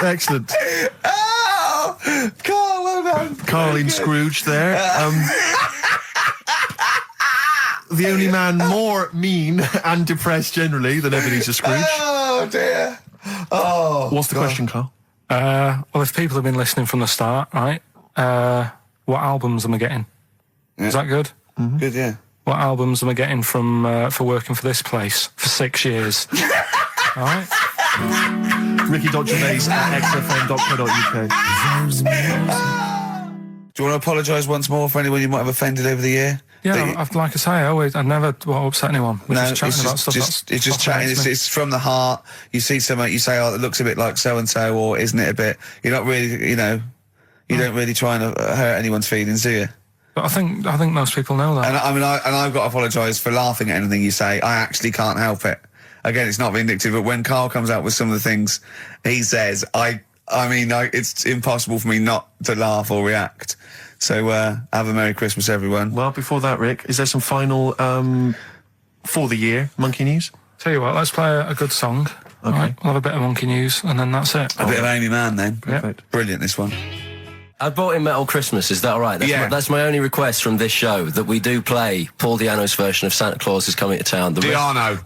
Excellent. Oh! Carl, well done. Carl in Scrooge there. The only man more mean and depressed generally than Ebenezer Scrooge. Oh, dear. Oh. What's the question, Carl? Well, if people have been listening from the start, right, what albums am I getting? Yeah. Is that good? Mm-hmm. Good, yeah. What albums am I getting from for working for this place for 6 years? All right. Ricky.Gervais at xfm.co.uk. Do you want to apologise once more for anyone you might have offended over the year? Yeah, like I say, I never upset anyone. We're just chatting about stuff. It's just chatting. It's from the heart. You see something, you say, "Oh, it looks a bit like so and so," or "Isn't it a bit?" You're not really, you don't really try and hurt anyone's feelings, do you? But I think most people know that. And I've got to apologise for laughing at anything you say. I actually can't help it. Again, it's not vindictive, but when Carl comes out with some of the things he says, it's impossible for me not to laugh or react. So, have a Merry Christmas, everyone. Well, before that, Rick, is there some final, for the year, Monkey News? Tell you what, let's play a good song. Okay. Right, we'll have a bit of Monkey News, and then that's it. A bit of Amy Mann, then. Perfect. Yep. Brilliant, this one. I bought in Metal Christmas, is that all right? That's my only request from this show, that we do play Paul Di'Anno's version of Santa Claus is Coming to Town. The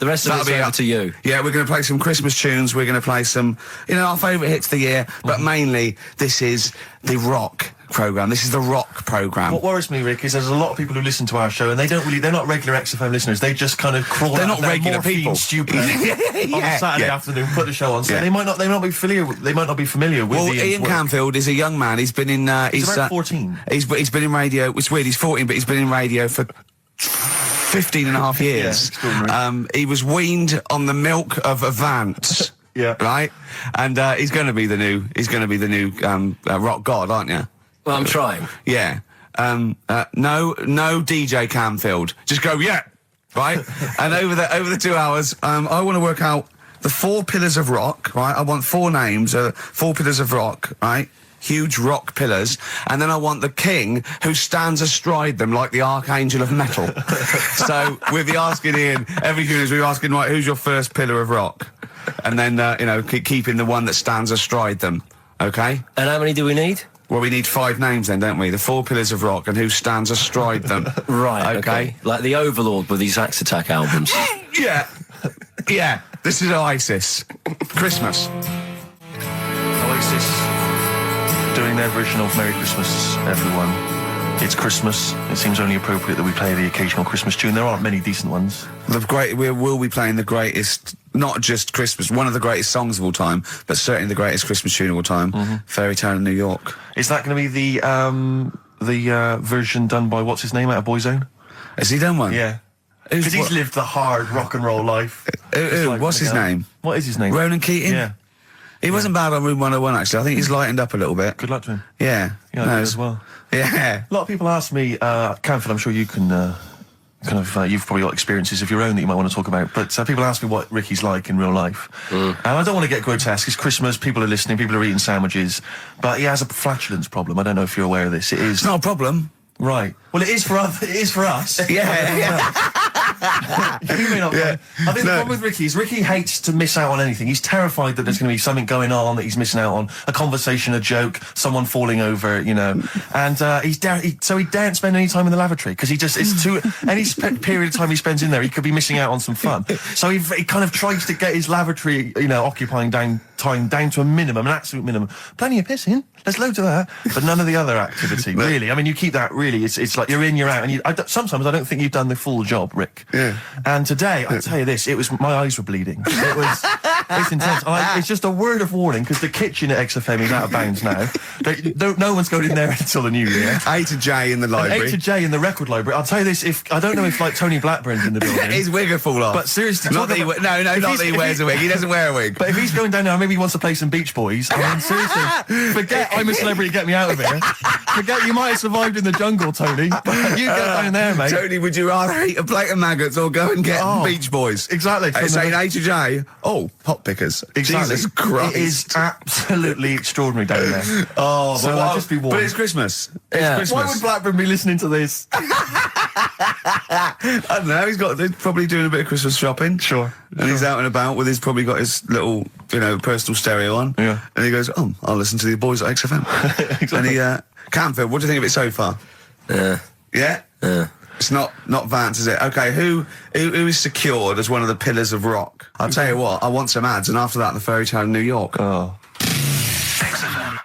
rest of it's over to you. Yeah, we're going to play some Christmas tunes, we're going to play some, our favourite hits of the year, but mainly, this is the rock programme. This is the rock programme. What worries me, Rick, is there's a lot of people who listen to our show and they're not regular XFM listeners. They just kind of crawl They're out not regular people. Stupid on a Saturday afternoon, put the show on. So they might not be familiar with Well, Ian Canfield is a young man. He's been in he's about 14. He's been in radio. It's weird, he's 14, but he's been in radio for 15 and a half years. He was weaned on the milk of Avant. Yeah. Right? And he's going to be the new rock god, aren't you? Well, I'm trying. Yeah. No DJ Canfield. Just go, yeah. Right? And over the 2 hours, I want to work out the 4 pillars of rock, right? I want 4 names, 4 pillars of rock, right? Huge rock pillars. And then I want the king who stands astride them like the archangel of metal. So we'll be asking Ian, every few minutes we'll be asking, right, who's your first pillar of rock? And then, keeping the one that stands astride them. Okay? And how many do we need? Well, we need 5 names then, don't we? The 4 pillars of rock and who stands astride them. Right, okay. Like the Overlord with these Axe Attack albums. Yeah. Yeah. This is Oasis. Christmas. Oasis doing their version of Merry Christmas, everyone. It's Christmas. It seems only appropriate that we play the occasional Christmas tune. There aren't many decent ones. We will be playing the greatest, not just Christmas, one of the greatest songs of all time, but certainly the greatest Christmas tune of all time, Fairy Tale in New York. Is that going to be the version done by, what's his name, out of Boyzone? Has he done one? Yeah. Because he's lived the hard rock and roll life. What's his name? What is his name? Ronan Keating? Yeah. He wasn't bad on Room 101, actually. I think he's lightened up a little bit. Good luck to him. Yeah. Yeah, no, as well. Yeah. A lot of people ask me, Canfield, I'm sure you can, you've probably got experiences of your own that you might want to talk about, but people ask me what Ricky's like in real life. And I don't want to get grotesque. It's Christmas, people are listening, people are eating sandwiches, but he has a flatulence problem. I don't know if you're aware of this. It is... It's not a problem. Right. Well, it is for us. Yeah. You may not. Yeah. I think the problem with Ricky is Ricky hates to miss out on anything. He's terrified that there's going to be something going on that he's missing out on, a conversation, a joke, someone falling over, you know. And so he daren't spend any time in the lavatory because it's too any period of time he spends in there, he could be missing out on some fun. So he kind of tries to get his lavatory, you know, occupying time down to a minimum, an absolute minimum. Plenty of pissing. There's loads of that, but none of the other activity. Really, I mean, you keep that. Really, it's like you're in, you're out, and sometimes I don't think you've done the full job, Rick. Yeah. And today, I tell you this, it was my eyes were bleeding. It's intense. It's just a word of warning because the kitchen at XFM is out of bounds now. No one's going in there until the new year. A to J in the library. And A to J in the record library. I'll tell you this: I don't know if like Tony Blackburn's in the building. His wig will fall off. But seriously, not that he wears a wig. He doesn't wear a wig. But if he's going down there, maybe he wants to play some Beach Boys. I mean, seriously, forget I'm a celebrity. Get me out of here. Forget you might have survived in the jungle, Tony. But you go down there, mate. Tony, would you rather eat a plate of maggots or go and get Beach Boys? Exactly. Saying A to J. Oh, pot pickers. Exactly. Jesus Christ. It is absolutely extraordinary down there. Oh, so I'll just be warned. But it's Christmas. Yeah. It's Christmas. Why would Blackburn be listening to this? I don't know. He's probably doing a bit of Christmas shopping. Sure. And he's out and about with probably got his little, personal stereo on. Yeah. And he goes, I'll listen to the boys at XFM. Exactly. And Canfield, what do you think of it so far? Yeah. Yeah? Yeah. It's not Vance, is it? Okay, who is secured as one of the pillars of rock? I'll tell you what, I want some ads, and after that, the Fairy Tale in New York. Oh. XFM.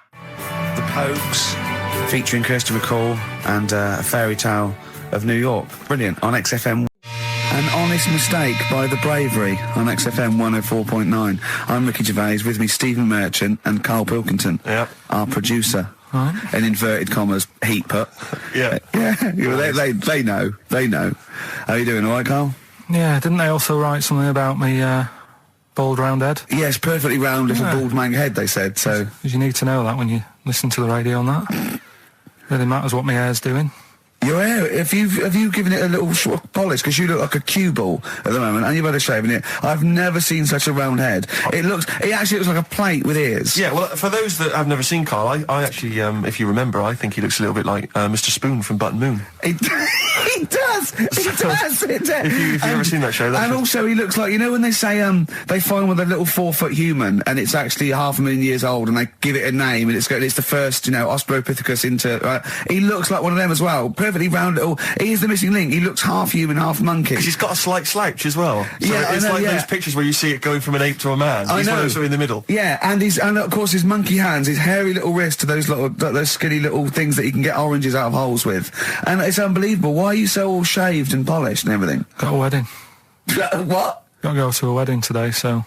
The Pogues, featuring Kirsty McCall, and A Fairy Tale of New York. Brilliant, on XFM. An Honest Mistake by The Bravery on XFM 104.9. I'm Ricky Gervais, with me Stephen Merchant and Karl Pilkington, our producer. In inverted commas, heat put. Yeah. They know. How you doing, all right, Karl? Yeah, didn't they also write something about me, bald round head? Yes, perfectly round little bald man head, they said, so... Because you need to know that when you listen to the radio on that. Really matters what my hair's doing. Your hair, have you given it a little sort of polish? Because you look like a cue ball at the moment, and you've had a shave in it. I've never seen such a round head. It actually looks like a plate with ears. Yeah, well, for those that have never seen Karl, I actually, if you remember, I think he looks a little bit like Mr. Spoon from Button Moon. He does. If you've ever seen that show, and also he looks like, when they say they find with a little 4-foot human and it's actually 500,000 years old and they give it a name and it's the first Australopithecus into. He looks like one of them as well. Perfectly round little. He is the missing link. He looks half human, half monkey. Because he's got a slight slouch as well. So yeah, it's like those pictures where you see it going from an ape to a man. He's one of those in the middle. Yeah, and of course his monkey hands, his hairy little wrist to those skinny little things that you can get oranges out of holes with, and it's unbelievable. Why are you so all shaved and polished and everything? Got a wedding. What? Got to go to a wedding today, so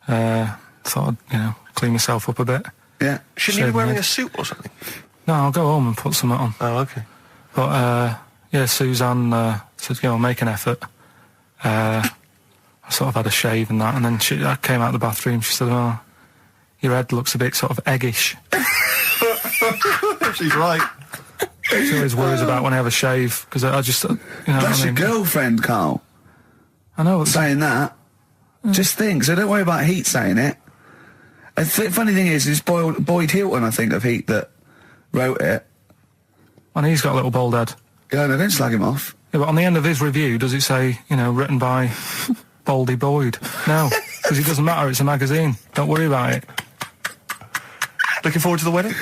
thought I'd clean myself up a bit. Yeah. Shouldn't you be wearing a suit or something? No, I'll go home and put something on. Oh, okay. But Suzanne said, make an effort. I sort of had a shave and that, and then I came out of the bathroom. She said, your head looks a bit sort of eggish. She's right. She always worries about when I have a shave, because I just, That's your girlfriend, Karl. I know. Saying that. Just think, so don't worry about Heat saying it. The funny thing is, it's Boyd Hilton, I think, of Heat that wrote it. And he's got a little bald head. Yeah, no, don't slag him off. Yeah, but on the end of his review, does it say, written by Baldy Boyd? No, because it doesn't matter, it's a magazine. Don't worry about it. Looking forward to the wedding?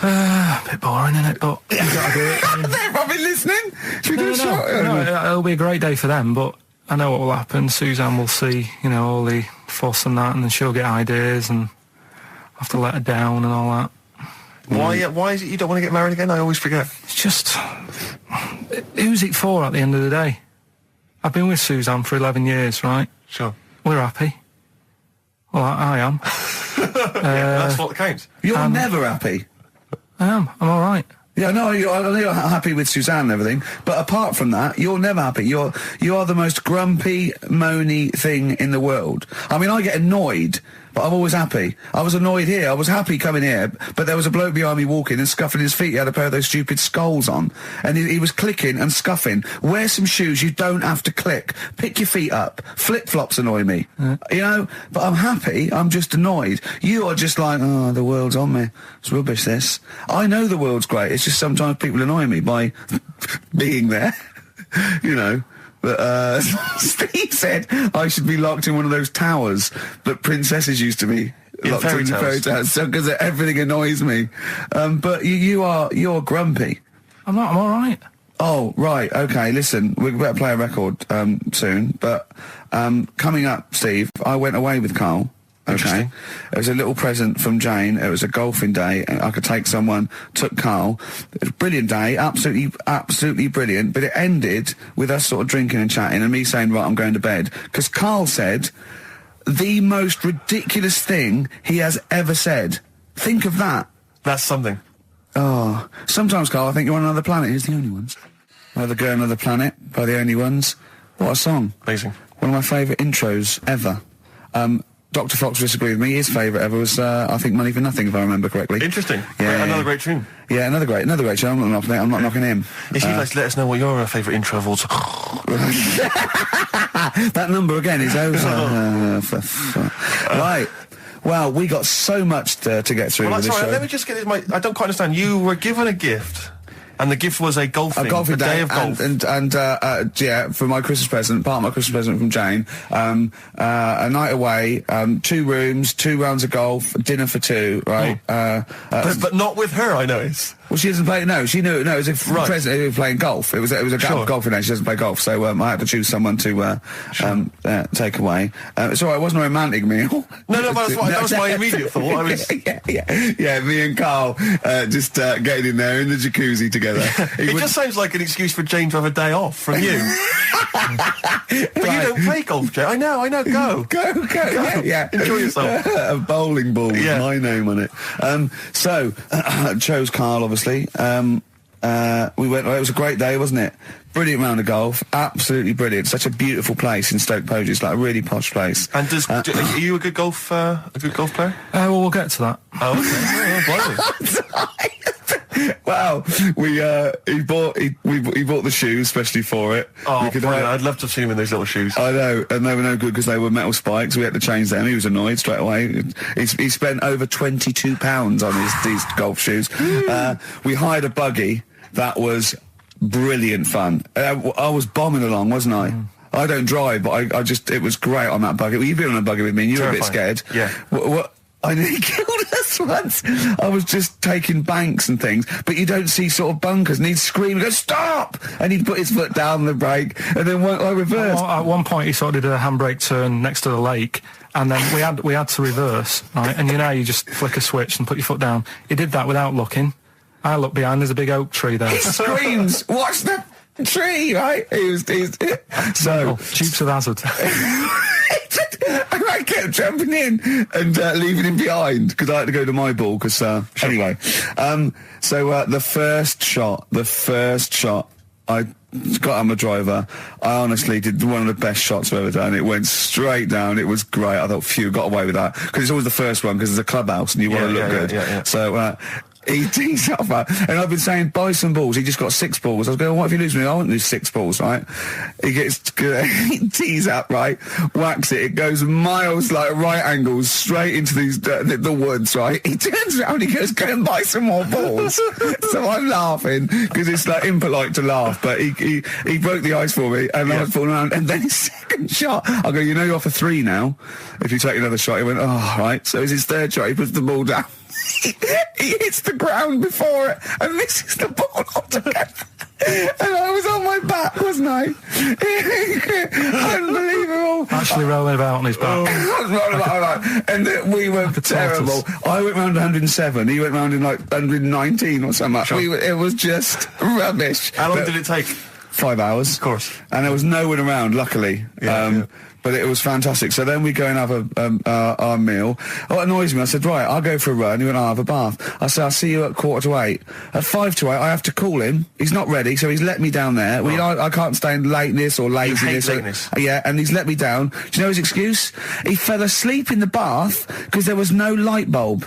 A bit boring, isn't it? But you gotta do it. They're probably listening. Should we do a shot? No, it'll be a great day for them, but I know what will happen. Suzanne will see, all the fuss and that, and then she'll get ideas, and have to let her down and all that. Why is it you don't want to get married again? I always forget. It's just... who's it for at the end of the day? I've been with Suzanne for 11 years, right? Sure. We're happy. Well, I am. That's what counts. You're never happy. I am. I'm all right. Yeah, no, you're happy with Suzanne and everything, but apart from that, you're never happy. You are the most grumpy, moany thing in the world. I mean, I get annoyed, but I'm always happy. I was annoyed here. I was happy coming here, but there was a bloke behind me walking and scuffing his feet. He had a pair of those stupid skulls on, and he was clicking and scuffing. Wear some shoes. You don't have to click. Pick your feet up. Flip-flops annoy me. But I'm happy. I'm just annoyed. You are just like, oh, the world's on me. It's rubbish, this. I know the world's great. It's just sometimes people annoy me by being there, But Steve said I should be locked in one of those towers that princesses used to be locked in fairy towers, because everything annoys me. But you're grumpy. I'm not. I'm all right. Oh, right. Okay. Listen, we better play a record soon. But coming up, Steve, I went away with Karl. Okay. It was a little present from Jane. It was a golfing day, and I could take someone. Took Karl. It was a brilliant day, absolutely brilliant. But it ended with us sort of drinking and chatting, and me saying, "Right, I'm going to bed," because Karl said the most ridiculous thing he has ever said. Think of that. That's something. Oh, sometimes, Karl, I think you're on another planet. Here's the Only Ones. Another Girl, Another Planet by the Only Ones. What a song! Amazing. One of my favourite intros ever. Dr. Fox disagreed with me. His favourite ever was, I think, Money for Nothing, if I remember correctly. Interesting. Yeah, another great tune. Yeah, another great tune. I'm not knocking him. If you'd like to let us know what your favourite intro of all time. That number again is over. Right. Well, we got so much to get through with this show. Let me just get this. I don't quite understand. You were given a gift. And the gift was a golfing day of golf. And for my Christmas present, part of my Christmas present from Jane, a night away, 2 rooms, 2 rounds of golf, dinner for 2, right? But not with her, I noticed. Well, she doesn't play. No, she knew. No, it was a present. It was playing golf. It was a golfing day. She doesn't play golf, so I had to choose someone to take away. It's all right. It wasn't a romantic meal. No, that was my immediate thought. Yeah. Me and Karl just getting in there in the jacuzzi together. It just sounds like an excuse for Jane to have a day off from you. But you don't play golf, Jane. I know. Go. Yeah. Enjoy yourself. A bowling ball with my name on it. So chose Karl, obviously. We went. It was a great day, wasn't it? Brilliant round of golf, absolutely brilliant. Such a beautiful place in Stoke Poges, like a really posh place. And are you a good golf player? Well, we'll get to that. Oh, okay. Wow, he bought the shoes especially for it. Oh, I'd love to have seen him in those little shoes. I know, and they were no good because they were metal spikes. We had to change them. He was annoyed straight away. He spent over £22 on these golf shoes. We hired a buggy that was brilliant fun. I was bombing along, wasn't I? I don't drive, but it was great on that buggy. Well, you've been on a buggy with me, and you were a bit scared. Yeah. What? I nearly killed us once. I was just taking banks and things, but you don't see sort of bunkers, and he'd scream and go, "Stop!" And he'd put his foot down the brake, and then I reversed. At one point, he sort of did a handbrake turn next to the lake, and then we had to reverse, right? And you just flick a switch and put your foot down. He did that without looking. I look behind, there's a big oak tree there. He screams, "Watch the tree!" Right? He's so Dukes of Hazzard. And I kept jumping in and leaving him behind because I had to go to my ball. Anyway, so the first shot, I got on the driver. I honestly did one of the best shots I've ever done. It went straight down. It was great. I thought, phew, got away with that because it's always the first one because it's a clubhouse and you want to look good. Yeah. So. He tees up, and I've been saying, buy some balls. He just got 6 balls. I was going, what if you lose me? I won't lose 6 balls, right? He tees up, right? Whacks it. It goes miles, like right angles, straight into these the woods, right? He turns around, he goes, go and buy some more balls. So I'm laughing because it's like impolite to laugh, but he broke the ice for me, and I was falling around. And then his second shot, I go, you're off for 3 now. If you take another shot, he went, oh, right. So it's his third shot. He puts the ball down. he hits the ground before it and misses the ball altogether. And I was on my back, wasn't I? Unbelievable. Actually rolling about on his back. And we were terrible. I went round 107, he went round in like 119 or something. Sure. It was just rubbish. How long did it take? 5 hours. Of course. And there was no one around, luckily. Yeah. But it was fantastic. So then we go and have our meal. Oh, it annoys me. I said, right, I'll go for a run. He went, I'll have a bath. I said, I'll see you at 7:45. At 7:55, I have to call him. He's not ready, so he's let me down there. I can't stand lateness or laziness. You hate lateness. Yeah, and he's let me down. Do you know his excuse? He fell asleep in the bath because there was no light bulb.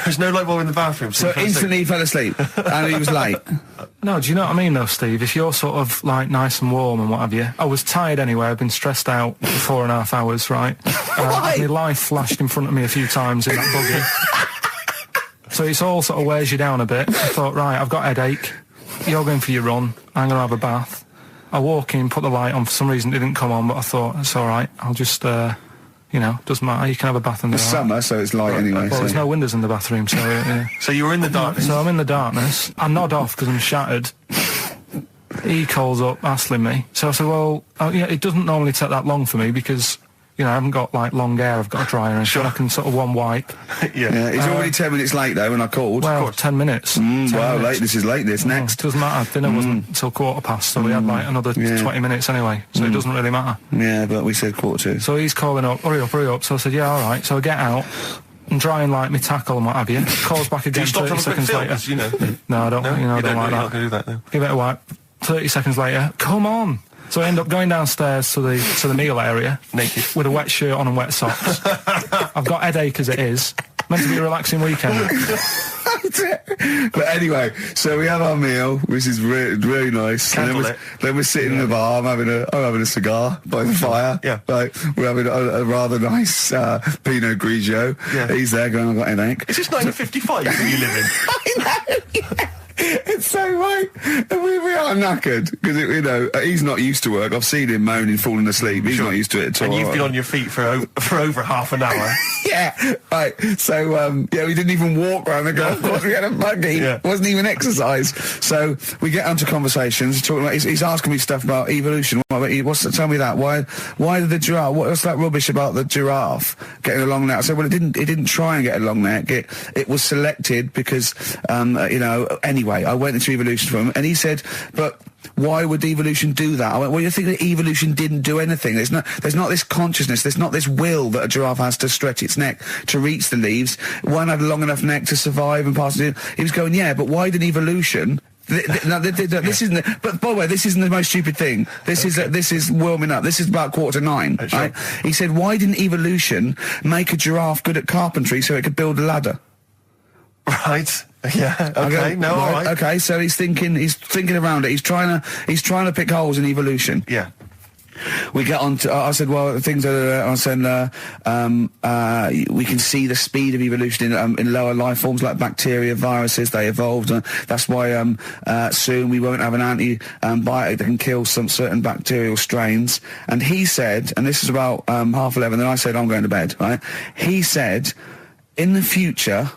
There's no light bulb in the bathroom. So instantly he fell asleep. And he was late. No, do you know what I mean though, Steve? If you're sort of like nice and warm and what have you. I was tired anyway, I've been stressed out for 4.5 hours, right? My life flashed in front of me a few times in that buggy. So it's all sort of wears you down a bit. I thought, right, I've got a headache. You're going for your run. I'm going to have a bath. I walk in, put the light on. For some reason it didn't come on, but I thought, it's alright. I'll just, doesn't matter. You can have a bath in the It's summer, so it's light anyway. Well, there's no windows in the bathroom, so... So you were in the darkness? So I'm in the darkness. I nod off because I'm shattered. He calls up, hassling me. So I said, well, it doesn't normally take that long for me because, I haven't got, like, long hair. I've got a dryer and sure. I can sort of one wipe. Yeah. He's already 10 minutes late, though, when I called. Well, 10 minutes. 10 minutes. Late. This is late, next. Doesn't matter. Dinner wasn't till 7:15, so we had, like, another 20 minutes anyway. So it doesn't really matter. Yeah, but we said 7:45. So he's calling up, hurry up. So I said, yeah, all right. So I get out and dry and like my tackle and what have you. Calls back again 30 seconds later. No, I don't. I don't like that. You're not going to do that, though. Give it a wipe. 30 seconds later, come on. So I end up going downstairs to the meal area, naked, with a wet shirt on and wet socks. I've got headache as it is. Meant to be a relaxing weekend. But anyway, so we have our meal, which is really nice. And then we're sitting in the bar. I'm having a cigar by the fire. Yeah. Like, we're having a rather nice Pinot Grigio. Yeah. He's there going, I've got headache. Is this 1955 that you live in? I know. Yeah. It's so right. We are knackered because he's not used to work. I've seen him moaning, falling asleep. He's not used to it at all. And you've been on your feet for over half an hour. Yeah, right. So we didn't even walk around the golf course. We had a buggy. Yeah. It wasn't even exercise. So we get onto conversations. Talking about, he's asking me stuff about evolution. Tell me that. Why did the giraffe? What's that rubbish about the giraffe getting a long neck? I said, well, it didn't try and get a long neck. It was selected because anyway. I went into evolution for him, and he said, but why would evolution do that? I went, well, you think that evolution didn't do anything? There's not this consciousness, there's not this will that a giraffe has to stretch its neck to reach the leaves. One had a long enough neck to survive and pass it in. He was going, yeah, but why did evolution... this isn't. But by the way, this isn't the most stupid thing. This is warming up. This is about 8:45. Right? He said, why didn't evolution make a giraffe good at carpentry so it could build a ladder? Right. Yeah. Okay. All right. Okay. So he's thinking around it. He's trying to pick holes in evolution. Yeah. We get on to, I said, well, things are, I said, we can see the speed of evolution in lower life forms like bacteria, viruses, they evolved. That's why soon we won't have an antibiotic that can kill some certain bacterial strains. And he said, and this is about 11:30, then I said, I'm going to bed, right? He said, in the future,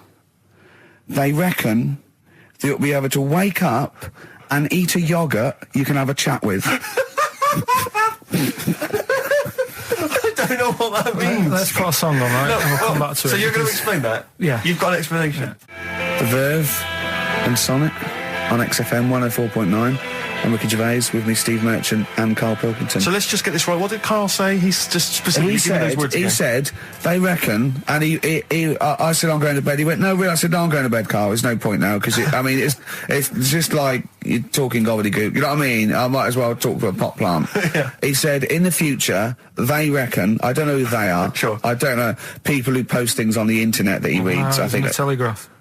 they reckon that you'll be able to wake up and eat a yogurt you can have a chat with. I don't know what that means. Let's put a song on, right? And we'll come back to it. So you're going to explain that? Yeah. You've got an explanation? The Verve and Sonic on XFM 104.9. I'm Ricky Gervais, with me Steve Merchant and Karl Pilkington. So let's just get this right. What did Karl say? He's just specifically giving those words again. He said, they reckon, and I said, I'm going to bed. He went, no, really? I said, no, I'm going to bed, Karl. There's no point now, because, it's just like you're talking gobbledygook. You know what I mean? I might as well talk to a pot plant. Yeah. He said, in the future, they reckon, I don't know who they are. Sure. I don't know, people who post things on the internet that he reads. I think. The Telegraph.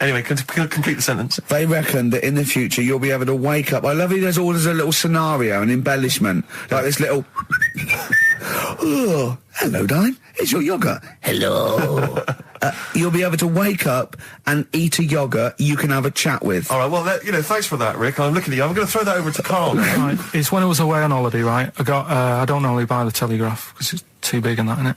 Anyway, complete the sentence. They reckon that in the future you'll be able to wake up. I love it. There's always a little scenario, an embellishment, like this little. Oh, hello, darling. It's your yogurt. Hello. You'll be able to wake up and eat a yogurt you can have a chat with. All right. Well, thanks for that, Rick. I'm looking at you. I'm going to throw that over to Karl. Right. It's when I was away on holiday, right? I don't normally buy the Telegraph because it's too big and that, innit?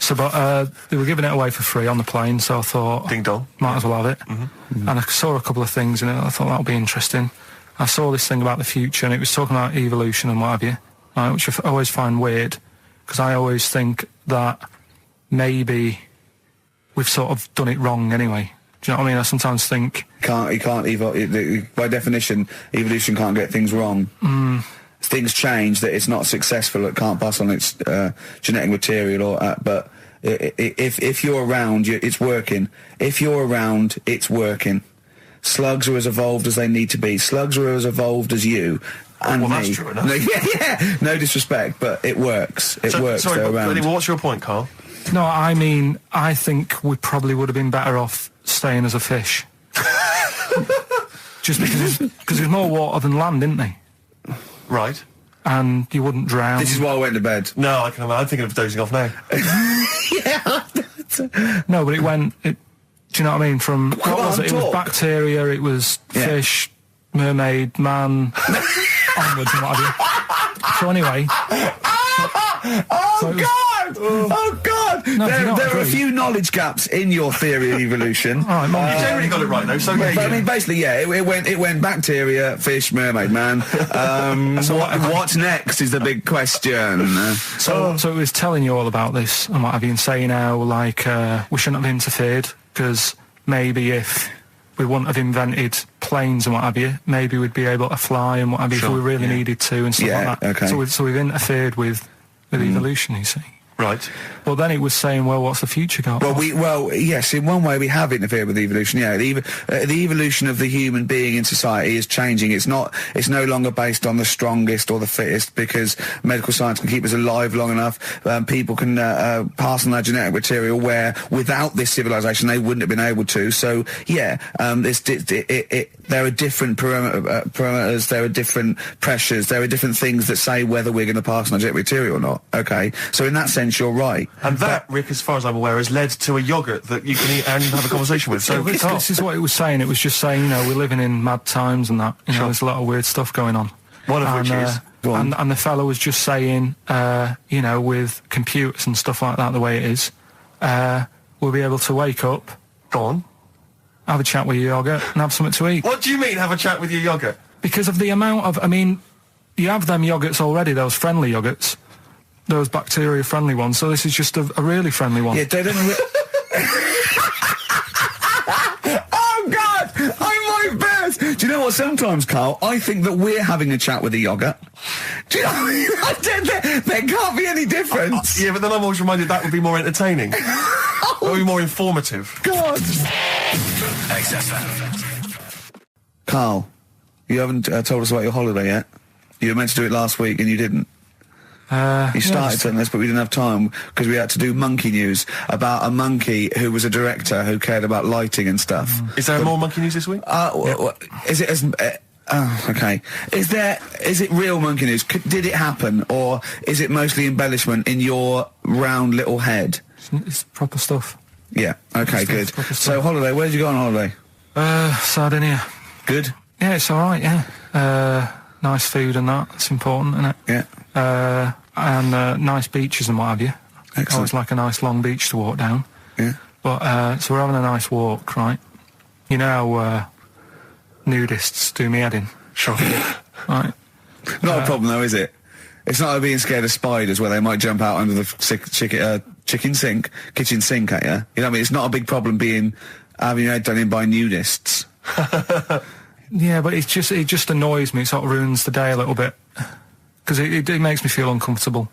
So, but they were giving it away for free on the plane, so I thought, ding dong, might as well have it. And I saw a couple of things in it. I thought that'll be interesting. I saw this thing about the future, and it was talking about evolution and what have you, right, which I always find weird, because I always think that maybe we've sort of done it wrong anyway. Do you know what I mean? I sometimes think... by definition, evolution can't get things wrong. Things change, that it's not successful, it can't pass on its genetic material, or but if you're around, it's working. If you're around, it's working. Slugs are as evolved as they need to be. Slugs are as evolved as you. And well, me. that's true enough. No disrespect, but it works. It works. Sorry, they're around. What's your point, Carl? No, I mean, I think we probably would have been better off staying as a fish. Just because there's more water than land, isn't there? Right. And you wouldn't drown. This is why I went to bed. No, I can imagine. I'm thinking of dozing off now. No, but do you know what I mean? From, what was it? It was bacteria, it was fish, mermaid, man, onwards and what have you. So anyway... Oh God! No, there are a few knowledge gaps in your theory of evolution. You generally got it right though. So I mean, basically, it went bacteria, fish, mermaid, man. What's next is the big question. So it was telling you all about this and what have you, and saying how like we shouldn't have interfered, because maybe if we wouldn't have invented planes and what have you, maybe we'd be able to fly and what have you if we really needed to and stuff like that. Okay. So we've interfered with evolution, you see. Right. Well, then it was saying, well, what's the future got? Well, yes, in one way we have interfered with evolution. Yeah, the evolution of the human being in society is changing. It's no longer based on the strongest or the fittest, because medical science can keep us alive long enough. People can pass on their genetic material where without this civilization they wouldn't have been able to. So yeah, there are different parameters, there are different pressures, there are different things that say whether we're going to pass on our genetic material or not. Okay, so in that sense you're right. And that, Rick, as far as I'm aware, has led to a yogurt that you can eat and have a conversation with. So this is what it was saying. It was just saying, you know, we're living in mad times and that. You know, there's a lot of weird stuff going on. One of which is... And the fellow was just saying, you know, with computers and stuff like that, the way it is, we'll be able to wake up... Go on. Have a chat with your yogurt and have something to eat. What do you mean, have a chat with your yogurt? Because of the amount of... I mean, you have them yogurts already, those friendly yogurts. Those bacteria-friendly ones, so this is just a really friendly one. Yeah, they don't... Oh, God! I might burst! Do you know what, sometimes, Carl, I think that we're having a chat with a yogurt. Do you know what I mean? There can't be any difference. Yeah, but then I'm always reminded that would be more entertaining. That would be more informative. God! XFM. Carl, you haven't told us about your holiday yet. You were meant to do it last week and you didn't. You started telling us, but we didn't have time because we had to do monkey news about a monkey who was a director who cared about lighting and stuff. Is there more monkey news this week? Is it as... okay. Is it real monkey news? Did it happen, or is it mostly embellishment in your round little head? It's proper stuff. Yeah. Okay. Good. So holiday. Where did you go on holiday? Sardinia. Good. Yeah, it's all right. Yeah. Nice food and that. It's important, isn't it? Yeah. And nice beaches and what have you. Excellent. Always like a nice long beach to walk down. Yeah. But so we're having a nice walk, right? You know how nudists do me head in. Sure. Right. Not a problem though, is it? It's not like being scared of spiders where they might jump out under the kitchen sink at you. You know what I mean? It's not a big problem having your head done in by nudists. Yeah, but it just annoys me. It sort of ruins the day a little bit. Because it makes me feel uncomfortable.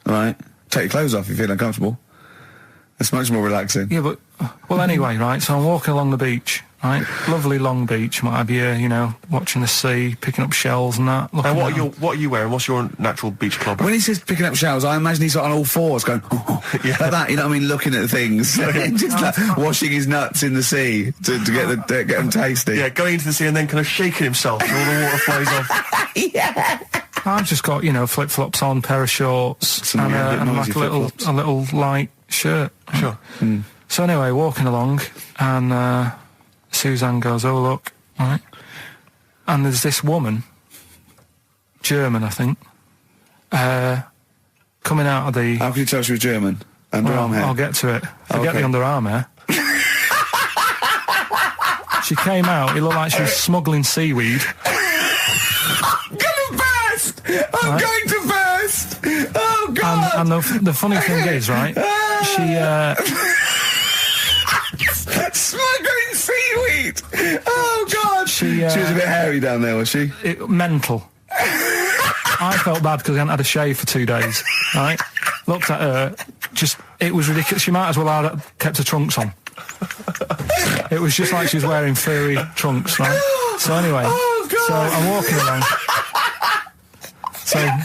Right. Take your clothes off if you feel uncomfortable. It's much more relaxing. Yeah, but... Well, anyway, right, so I'm walking along the beach, right? Lovely long beach, what have you know, watching the sea, picking up shells and that. And what are you wearing? What's your natural beach club? When he says picking up shells, I imagine he's on all fours going, like that, you know what I mean, looking at things. Just like washing his nuts in the sea to get them tasty. Yeah, going into the sea and then kind of shaking himself and all the water flows off. Yeah. I've just got, you know, flip-flops on, pair of shorts, and like a little light shirt. Sure. Mm. So anyway, walking along, and Suzanne goes, "Oh look," right? And there's this woman, German, I think, coming out of the... How can you tell she was German? Underarm hair. I'll get to it. Forget Okay. the underarm hair. She came out, it looked like she was smuggling seaweed. I'm gonna burst! I'm going to burst! Oh, God! And the funny thing is, right, she, Smuggling seaweed! Oh, God! She was a bit hairy down there, was she? mental. I felt bad because I hadn't had a shave for 2 days, right? Looked at her, it was ridiculous. She might as well have kept her trunks on. It was just like she was wearing furry trunks, right? So anyway, so I'm walking along. So yeah,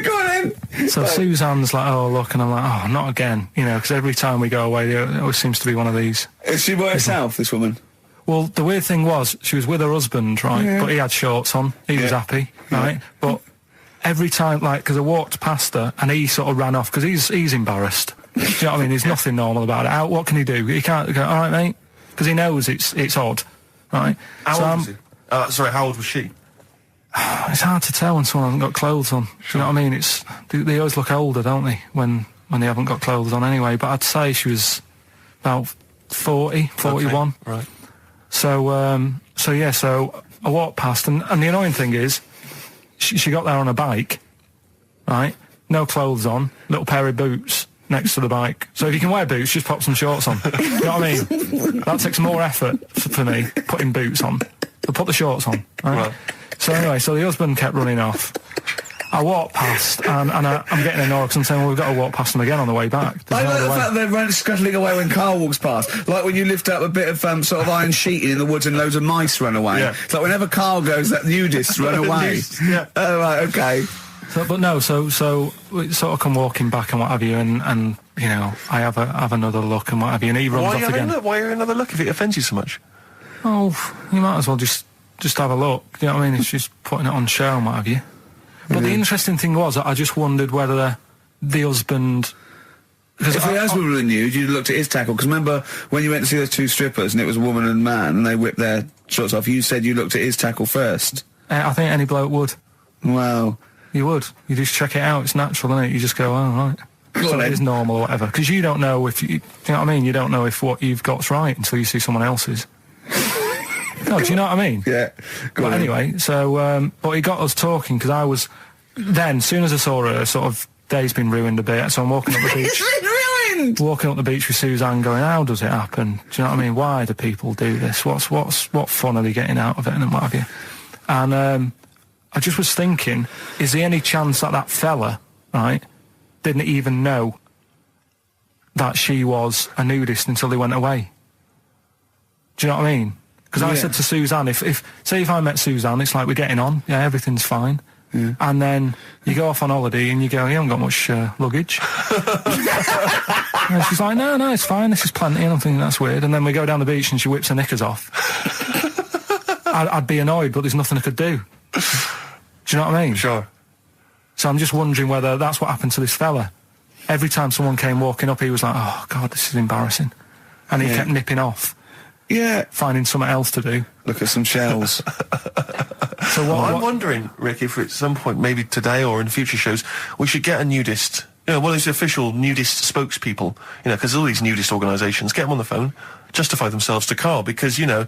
go on then. So Suzanne's like, oh, look, and I'm like, oh, not again, you know, because every time we go away, there always seems to be one of these. Is she by herself, this woman? Well, the weird thing was, she was with her husband, right, but he had shorts on, he was happy, right, but every time, like, because I walked past her, and he sort of ran off, because he's embarrassed. Do you know what I mean? There's nothing normal about it. What can he do? He can't go, all right, mate, because he knows it's odd, right? How old was he? Sorry, how old was she? It's hard to tell when someone hasn't got clothes on. Do you know what I mean? They always look older, don't they, when they haven't got clothes on anyway. But I'd say she was about 40, 41. Okay, right. So I walked past, and the annoying thing is, she got there on a bike, right? No clothes on, little pair of boots next to the bike. So if you can wear boots, just pop some shorts on. You know what I mean? That takes more effort for me, putting boots on. So put the shorts on, right? So anyway, so the husband kept running off. I walked past, and I'm getting annoyed because I'm saying, well, we've got to walk past them again on the way back. I like the fact they're scuttling away when Carl walks past. Like when you lift up a bit of sort of iron sheeting in the woods and loads of mice run away. Yeah. It's like whenever Carl goes, that nudists run away. Yeah. Oh, right, okay. So we sort of come walking back and what have you, and you know, I have another look and what have you, and he runs off again. Why are you another look if it offends you so much? Oh, you might as well just have a look. Do you know what I mean? It's just putting it on show and what have you. But the interesting thing was, I just wondered whether the husband... If the husband were nude, you'd looked at his tackle. Because remember, when you went to see those two strippers, and it was a woman and a man, and they whipped their shorts off, you said you looked at his tackle first. I think any bloke would. Wow. You would. You just check it out. It's natural, isn't it? You just go, oh, right. So it is normal or whatever. Because you don't know if... do you know what I mean? You don't know if what you've got's right until you see someone else's. No, do you know what I mean? Yeah. But anyway, so, but he got us talking, because I was... Then, as soon as I saw her, sort of, day's been ruined a bit, so I'm walking up the beach. It's been ruined! Walking up the beach with Suzanne going, how does it happen? Do you know what I mean? Why do people do this? What fun are they getting out of it and what have you? And, I just was thinking, is there any chance that fella, right, didn't even know that she was a nudist until they went away? Do you know what I mean? Because I said to Suzanne, if I met Suzanne, it's like we're getting on, yeah, everything's fine. Yeah. And then you go off on holiday and you go, you haven't got much luggage. And she's like, no, it's fine, this is plenty. And I'm thinking, that's weird. And then we go down the beach and she whips her knickers off. I'd be annoyed, but there's nothing I could do. Do you know what I mean? Sure. So I'm just wondering whether that's what happened to this fella. Every time someone came walking up, he was like, oh, God, this is embarrassing. And he kept nipping off. Yeah. Finding something else to do. Look at some shells. So I'm wondering, Rick, if at some point, maybe today or in future shows, we should get a nudist, you know, one of these official nudist spokespeople, you know, because all these nudist organisations, get them on the phone, justify themselves to Karl, because, you know,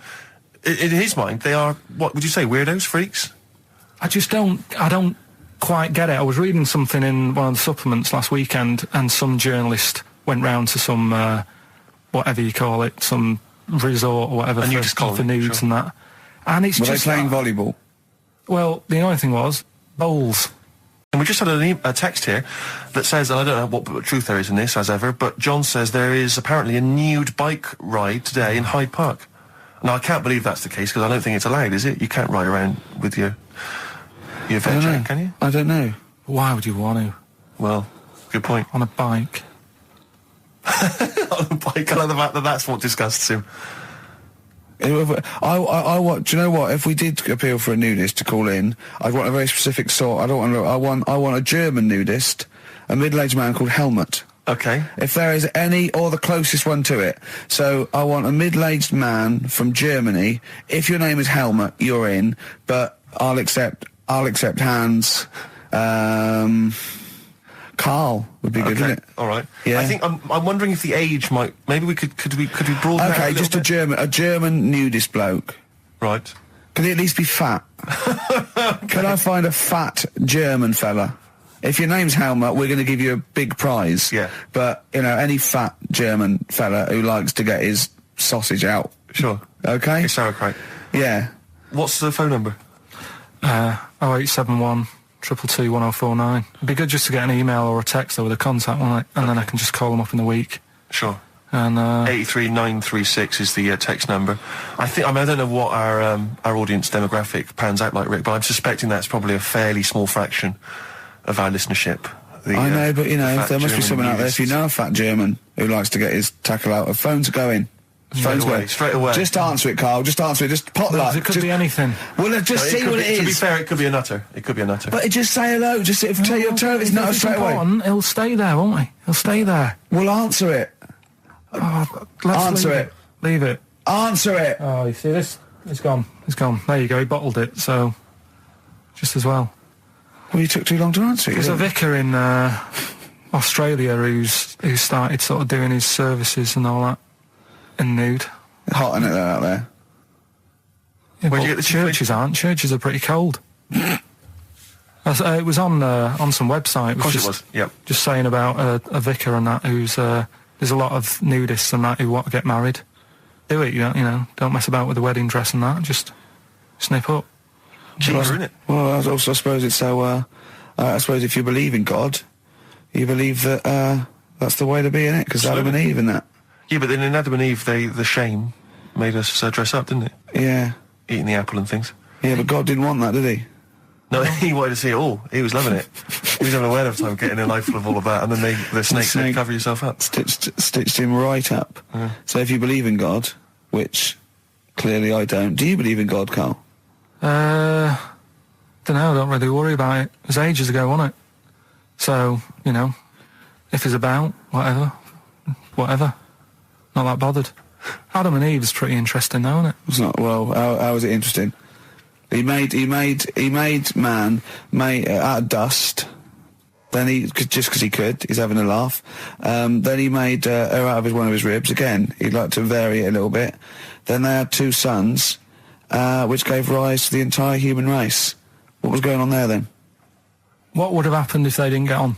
in his mind, they are, what would you say, weirdos, freaks? I don't quite get it. I was reading something in one of the supplements last weekend, and some journalist went round to some, whatever you call it, some resort or whatever for nudes and that. And it's Were just... they playing volleyball? Well, the only thing was, bowls. And we just had a text here that says, and I don't know what truth there is in this, as ever, but John says there is apparently a nude bike ride today in Hyde Park. Now, I can't believe that's the case, because I don't think it's allowed, is it? You can't ride around with your veg, can you? I don't know. Why would you want to? Well, good point. On a bike. On a bike, I love the fact that that's what disgusts him. Do you know what? If we did appeal for a nudist to call in, I'd want a very specific sort. I want a German nudist, a middle-aged man called Helmut. Okay. If there is any, or the closest one to it. So I want a middle-aged man from Germany. If your name is Helmut, you're in. But I'll accept hands. Carl would be good, wouldn't it? All right. Yeah. I think I'm wondering if the age might. Maybe we could broaden. Okay, that just a German nudist bloke. Right. Can he at least be fat? Can I find a fat German fella? If your name's Helmut, we're going to give you a big prize. Yeah. But, you know, any fat German fella who likes to get his sausage out. Sure. Okay? It's sauerkraut. Yeah. What's the phone number? 0871 222 1049. It'd be good just to get an email or a text with a contact, wouldn't it? And then I can just call them up in the week. Sure. And 83936 is the text number. I don't know what our audience demographic pans out like, Rick, but I'm suspecting that's probably a fairly small fraction of our listenership. I know, but you know, there must be someone out there. If you know a fat German who likes to get his tackle out, phones are going. Straight away. Just answer it, Carl. Just answer it. Just potluck. It could be anything. Well, just see what it is. To be fair, it could be a nutter. But just say hello. Just tell your turn. It's not straight away. He'll stay there, won't he? He'll stay there. Well, answer it. Answer it. Leave it. Answer it. Oh, you see this? It's gone. It's gone. There you go. He bottled it. So, just as well. Well, you took too long to answer it. There's a vicar in Australia who started sort of doing his services and all that in nude. Hot, isn't it, out there? Yeah, but you get the churches aren't. Churches are pretty cold. It was on some website. Of course it was. Yep. Just saying about a vicar and that who's there's a lot of nudists and that who want to get married. Do it, don't mess about with the wedding dress and that. Just snip up. Cheaper, isn't it? Well, I suppose it's so. I suppose if you believe in God, you believe that that's the way to be in it, because Adam and Eve and that. Yeah, but then in Adam and Eve, the shame made us dress up, didn't it? Yeah. Eating the apple and things. Yeah, but God didn't want that, did he? No, he wanted to see it all. He was loving it. He was having a whale of time getting a life full of all of that, and then the snake said, cover yourself up. Stitched him right up. Yeah. So if you believe in God, which clearly I don't, do you believe in God, Carl? Don't know, I don't really worry about it. It was ages ago, wasn't it? So, if it's about, whatever. Not that bothered. Adam and Eve is pretty interesting, though, isn't it? It's not. Well, how is it interesting? He made man out of dust. Then just because he could, he's having a laugh. Then he made her out of one of his ribs. Again, he'd like to vary it a little bit. Then they had two sons, which gave rise to the entire human race. What was going on there then? What would have happened if they didn't get on?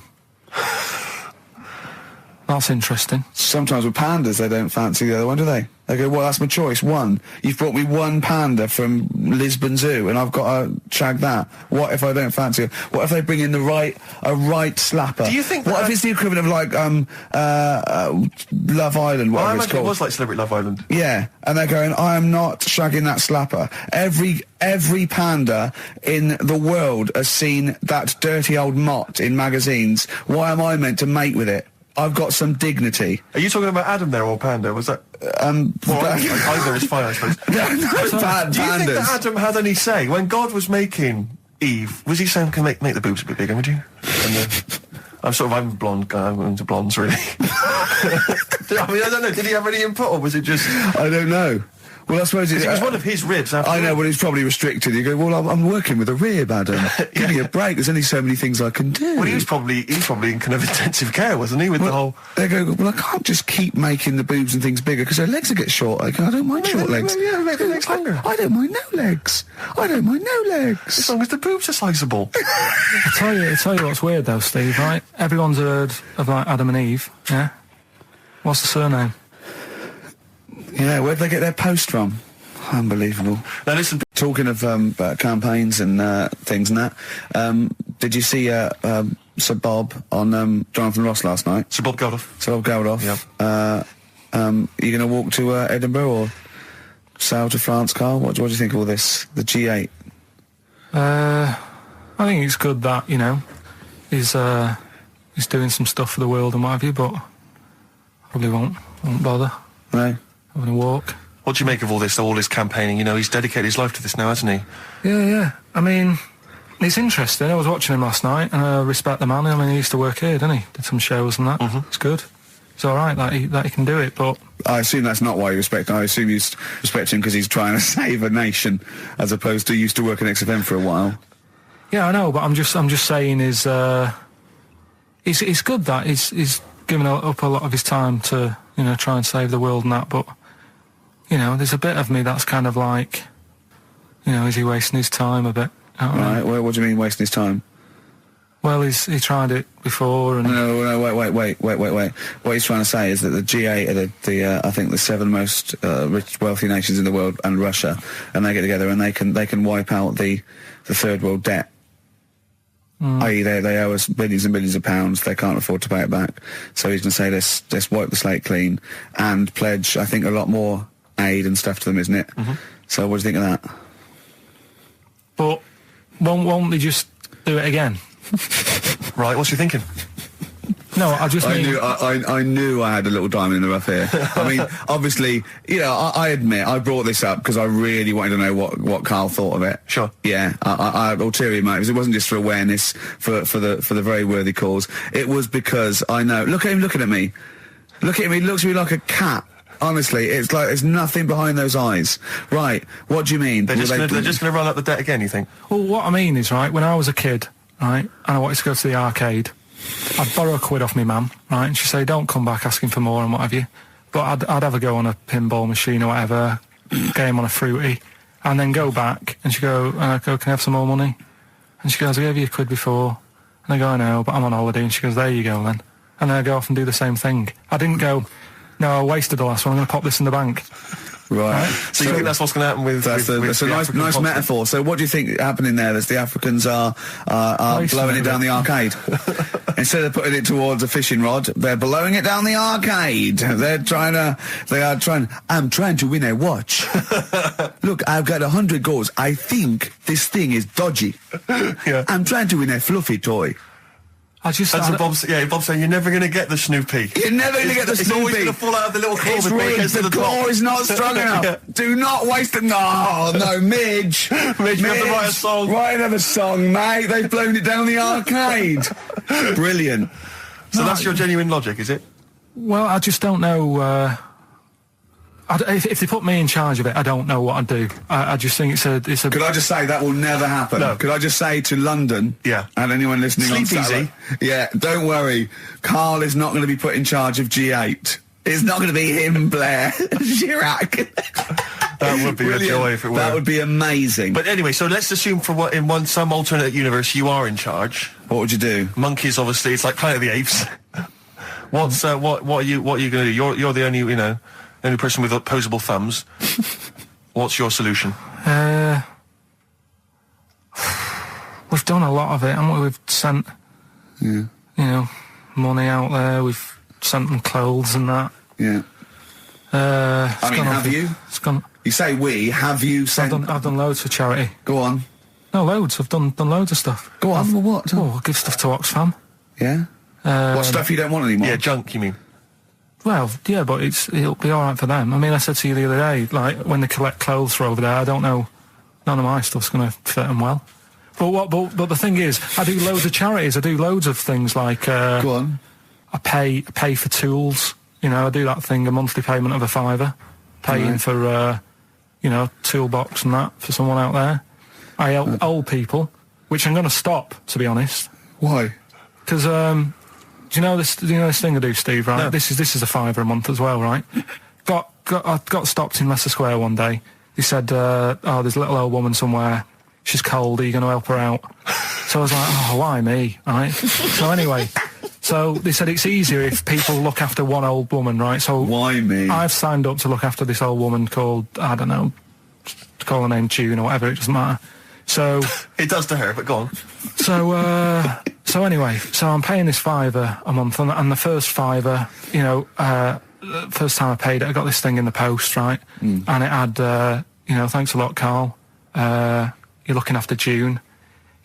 That's interesting. Sometimes with pandas, they don't fancy the other one, do they? They go, well, that's my choice. One. You've brought me one panda from Lisbon Zoo, and I've got to shag that. What if I don't fancy it? What if they bring in a right slapper? Do you think what if it's the equivalent of like Love Island, whatever it's called? It was like Celebrity Love Island. Yeah, and they're going, I am not shagging that slapper. Every panda in the world has seen that dirty old mott in magazines. Why am I meant to mate with it? I've got some dignity. Are you talking about Adam there or Panda? Was that... either is fine, I suppose. No, do you think that Adam had any say? When God was making Eve, was he saying, can make the boobs a bit bigger, would you? And I'm a blonde guy, I'm into blondes, really. I mean, I don't know, did he have any input, or was it just... I don't know. Well, I suppose it was one of his ribs. I know, but he's probably restricted. You go, well, I'm working with a rib, Adam. Give me a break. There's only so many things I can do. Well, he was probably in kind of intensive care, wasn't he? With the whole. They go, well, I can't just keep making the boobs and things bigger because their legs will get short. I don't mind short legs. Yeah, make the legs longer. I don't mind no legs. I don't mind no legs. As long as the boobs are sizable. I'll tell you what's weird though, Steve. Right? Everyone's heard of like Adam and Eve. Yeah. What's the surname? Yeah. Where'd they get their post from? Unbelievable. Now listen, talking of campaigns and things and that, did you see Sir Bob on Jonathan Ross last night? Sir Bob Geldof. Sir Bob Geldof. Yep. Are you going to walk to Edinburgh or sail to France, Carl? What do you think of all this? The G8? I think it's good that, he's doing some stuff for the world and what have you, but probably won't bother. No. Having a walk. What do you make of all this campaigning? He's dedicated his life to this now, hasn't he? Yeah. I mean, it's interesting. I was watching him last night, and I respect the man. I mean, he used to work here, didn't he? Did some shows and that. Mm-hmm. It's good. It's all right that he can do it, but... I assume that's not why you respect him. I assume you respect him because he's trying to save a nation, as opposed to used to work in XFM for a while. Yeah, I know, but I'm just saying is... It's good that he's given up a lot of his time to, you know, try and save the world and that, but, you know, there's a bit of me that's kind of like, you know, is he wasting his time a bit? Right, well, what do you mean wasting his time? Well, he tried it before and... No, wait. What he's trying to say is that the G8 are I think the 7 most rich, wealthy nations in the world, and Russia, and they get together and they can wipe out the third world debt. I.e. they owe us billions and billions of pounds, they can't afford to pay it back. So he's going to say, let's wipe the slate clean and pledge, I think, a lot more aid and stuff to them, isn't it? So what do you think of that? But won't they just do it again? Right, what's you thinking? No, I just mean... I knew I had a little diamond in the rough here. I mean, obviously, you know, I admit, I brought this up because I really wanted to know what Karl thought of it. Sure. Yeah, I had ulterior motives. It wasn't just for awareness, for the very worthy cause. It was because I know... Look at him looking at me. Look at him, he looks at me like a cat. Honestly, it's like there's nothing behind those eyes. Right, what do you mean? They're just going to run up the debt again, you think? Well, what I mean is, right, when I was a kid, right, and I wanted to go to the arcade, I'd borrow a quid off my mum, right, and she'd say, don't come back asking for more and what have you. But I'd have a go on a pinball machine or whatever, game on a fruity, and then go back, and she'd go, can I have some more money? And she goes, I gave you a quid before. And I go, I know, but I'm on holiday. And she goes, there you go then. And then I go off and do the same thing. I didn't go, no, I wasted the last one, I'm going to pop this in the bank. Right. So you think that's what's going to happen with... That's a nice metaphor. So what do you think happening there? That the Africans are blowing it down the arcade. Instead of putting it towards a fishing rod, they're blowing it down the arcade. I'm trying to win a watch. Look, I've got 100 goals. I think this thing is dodgy. Yeah. I'm trying to win a fluffy toy. That's what Bob's saying, you're never going to get the Snoopy. You're never going to get the Snoopy. It's always going to fall out of the little claw before it gets to the claw top. is not strong enough. Yeah. Do not waste them. No, Midge. Midge, you have to write a song. Write another song, mate. They've blown it down the arcade. Brilliant. So that's your genuine logic, is it? Well, I just don't know... if they put me in charge of it, I don't know what I'd do. I just think it's a... Could I just say that will never happen? No. Could I just say to London, yeah, and anyone listening Sleep on Saturday, easy. Yeah, don't worry. Karl is not going to be put in charge of G8. It's not going to be him, Blair Chirac. That would be a joy if it were. That would be amazing. But anyway, so let's assume some alternate universe you are in charge. What would you do? Monkeys, obviously. It's like Planet of the Apes. What are you going to do? You're the only only person with opposable thumbs. What's your solution? We've done a lot of it, haven't we? We've sent, money out there. We've sent them clothes and that. Yeah. Have you? It's gone. You say we. Have you sent? I've done loads for charity. Go on. No, loads. I've done loads of stuff. Go on. What? I give stuff to Oxfam. Yeah. What stuff you don't want anymore? Yeah, junk. You mean? Well, yeah, but it'll be all right for them. I mean, I said to you the other day, like, when they collect clothes for over there, I don't know, none of my stuff's going to fit them well. But the thing is, I do loads of charities. I do loads of things like... Go on. I pay for tools. I do that thing, a monthly payment of £5, paying for, toolbox and that for someone out there. I help old people, which I'm going to stop, to be honest. Why? Because, do you know this thing I do, Steve, right? No. This is £5 a month as well, right? I got stopped in Leicester Square one day. They said, there's a little old woman somewhere. She's cold. Are you going to help her out? So I was like, why me, right? So anyway, so they said it's easier if people look after one old woman, right? So why me? I've signed up to look after this old woman called, I don't know, call her name June or whatever, it doesn't matter. So it does to her, but go on. So anyway, so I'm paying this £5 a month, and the first £5, first time I paid it, I got this thing in the post, right? And it had, thanks a lot, Karl. You're looking after June.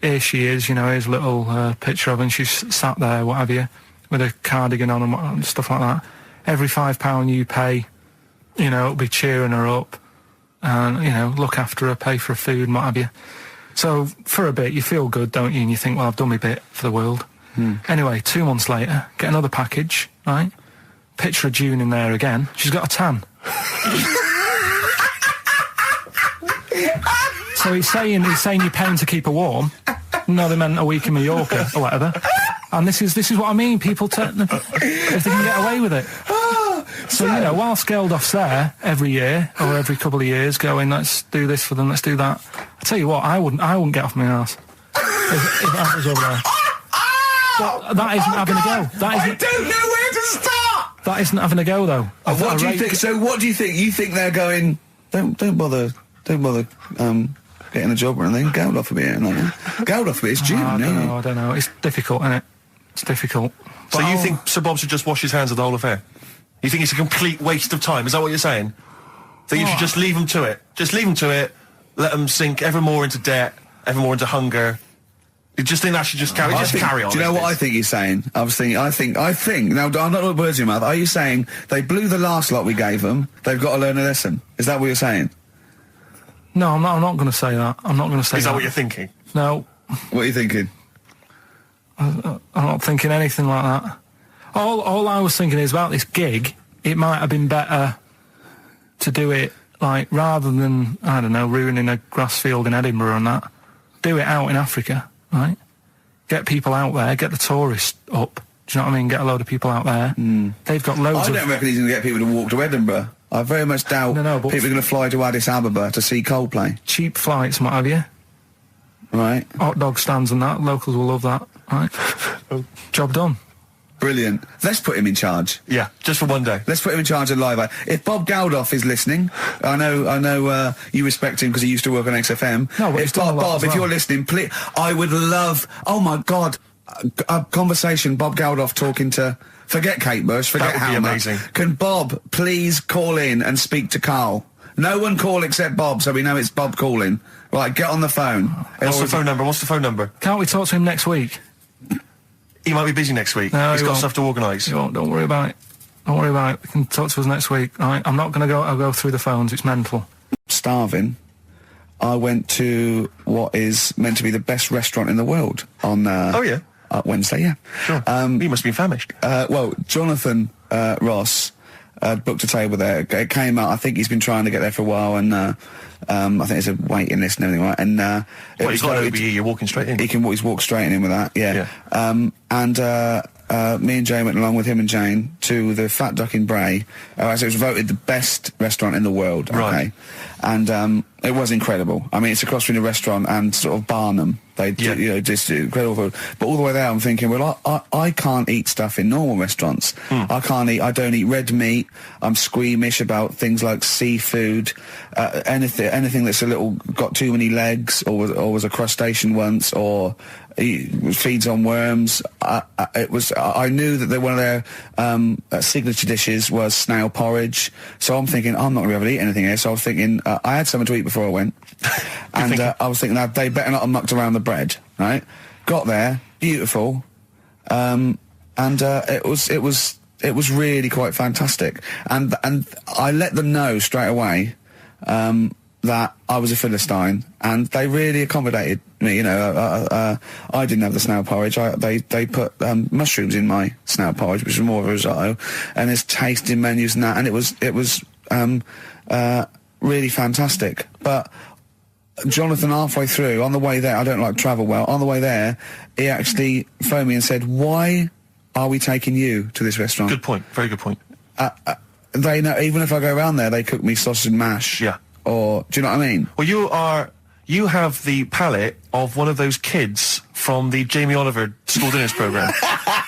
Here she is, here's a little picture of her, and she's sat there, what have you, with a cardigan on and stuff like that. Every £5 you pay, it'll be cheering her up, and, look after her, pay for her food and what have you. So, for a bit, you feel good, don't you? And you think, well, I've done my bit for the world. Anyway, 2 months later, get another package, right? Picture of June in there again. She's got a tan. So he's saying you're paying to keep her warm. No, they meant a week in Mallorca or whatever. And this is what I mean. People if they can get away with it. So you know, whilst Geldof's there every year or every couple of years, going, let's do this for them, let's do that. I tell you what, I wouldn't get off my arse if I was over there. But that isn't having a go. I don't know where to start. That isn't having a go though. What do you think? So what do you think? You think they're going? Don't bother. Getting a job or anything. Geldof will be here. Geldof will be. It's June. I don't know. It's difficult, isn't it? It's difficult. So you think Sir Bob should just wash his hands of the whole affair? You think it's a complete waste of time? Is that what you're saying? That you should just leave them to it? Just leave them to it, let them sink ever more into debt, ever more into hunger. You just think that should just carry on? Do you know what I think he's saying? I think, now, I'm not words in your mouth. Are you saying they blew the last lot we gave them, they've got to learn a lesson? Is that what you're saying? No, I'm not going to say that. I'm not going to say that. Is that what you're thinking? No. What are you thinking? I'm not thinking anything like that. All I was thinking is about this gig, it might have been better to do it, like, rather than, I don't know, ruining a grass field in Edinburgh and that, do it out in Africa, right? Get people out there, get the tourists up, do you know what I mean? Get a load of people out there. They've got loads I don't reckon he's going to get people to walk to Edinburgh. I very much doubt people are going to fly to Addis Ababa to see Coldplay. Cheap flights and what have you. Right. Hot dog stands and that, locals will love that, right? Job done. Brilliant. Let's put him in charge. Yeah, just for one day. Let's put him in charge of Live Aid. If Bob Geldof is listening, I know you respect him because he used to work on XFM. No, but Bob, if you're listening, please, I would love, oh my God, a conversation, Bob Geldof talking to, forget Kate Bush, forget That would be amazing. Can Bob please call in and speak to Karl? No one call except Bob, so we know it's Bob calling. Right, get on the phone. What's the phone number? Can't we talk to him next week? He might be busy next week. No, he's got stuff to organise. Don't worry about it. Don't worry about it. We can talk to us next week. Right? I'm not going to go. I'll go through the phones. It's mental. Starving. I went to what is meant to be the best restaurant in the world on Wednesday. Yeah. Sure. You must be famished. Well, Jonathan Ross booked a table there. It came out. I think he's been trying to get there for a while, and I think there's a waiting list and everything, right? And he's got an OBE. You're walking straight in. He's walked straight in with that. Yeah. Me and Jane went along with him and Jane to the Fat Duck in Bray. So it was voted the best restaurant in the world. Okay? Right. And it was incredible. I mean, it's across from the restaurant and sort of Barnum. They just incredible food. But all the way there, I'm thinking, well, I can't eat stuff in normal restaurants. I don't eat red meat. I'm squeamish about things like seafood, anything that's got too many legs, or was a crustacean once, or feeds on worms. I knew that one of their signature dishes was snail porridge. So I'm thinking, I'm not going to be able to eat anything here. So I was thinking, I had something to eat before I went, and I was thinking that they better not have mucked around the bread. Right? Got there, beautiful, and it was really quite fantastic. And I let them know straight away that I was a Philistine, and they really accommodated me. You know, I didn't have the snail porridge. They put mushrooms in my snail porridge, which was more of a risotto, and there's tasting menus and that, and it was really fantastic. But Jonathan, halfway through, on the way there, I don't like travel well, on the way there, he actually phoned me and said, why are we taking you to this restaurant? Good point, very good point. They know, even if I go around there, they cook me sausage and mash. Yeah. Or, do you know what I mean? Well, you have the palate of one of those kids from the Jamie Oliver school dinners programme,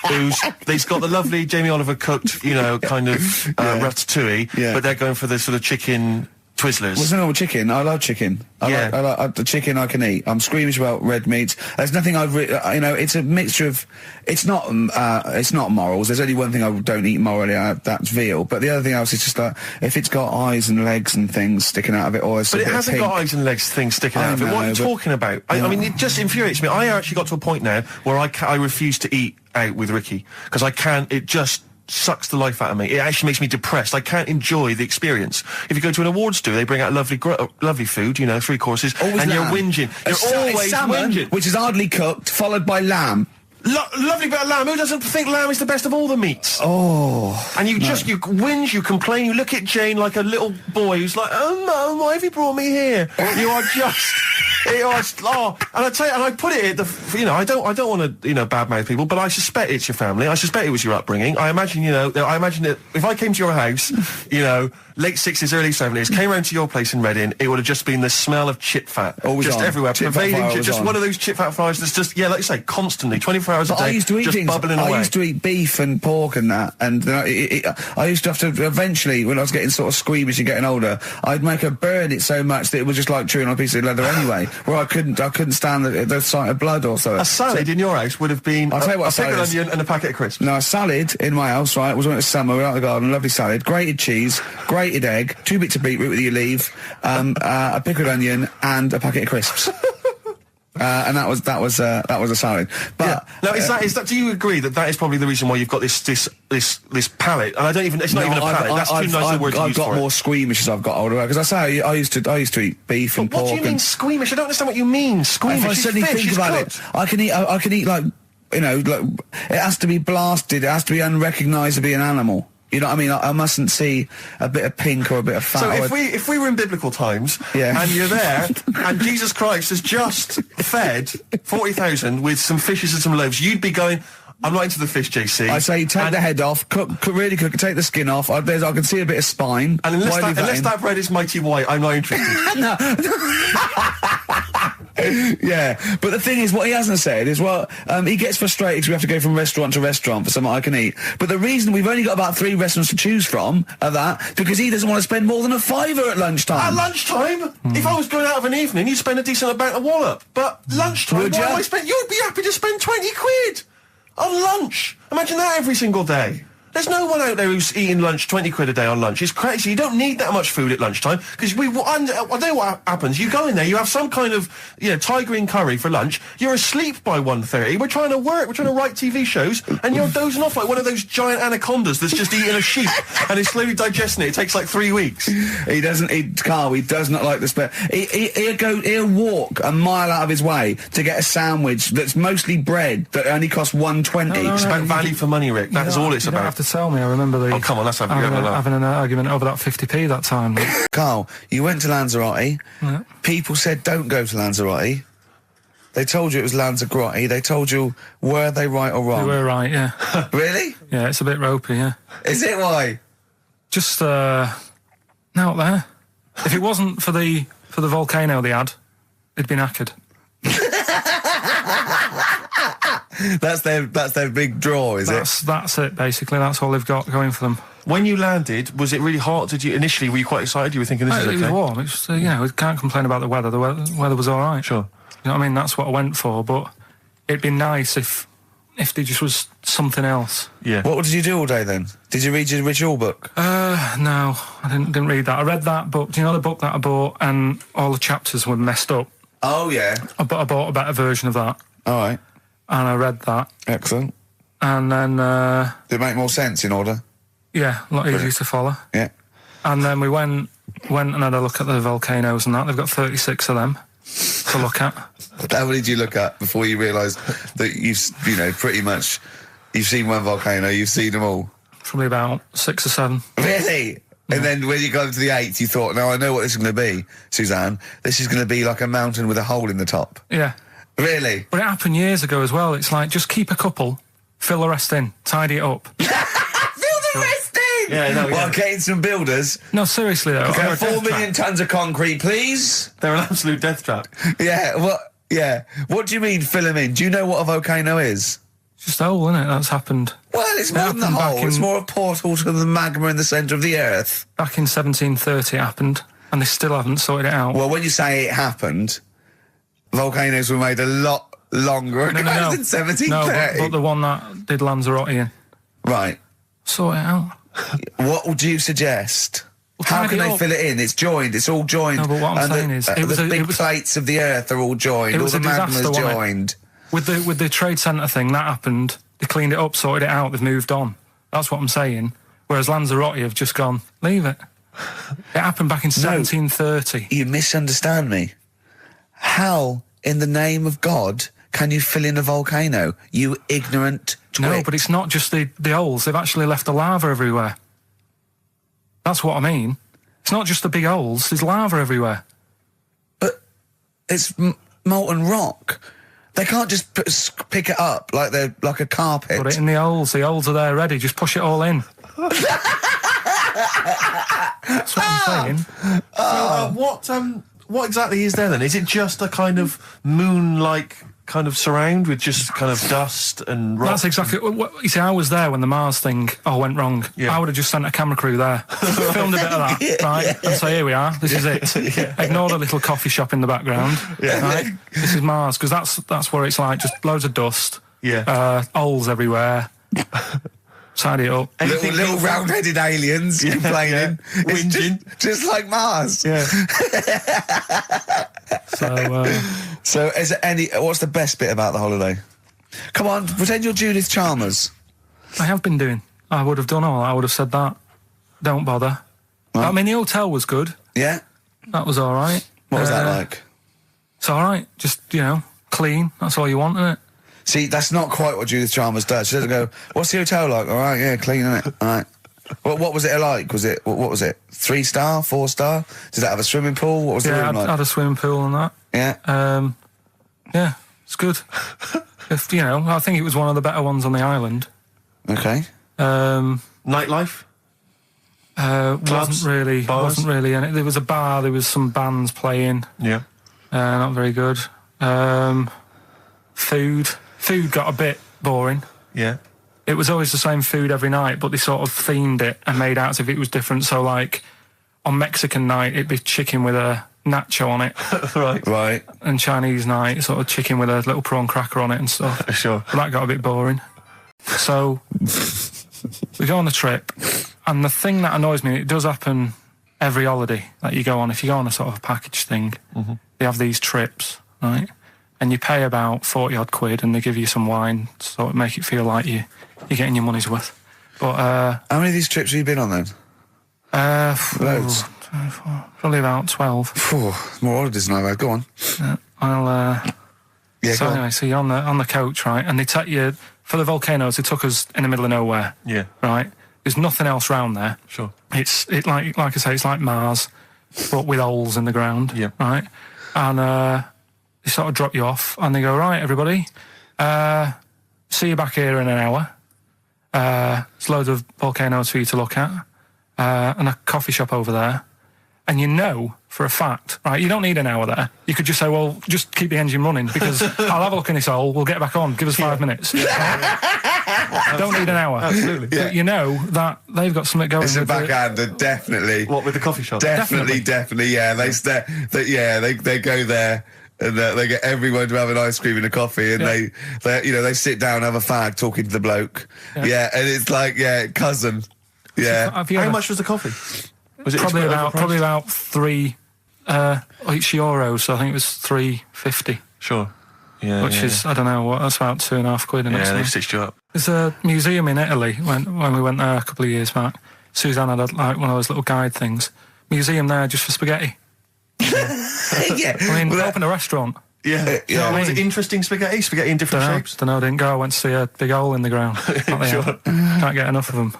they've got the lovely Jamie Oliver cooked, kind of ratatouille, but they're going for the sort of chicken Twizzlers. What's wrong with chicken? I love chicken. I like the chicken I can eat. I'm squeamish about red meats. There's nothing it's a mixture of, it's not morals. There's only one thing I don't eat morally, that's veal. But the other thing else is just like, if it's got eyes and legs and things sticking out of it, or it's But it hasn't got eyes and legs things sticking out of it. What are you talking about? I mean, it just infuriates me. I actually got to a point now where I refuse to eat out with Ricky, because I can't, it just sucks the life out of me. It actually makes me depressed. I can't enjoy the experience. If you go to an awards do, they bring out lovely food, 3 courses, always and lamb. You're whinging. You're always salmon, whinging. Which is hardly cooked, followed by lamb. Lovely bit of lamb. Who doesn't think lamb is the best of all the meats? Oh. And you whinge, you complain, you look at Jane like a little boy who's like, oh, Mum, why have you brought me here? You are just... And I tell you, and I put it at I don't want to, badmouth people, but I suspect it's your family. I suspect it was your upbringing. I imagine that if I came to your house, late 60s, early 70s, came round to your place in Reading, it would have just been the smell of chip fat. Always just on. everywhere. Pervading, just one of those chip fat fires that's just, like you say, constantly, 24 hours a day, I used to eat just bubbling away. I used to eat beef and pork and that, and I used to have to, eventually, when I was getting sort of squeamish and getting older, I'd make her burn it so much that it was just like chewing on a piece of leather anyway, where I couldn't stand the sight of blood or so. A salad in your house would have been I'll tell you what a pickled onion and a packet of crisps. No, a salad in my house, right, was when it was summer, we were out in the garden, lovely salad, grated cheese, grated egg, 2 bits of beetroot with your leaf, a pickled onion, and a packet of crisps. And that was a salad. But now, is that? Do you agree that is probably the reason why you've got this palate? And it's not even a palate. That's too nice a word to use for it. I've got more squeamish as I've got older, because I say I used to eat beef and pork. What do you mean squeamish? I don't understand what you mean. Squeamish. If I suddenly think about it, I can eat like it has to be blasted. It has to be unrecognisably an animal. You know what I mean? I mustn't see a bit of pink or a bit of fat. So if we were in biblical times, and you're there, and Jesus Christ has just fed 40,000 with some fishes and some loaves, you'd be going, I'm not into the fish, JC. I say take the head off, really cook it, take the skin off. I can see a bit of spine. And unless that bread is mighty white, I'm not interested. No. Yeah, but the thing is, what he hasn't said is, he gets frustrated because we have to go from restaurant to restaurant for something I can eat. But the reason we've only got about 3 restaurants to choose from are that because he doesn't want to spend more than a £5 at lunchtime. At lunchtime? If I was going out of an evening, you'd spend a decent amount of wallop. But lunchtime, Would you? You'd be happy to spend 20 quid on lunch. Imagine that every single day. There's no one out there who's eating lunch 20 quid a day on lunch. It's crazy. You don't need that much food at lunchtime because I know what happens. You go in there, you have some kind of Thai green curry for lunch. You're asleep by 1:30. We're trying to work. We're trying to write TV shows, and you're dozing off like one of those giant anacondas that's just eating a sheep and is slowly digesting it. It takes like 3 weeks. He doesn't eat Carl. He does not like the spare. He'll walk a mile out of his way to get a sandwich that's mostly bread that only costs $1.20. No, it's about value for money, Rick. That is all it's about. Tell me, I remember Oh, come on, let's having an argument over that 50p that time. Carl, you went to Lanzarote. Yeah. People said don't go to Lanzarote. They told you it was Lanzarote. They told you, were they right or wrong? They were right, yeah. Really? Yeah, it's a bit ropey, yeah. Is it? Why? Just, out there. If it wasn't for the volcano they had, it'd been knackered. That's their big draw, is it? That's it, basically. That's all they've got going for them. When you landed, was it really hot? Were you quite excited? You were thinking this is okay? It was warm. It's we can't complain about the weather. The weather was all right. Sure. You know what I mean? That's what I went for, but it'd be nice if there just was something else. Yeah. What did you do all day then? Did you read your ritual book? No, I didn't read that. I read that book. Do you know the book that I bought and all the chapters were messed up? Oh, yeah. I bought a better version of that. All right. And I read that. Excellent. And then... Did it make more sense in order? Yeah, a lot easier to follow. Yeah. And then we went and had a look at the volcanoes and that. They've got 36 of them to look at. How many did you look at before you realised that you've pretty much, you've seen one volcano, you've seen them all? Probably about 6 or 7. Really? Yeah. And then when you got to the 8th, you thought, no, I know what this is going to be, Suzanne. This is going to be like a mountain with a hole in the top. Yeah. Really? But it happened years ago as well. It's like, just keep a couple, fill the rest in, tidy it up. Fill the rest in? Yeah, no, Well, getting some builders. No, seriously though. Okay, 4 million tons of concrete, please. They're an absolute death trap. Yeah, what do you mean fill them in? Do you know what a volcano is? It's just a hole, isn't it? That's happened. Well, it's more than the hole. It's more a portal to the magma in the centre of the earth. Back in 1730 it happened, and they still haven't sorted it out. Well, when you say it happened, volcanoes were made a lot longer ago than 1730. No, but the one that did Lanzarote in. Right. Sort it out. What would you suggest? Well, how can they fill it in? It's joined. It's all joined. No, but what I'm saying is... the big plates of the earth are all joined. All the magma's joined. With the trade centre thing, that happened. They cleaned it up, sorted it out, they've moved on. That's what I'm saying. Whereas Lanzarote have just gone, leave it. It happened back in 1730. You misunderstand me. How, in the name of God, can you fill in a volcano? You ignorant twit. No, but it's not just the holes. They've actually left the lava everywhere. That's what I mean. It's not just the big holes. There's lava everywhere. But molten rock. They can't just pick it up like they're like a carpet. Put it in the holes. The holes are there ready. Just push it all in. That's what I'm saying. What exactly is there then? Is it just a kind of moon-like kind of surround with just kind of dust and rock? That's exactly what you see. I was there when the Mars thing went wrong. Yeah. I would have just sent a camera crew there, filmed a bit of that, right, and say, here we are, this is it. Ignore the little coffee shop in the background, right? This is Mars, because that's what it's like, just loads of dust, holes everywhere. Tidy it up. Little round-headed aliens complaining. Whinging. Just like Mars. Yeah. So is there what's the best bit about the holiday? Come on, pretend you're Judith Chalmers. I have been doing. I would have done all. I would have said that. Don't bother. Well, I mean, the hotel was good. Yeah? That was all right. What was that like? It's all right. Just, clean. That's all you want, isn't it? See, that's not quite what Judith Chalmers does. She doesn't go, what's the hotel like? All right, yeah, clean, innit? All right. What was it like? What was it? 3-star, 4-star? Did it have a swimming pool? What was the room like? Yeah, had a swimming pool and that. Yeah? Yeah, it's good. I think it was one of the better ones on the island. Okay. Nightlife? Wasn't really in it. There was a bar, there was some bands playing. Yeah. Not very good. Food got a bit boring. Yeah. It was always the same food every night, but they sort of themed it and made out as if it was different. So, like, on Mexican night, it'd be chicken with a nacho on it. Right. And Chinese night, sort of chicken with a little prawn cracker on it and stuff. Sure. But that got a bit boring. So, we go on the trip, and the thing that annoys me, it does happen every holiday that you go on. If you go on a sort of a package thing, they have these trips, right? And you pay about 40-odd quid, and they give you some wine, so it make it feel like you're getting your money's worth. But how many of these trips have you been on then? Loads. Probably about 12. More holidays than I've had. Go on. So anyway, so you're on the coach, right? And they take you for the volcanoes. They took us in the middle of nowhere. Yeah. Right. There's nothing else round there. Sure. It's like I say, it's like Mars, but with holes in the ground. Yeah. Right. And they sort of drop you off, and they go, right, everybody, see you back here in an hour. There's loads of volcanoes for you to look at, and a coffee shop over there. And you know for a fact, right, you don't need an hour there. You could just say, well, just keep the engine running, because I'll have a look in this hole, we'll get back on, give us 5 minutes. Don't need an hour. Absolutely. But you know that they've got something going. It's a backhander, definitely. What, with the coffee shop? Definitely, yeah. They go there. And they get everyone to have an ice cream and a coffee, and they sit down, have a fag, talking to the bloke. Yeah, and it's like, cousin. Yeah. How much was the coffee? Was it probably about €3 euros? So I think it was $3.50. Sure. Yeah. Which is, I don't know what. That's about £2.5. Yeah, they've stitched you up. There's a museum in Italy when we went there a couple of years back. Suzanne had like one of those little guide things. Museum there just for spaghetti. Yeah. I mean, open a restaurant. Yeah. Was it interesting spaghetti? Spaghetti in different shapes? Don't know, didn't go. I went to see a big hole in the ground. Sure. Can't get enough of them.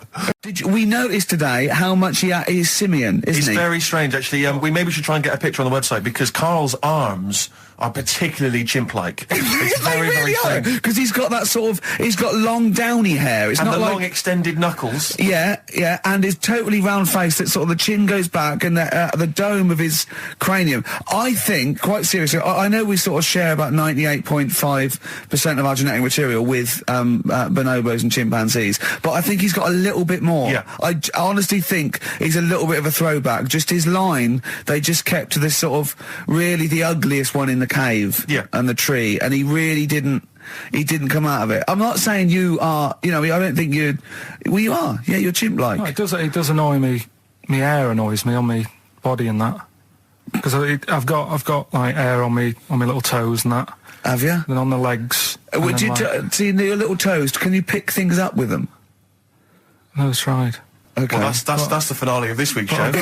We noticed today how much he is simian, isn't he? He's very strange, actually. We maybe should try and get a picture on the website, because Karl's arms are particularly chimp-like. It's very, very strange. Because he's got that sort of, he's got long downy hair. It's and not the like long extended knuckles. Yeah, and his totally round face that sort of the chin goes back, and the dome of his cranium. I think, quite seriously, I know we sort of share about 98.5% of our genetic material with bonobos and chimpanzees, but I think he's got a little bit more. Yeah. I honestly think he's a little bit of a throwback. Just his line, they just kept to this sort of really the ugliest one in the cave and the tree, and he really didn't come out of it. I'm not saying you are, I don't think you are. Yeah, you're chimp-like. No, it does annoy me. My hair annoys me on my body and that. Because I've got like hair on me little toes and that. Have you? And on the legs. Would you see your little toes? Can you pick things up with them? No, it's tried. Okay. Well, that's the finale of this week's show.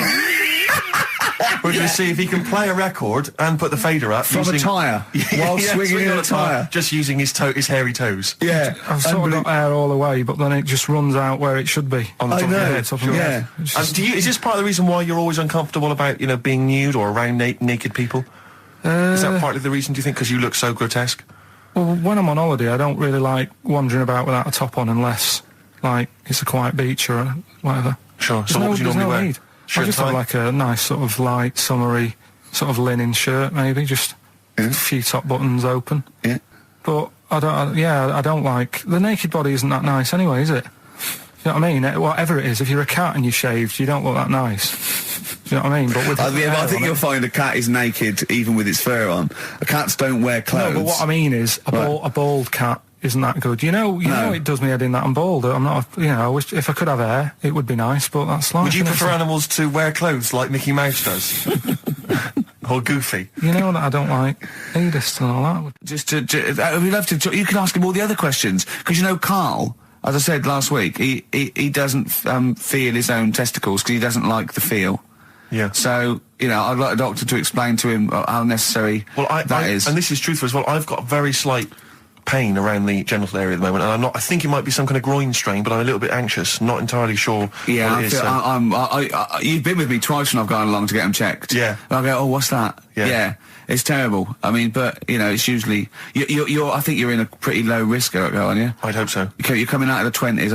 We're going to see if he can play a record and put the fader up from a tyre while swinging a tyre, just using his hairy toes. Yeah, I've sort of got hair all the way, but then it just runs out where it should be. On the top of your head. Yeah. And is this part of the reason why you're always uncomfortable about being nude or around naked people? Is that partly the reason, do you think, because you look so grotesque? Well, when I'm on holiday, I don't really like wandering about without a top on unless, like, it's a quiet beach or whatever. Sure. So what would you normally wear? Need. I just have like a nice sort of light, summery, sort of linen shirt, maybe, just a few top buttons open. Yeah. But I don't like... The naked body isn't that nice anyway, is it? You know what I mean? Whatever it is, if you're a cat and you're shaved, you don't look that nice. Do you know what I mean? But with I think you'll find a cat is naked even with its fur on. Cats don't wear clothes. No, but what I mean is, a bald cat isn't that good. You know, it does me head in that I'm bald. I'm not, I wish if I could have hair, it would be nice, but that's life. Would you prefer animals to wear clothes like Mickey Mouse does? Or Goofy? You know that I don't like nudist and all that. We'd love to. You can ask him all the other questions, because you know Karl, as I said last week, he doesn't feel his own testicles because he doesn't like the feel. Yeah. So, I'd like a doctor to explain to him how necessary that is. And this is truthful as well. I've got a very slight pain around the genital area at the moment, and I think it might be some kind of groin strain, but I'm a little bit anxious, not entirely sure yeah, what it is. You've been with me twice when I've gone along to get them checked. Yeah. And I go, oh, what's that? Yeah. It's terrible. I mean, but, it's usually... I think you're in a pretty low risk, aren't you? I'd hope so. You're coming out of the 20s.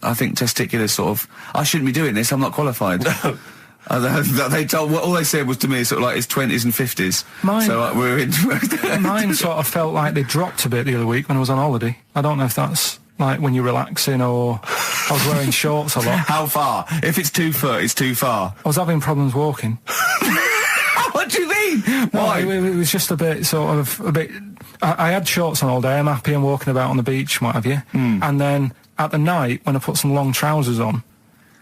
I think testicular sort of... I shouldn't be doing this, I'm not qualified. No. All they said was to me sort of like his 20s and 50s. We're in. Mine sort of felt like they dropped a bit the other week when I was on holiday. I don't know if that's like when you're relaxing or I was wearing shorts a lot. How far? If it's 2 foot, it's too far. I was having problems walking. What do you mean? Why? No, it was just a bit I had shorts on all day. I'm happy. I'm walking about on the beach, what have you. And then at the night when I put some long trousers on,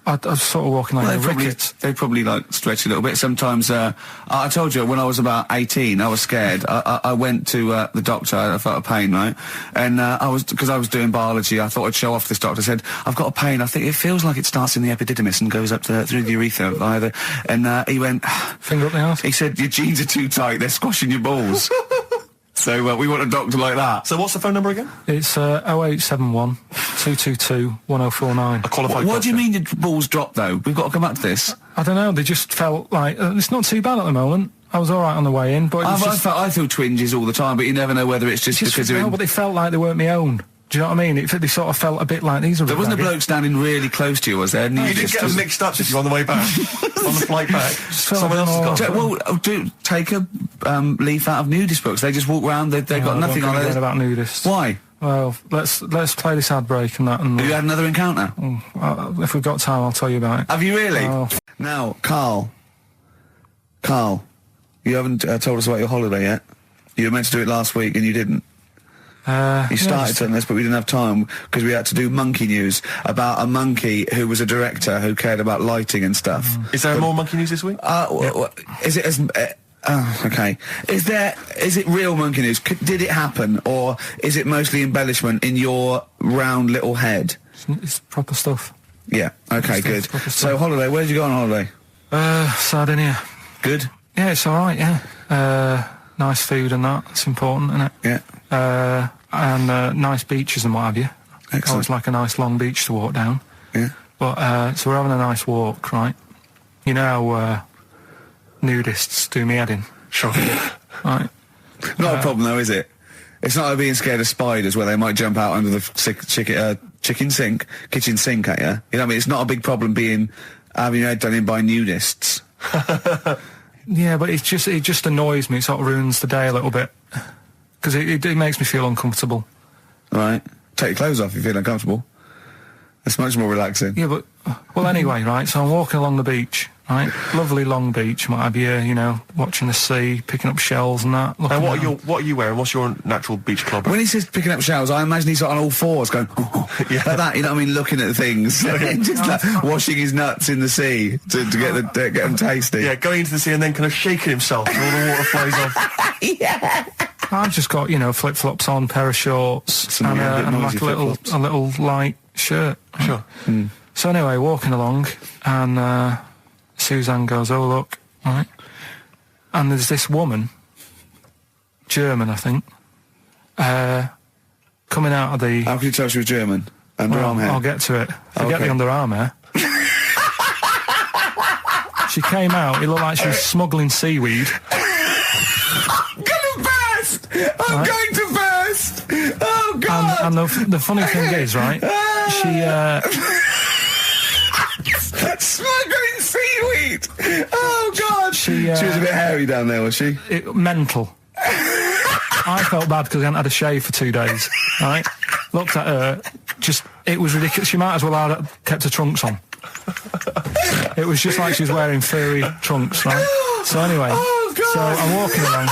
I was sort of walking like a ricket. They probably like stretch a little bit. Sometimes, I told you when I was about 18, I was scared. I went to the doctor. I felt a pain, right? And because I was doing biology, I thought I'd show off this doctor. I said, I've got a pain. I think it feels like it starts in the epididymis and goes up through the urethra either. And he went, finger up the arse. He said, your jeans are too tight. They're squashing your balls. So we want a doctor like that. So what's the phone number again? It's 0871 222 1049. A qualified doctor. What do you mean your balls dropped, though? We've got to come back to this. I don't know, they just felt like... it's not too bad at the moment. I was all right on the way in, but I feel twinges all the time, but you never know whether it's just because they're... No, but they felt like they weren't my own. Do you know what I mean? They sort of felt a bit like these are... There wasn't a bloke standing really close to you, was there? No, you didn't get them mixed up, did you, on the way back? On the flight back? Someone else has got... Well, take a leaf out of nudist books. They just walk around, they've got nothing on it. About nudists. Why? Well, let's play this ad break and that. And have you had another encounter? If we've got time, I'll tell you about it. Have you really? Now, Karl, you haven't told us about your holiday yet. You were meant to do it last week and you didn't. You started on this, but we didn't have time because we had to do monkey news about a monkey who was a director who cared about lighting and stuff. Is there more monkey news this week? Is it as... okay. Is it real monkey news? Did it happen, or is it mostly embellishment in your round little head? It's proper stuff. Yeah. Okay. Good. So holiday. Where did you go on holiday? Sardinia. Good. Yeah, it's all right. Yeah. Nice food and that. It's important, isn't it? Yeah. And nice beaches and what have you. Excellent. Always like a nice long beach to walk down. Yeah. But so we're having a nice walk, right? You know how nudists do me head in. Sure. Right. Not a problem though, is it? It's not like being scared of spiders where they might jump out under the kitchen sink at you. You know what I mean? It's not a big problem having your head done in by nudists. Yeah, but it just annoys me. It sort of ruins the day a little bit. Because it makes me feel uncomfortable. Right. Take your clothes off if you feel uncomfortable. It's much more relaxing. Yeah, but... Well, anyway, right, so I'm walking along the beach, right? Lovely long beach, what have you, watching the sea, picking up shells and that. And what are you wearing? What's your natural beach club? When he says picking up shells, I imagine he's on all fours going, like that, you know what I mean, looking at things. Just like washing his nuts in the sea to get them tasty. Yeah, going into the sea and then kind of shaking himself till all the water flows off. Yeah. I've just got, flip-flops on, pair of shorts, and like a little light shirt. Sure. Mm. So anyway, walking along, and Suzanne goes, oh, look, right? And there's this woman, German, I think, coming out of the... How can you tell she was German? Underarm hair? I'll get to it. Forget the underarm hair. She came out, it looked like she was smuggling seaweed. I'm going to burst! Oh, God! And the funny thing is, right, she, smuggling seaweed! Oh, God! She was a bit hairy down there, was she? Mental. I felt bad because I hadn't had a shave for 2 days, right? Looked at her, it was ridiculous. She might as well have kept her trunks on. It was just like she was wearing furry trunks, right? So anyway, so I'm walking along.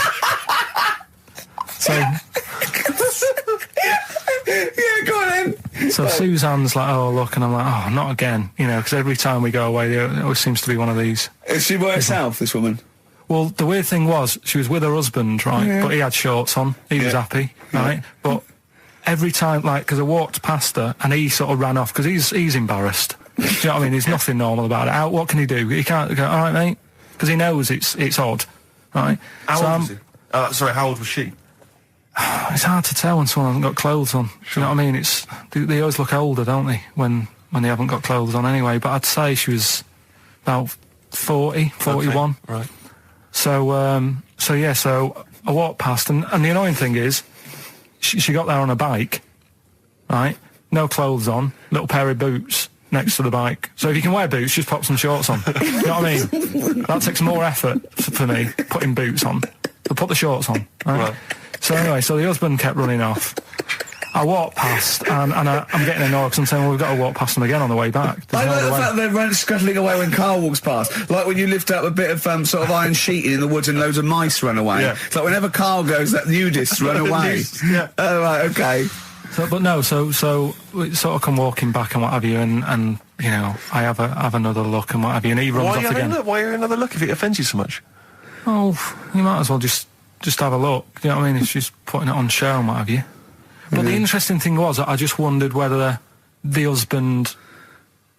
So... yeah, go on then. So Suzanne's like, oh, look, and I'm like, oh, not again, you know, because every time we go away, there always seems to be one of these. Is she by herself, this woman? Well, the weird thing was, she was with her husband, right, but he had shorts on, he was happy, right, but every time, like, because I walked past her, and he sort of ran off, because he's embarrassed. Do you know what I mean? There's nothing normal about it. What can he do? He can't go, all right, mate, because he knows it's odd, right? How old was he? Sorry, how old was she? It's hard to tell when someone hasn't got clothes on. Do you know what I mean? They always look older, don't they, when they haven't got clothes on anyway. But I'd say she was about 40, 41. Okay, right. So I walked past, and the annoying thing is, she got there on a bike, right? No clothes on, little pair of boots next to the bike. So if you can wear boots, just pop some shorts on. You know what I mean? That takes more effort for me, putting boots on. But put the shorts on, right? So anyway, so the husband kept running off. I walked past, and I'm getting annoyed because I'm saying, well, we've got to walk past them again on the way back. I like the fact that they're scuttling away when Carl walks past. Like when you lift up a bit of sort of iron sheeting in the woods and loads of mice run away. Yeah. It's like whenever Carl goes, that nudists run away. Yeah. Oh, right, okay. So we sort of come walking back and what have you, and you know, I have another look and what have you, and he runs off again. Why another look if it offends you so much? Oh, you might as well just have a look. You know what I mean? It's just putting it on show and what have you. But the interesting thing was, I just wondered whether the husband...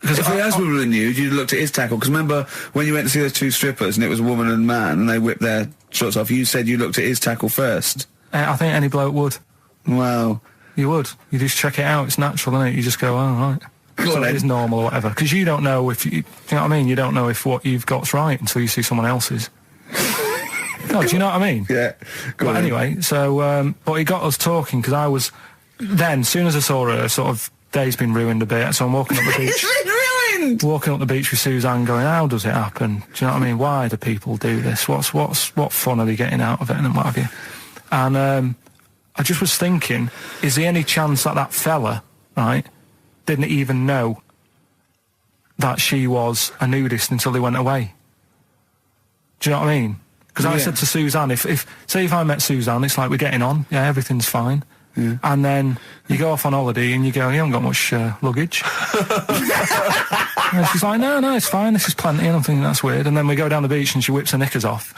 If the husband were nude, you'd looked at his tackle. Because remember, when you went to see those two strippers, and it was a woman and man, and they whipped their shorts off, you said you looked at his tackle first. I think any bloke would. Wow. You would. You just check it out. It's natural, isn't it? You just go, oh, right. So it is normal or whatever. Because you don't know if... you know what I mean? You don't know if what you've got's right until you see someone else's. No, do you know what I mean? Yeah. But anyway, so, but he got us talking, because I was, then, as soon as I saw her, sort of, day's been ruined a bit, so I'm walking up the beach. It's been ruined! Walking up the beach with Suzanne going, how does it happen? Do you know what I mean? Why do people do this? What fun are they getting out of it, and what have you? And, I just was thinking, is there any chance that fella, right, didn't even know that she was a nudist until they went away? Do you know what I mean? Because I said to Suzanne, say if I met Suzanne, it's like we're getting on, yeah, everything's fine. Yeah. And then you go off on holiday and you go, you haven't got much luggage. And she's like, no, it's fine, this is plenty. And I'm thinking, that's weird. And then we go down the beach and she whips her knickers off.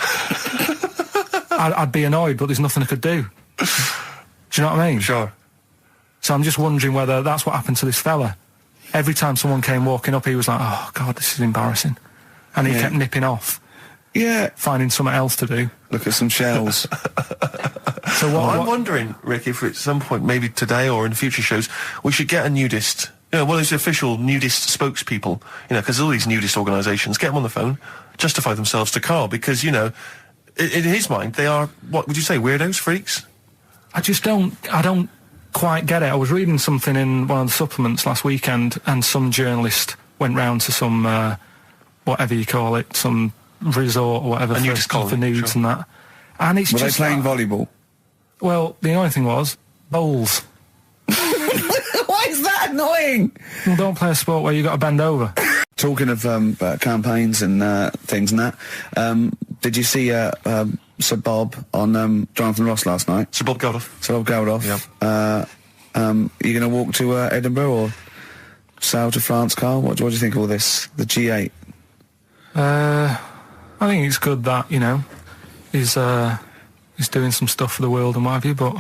I'd be annoyed, but there's nothing I could do. Do you know what I mean? Sure. So I'm just wondering whether that's what happened to this fella. Every time someone came walking up, he was like, oh, God, this is embarrassing. And he kept nipping off. Yeah. Finding something else to do. Look at some shells. So I'm wondering, Rick, if at some point, maybe today or in future shows, we should get a nudist, you know, one of those official nudist spokespeople, you know, because all these nudist organisations, get them on the phone, justify themselves to Carl, because, you know, in his mind, they are, what would you say, weirdos, freaks? I don't quite get it. I was reading something in one of the supplements last weekend, and some journalist went round to some, whatever you call it, some resort or whatever for nudes and that. And it's Were just... Were they playing volleyball? Well, the annoying thing was, bowls. Why is that annoying? Well, don't play a sport where you got to bend over. Talking of campaigns and things and that, did you see Sir Bob on Jonathan Ross last night? Sir Bob Geldof. Sir Bob Geldof. Yeah. Are you going to walk to Edinburgh or sail to France, Carl? What do you think of all this? The G8? I think it's good that, you know, he's doing some stuff for the world and what have you, but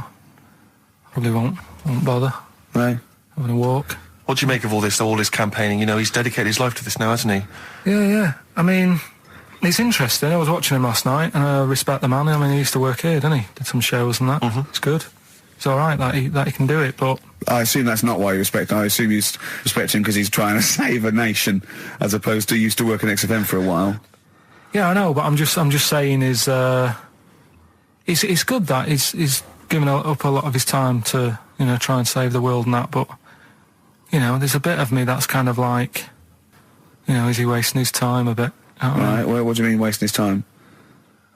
probably won't bother. No. Having a walk. What do you make of all this campaigning? You know, he's dedicated his life to this now, hasn't he? Yeah. I mean, it's interesting. I was watching him last night, and I respect the man. I mean, he used to work here, didn't he? Did some shows and that. Mm-hmm. It's good. It's all right that he can do it, but... I assume that's not why you respect him. I assume you respect him because he's trying to save a nation, as opposed to used to work in XFM for a while. Yeah, I know, but I'm just saying it's good that he's given up a lot of his time to, you know, try and save the world and that, but, you know, there's a bit of me that's kind of like, you know, is he wasting his time a bit? Right, well, what do you mean wasting his time?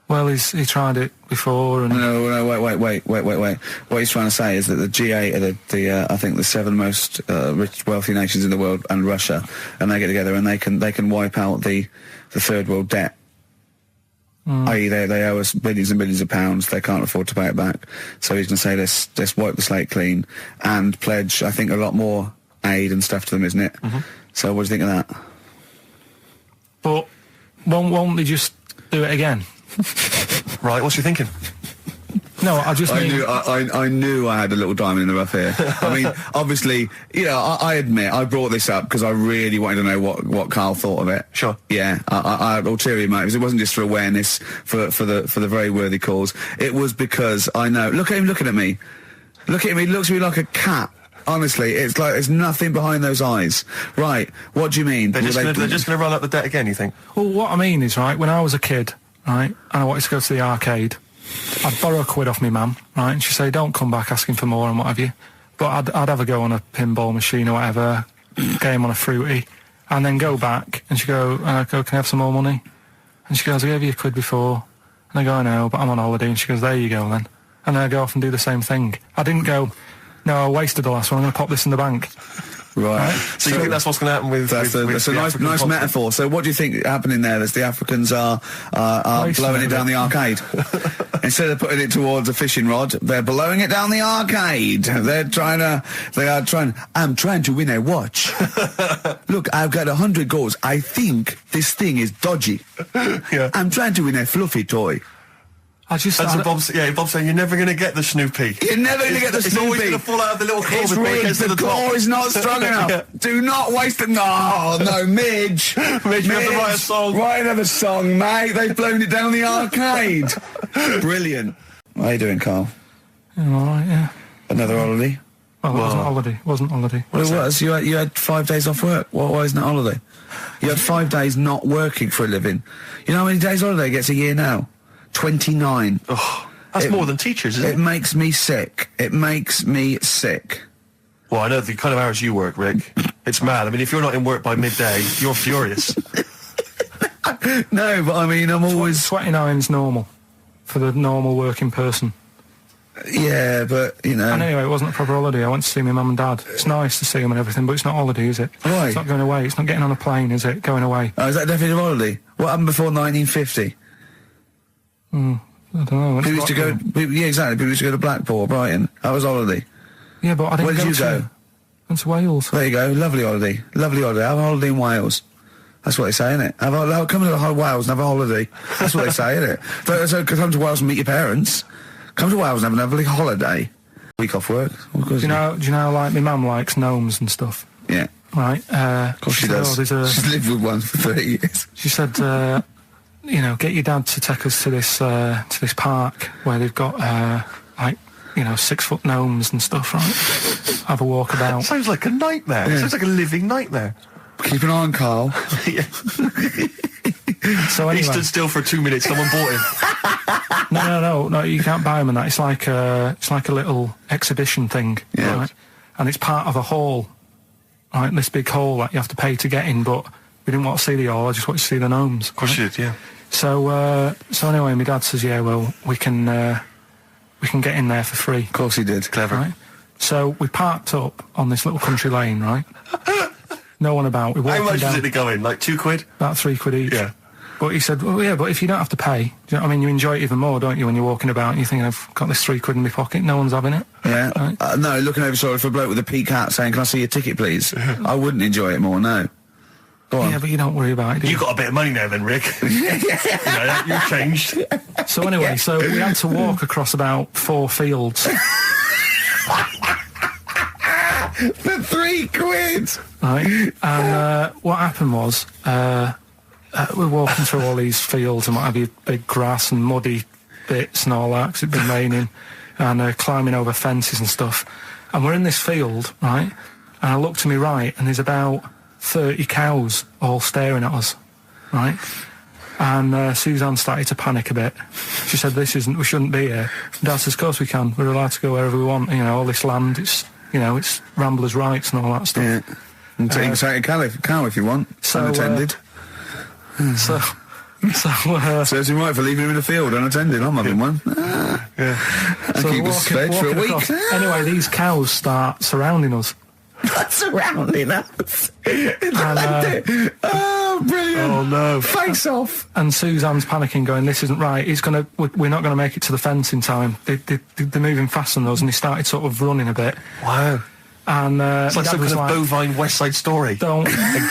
Well, he tried it before and... No, wait. What he's trying to say is that the G8 are I think the 7 most rich, wealthy nations in the world, and Russia, and they get together and they can wipe out the third world debt. I.e. they owe us billions and billions of pounds, they can't afford to pay it back. So he's going to say, let's wipe the slate clean and pledge, I think, a lot more aid and stuff to them, isn't it? So what do you think of that? But won't they just do it again? Right, what's you thinking? No, I just mean... I knew I had a little diamond in the rough here. I mean, obviously, you know, I admit, I brought this up because I really wanted to know what Karl thought of it. Sure. Yeah, I had ulterior motives. It wasn't just for awareness, for the very worthy cause. It was because I know... Look at him looking at me. Look at him, he looks at me like a cat. Honestly, it's like there's nothing behind those eyes. Right, what do you mean? They're just going to run up the debt again, you think? Well, what I mean is, right, when I was a kid, right, and I wanted to go to the arcade, I'd borrow £1 off my mum, right, and she'd say, don't come back asking for more and what have you. But I'd have a go on a pinball machine or whatever, game on a fruity, and then go back, and she'd go, can I have some more money? And she goes, I gave you £1 before. And I go, I know, but I'm on holiday. And she goes, there you go then. And then I go off and do the same thing. I didn't go, no, I wasted the last one, I'm going to pop this in the bank. Right. So you think that's what's going to happen with... That's a nice metaphor. So what do you think happening there? That the Africans are blowing it down the arcade. Instead of putting it towards a fishing rod, they're blowing it down the arcade. I'm trying to win a watch. Look, I've got 100 goals. I think this thing is dodgy. Yeah. I'm trying to win a fluffy toy. Bob's saying you're never going to get the Snoopy. You're never going to get the Snoopy. It's always going to fall out of the little claw It's before it rigged. gets to The the top. claw is not strong enough. Yeah. Do not waste it. No, Midge. Midge, you have to write a song. Write another song, mate. They've blown it down the arcade. Brilliant. How you doing, Karl? Yeah, all right, yeah. Another holiday? Well, it wasn't holiday. It wasn't holiday. Well, it was. You had 5 days off work. Why isn't it holiday? You had 5 days not working for a living. You know how many days holiday gets a year now? 29. Oh. That's more than teachers, isn't it? It makes me sick. It makes me sick. Well, I know the kind of hours you work, Rick. It's mad. I mean, if you're not in work by midday, you're furious. No, but I mean, I'm always... 29's normal for the normal working person. Yeah, but, you know... And anyway, it wasn't a proper holiday. I went to see my mum and dad. It's nice to see them and everything, but it's not holiday, is it? Why? It's not going away. It's not getting on a plane, is it? Going away. Oh, is that definitely a holiday? What happened before 1950? I don't know. People used to go... Yeah, exactly. People used to go to Blackpool or Brighton. That was holiday. Yeah, but I didn't Where did you go? Went to Wales. There you go. Lovely holiday. Lovely holiday. Have a holiday in Wales. That's what they say, innit? Come to Wales and have a holiday. That's what they say, innit? So come to Wales and meet your parents. Come to Wales and have a lovely holiday. Week off work. Do you know, like, my mum likes gnomes and stuff? Yeah. Right. Of course she does. She's lived with one for 30 years. She said, you know, get your dad to take us to this park where they've got, like, you know, 6-foot gnomes and stuff, right? Have a walk about. Sounds like a nightmare. Yeah. Sounds like a living nightmare. Keep an eye on Karl. So anyway, he stood still for 2 minutes. Someone bought him. No. You can't buy them and that. It's like a little exhibition thing, right? And it's part of a hall, right? This big hall that you have to pay to get in. But we didn't want to see the hall. I just wanted to see the gnomes. Of course you did, yeah. So anyway, my dad says, yeah, well, we can get in there for free. Of course he did. Clever. Right? So we parked up on this little country lane, right? No one about. We walked How much down, was it to go in? Like £2? about £3 each. Yeah. But he said, well, yeah, but if you don't have to pay, do you know what I mean? You enjoy it even more, don't you, when you're walking about and you think, I've got this £3 in my pocket, no one's having it. Yeah. Right? No, looking over shoulder for a bloke with a peak hat saying, can I see your ticket, please? I wouldn't enjoy it more, no. Go on. Yeah, but you don't worry about it, do you? You got a bit of money now then, Rick. You know, you've changed. So anyway, so we had to walk across about 4 fields. For £3? Right? And what happened was, we're walking through all these fields and what have you, big grass and muddy bits and all that, 'cause it'd been raining, and climbing over fences and stuff. And we're in this field, right? And I look to my right, and there's about 30 cows all staring at us, right? And Suzanne started to panic a bit. She said, we shouldn't be here. Dad says, of course we can. We're allowed to go wherever we want. You know, all this land, it's Ramblers' rights and all that stuff. Yeah. And take a cow if you want, unattended. Serves him right for leaving him in the field unattended. I'm having one. Yeah. And keep us fed for a week. Anyway, these cows start surrounding us. Surrounding us. Oh, brilliant. Oh, no. Face off. And Suzanne's panicking, going, this isn't right. We're not going to make it to the fence in time. They're moving faster than us, and he started sort of running a bit. Wow. And it's like some kind of bovine West Side Story. A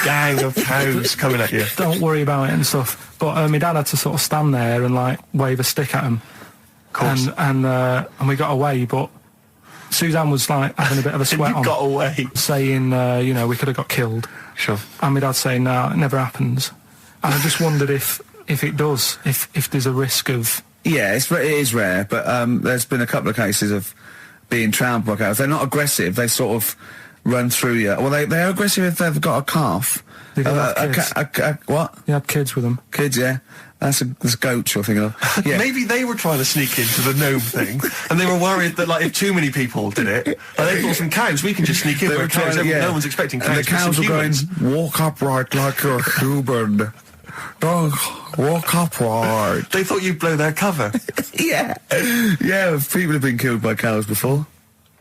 gang of cows coming at you. Don't worry about it and stuff. But my dad had to sort of stand there and like wave a stick at him. Of course. And we got away, but Suzanne was like having a bit of a sweat on. Got away. Saying, we could have got killed. Sure. And my dad saying, no, it never happens. And I just wondered if it does, if there's a risk of... Yeah, it is rare, but there's been a couple of cases of being trampled by cows. They're not aggressive, they sort of run through you. Well, they're aggressive if they've got a calf. They do have kids. What? You had kids with them. Kids, yeah. That's a goat you're thinking of. Yeah. Maybe they were trying to sneak into the gnome thing, and they were worried that, like, if too many people did it, they thought some cows, we can just sneak in. No one's expecting cows. And the cows were going, walk upright like you're human. Don't walk upright. They thought you'd blow their cover. Yeah. Yeah, people have been killed by cows before.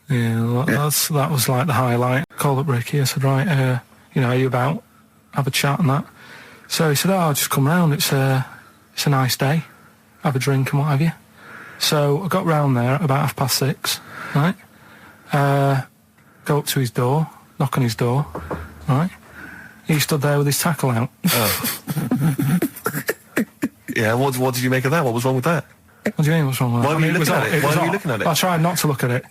Yeah, that was like the highlight. Called up Ricky, I said, right, are you about? Have a chat and that. So he said, I'll just come round, it's a nice day, have a drink and what have you. So I got round there at about 6:30, right? Go up to his door, knock on his door, right? He stood there with his tackle out. Oh. Yeah, what did you make of that? What was wrong with that? What do you mean, what's wrong with that? Why were you looking at it? Why were you looking at it? I tried not to look at it.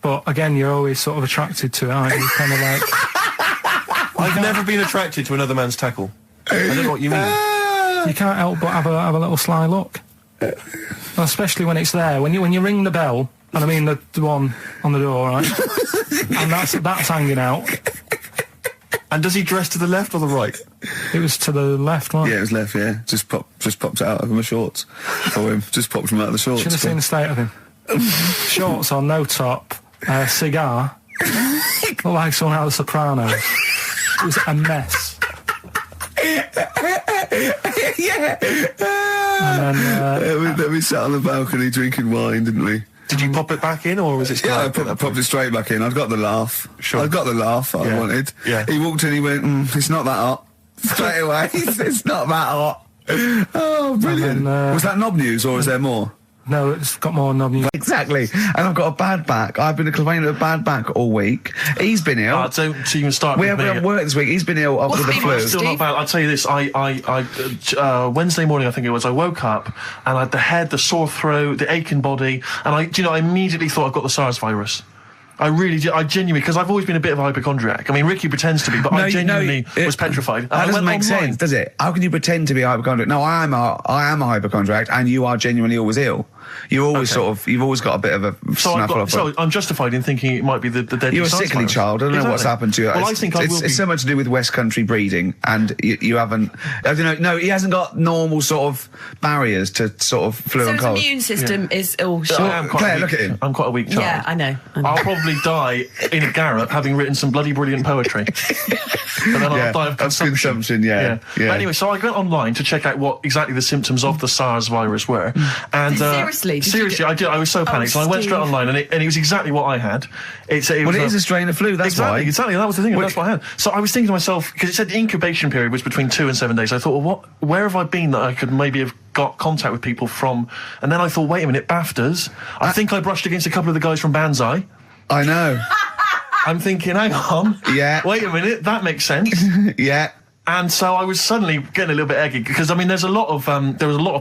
But again, you're always sort of attracted to it, aren't you? Kind of like... I've never been attracted to another man's tackle. I don't know what you mean. You can't help but have a little sly look. Especially when it's there. When you ring the bell, and I mean the one on the door, right? And that's hanging out. And does he dress to the left or the right? It was to the left, right? Yeah, it was left, yeah. Just popped it out of my shorts for him. Just popped him out of the shorts. Should have seen the state of him. Shorts on, no top, cigar. Looked like someone out of The Sopranos. It was a mess. Yeah. And then... we sat on the balcony drinking wine, didn't we? Did you pop it back in, or was it... Yeah, I popped it straight back in. I've got the laugh. Sure. I've got the laugh I wanted. Yeah. He walked in, he went, it's not that hot. Straight away, it's not that hot. Oh, brilliant. Then, was that knob news, or is there more? No, it's got more knob news. Exactly. And I've got a bad back. I've been complaining of a bad back all week. He's been ill. Don't even start We with me. haven't worked this week. He's been ill with the flu. Still not bad. I'll tell you this. I Wednesday morning, I think it was, I woke up and I had the head, the sore throat, the aching body, and I immediately thought I've got the SARS virus. I really did. I genuinely, because I've always been a bit of a hypochondriac. I mean, Ricky pretends to be, but I genuinely was petrified. That doesn't make sense, does it? How can you pretend to be a hypochondriac? No, I am a hypochondriac, and you are genuinely always ill. You always you've always got a bit of a snaffle. So I'm justified in thinking it might be the deadly. You're a sickly virus. child. I don't know what's happened to you. Well, I think it's so much to do with West Country breeding, and you haven't. I don't know. No, he hasn't got normal sort of barriers to sort of flu and cold. His immune system is all shot. Claire, look at him. I'm quite a weak child. Yeah, I know. I'll probably die in a garret having written some bloody brilliant poetry. And then I'll die of consumption. Yeah. But anyway, so I went online to check out what exactly the symptoms of the SARS virus were. And seriously, I did. I was so panicked. So I went straight online, and it was exactly what I had. It is a strain of flu. That's why. Exactly. That was the thing. That's what I had. So I was thinking to myself, because it said the incubation period was between 2 and 7 days. I thought, well, where have I been that I could maybe have got contact with people from? And then I thought, wait a minute, BAFTAs. I think I brushed against a couple of the guys from Banzai. I know. I'm thinking, hang on. Yeah. Wait a minute, that makes sense. Yeah. And so I was suddenly getting a little bit eggy, because, I mean, there was a lot of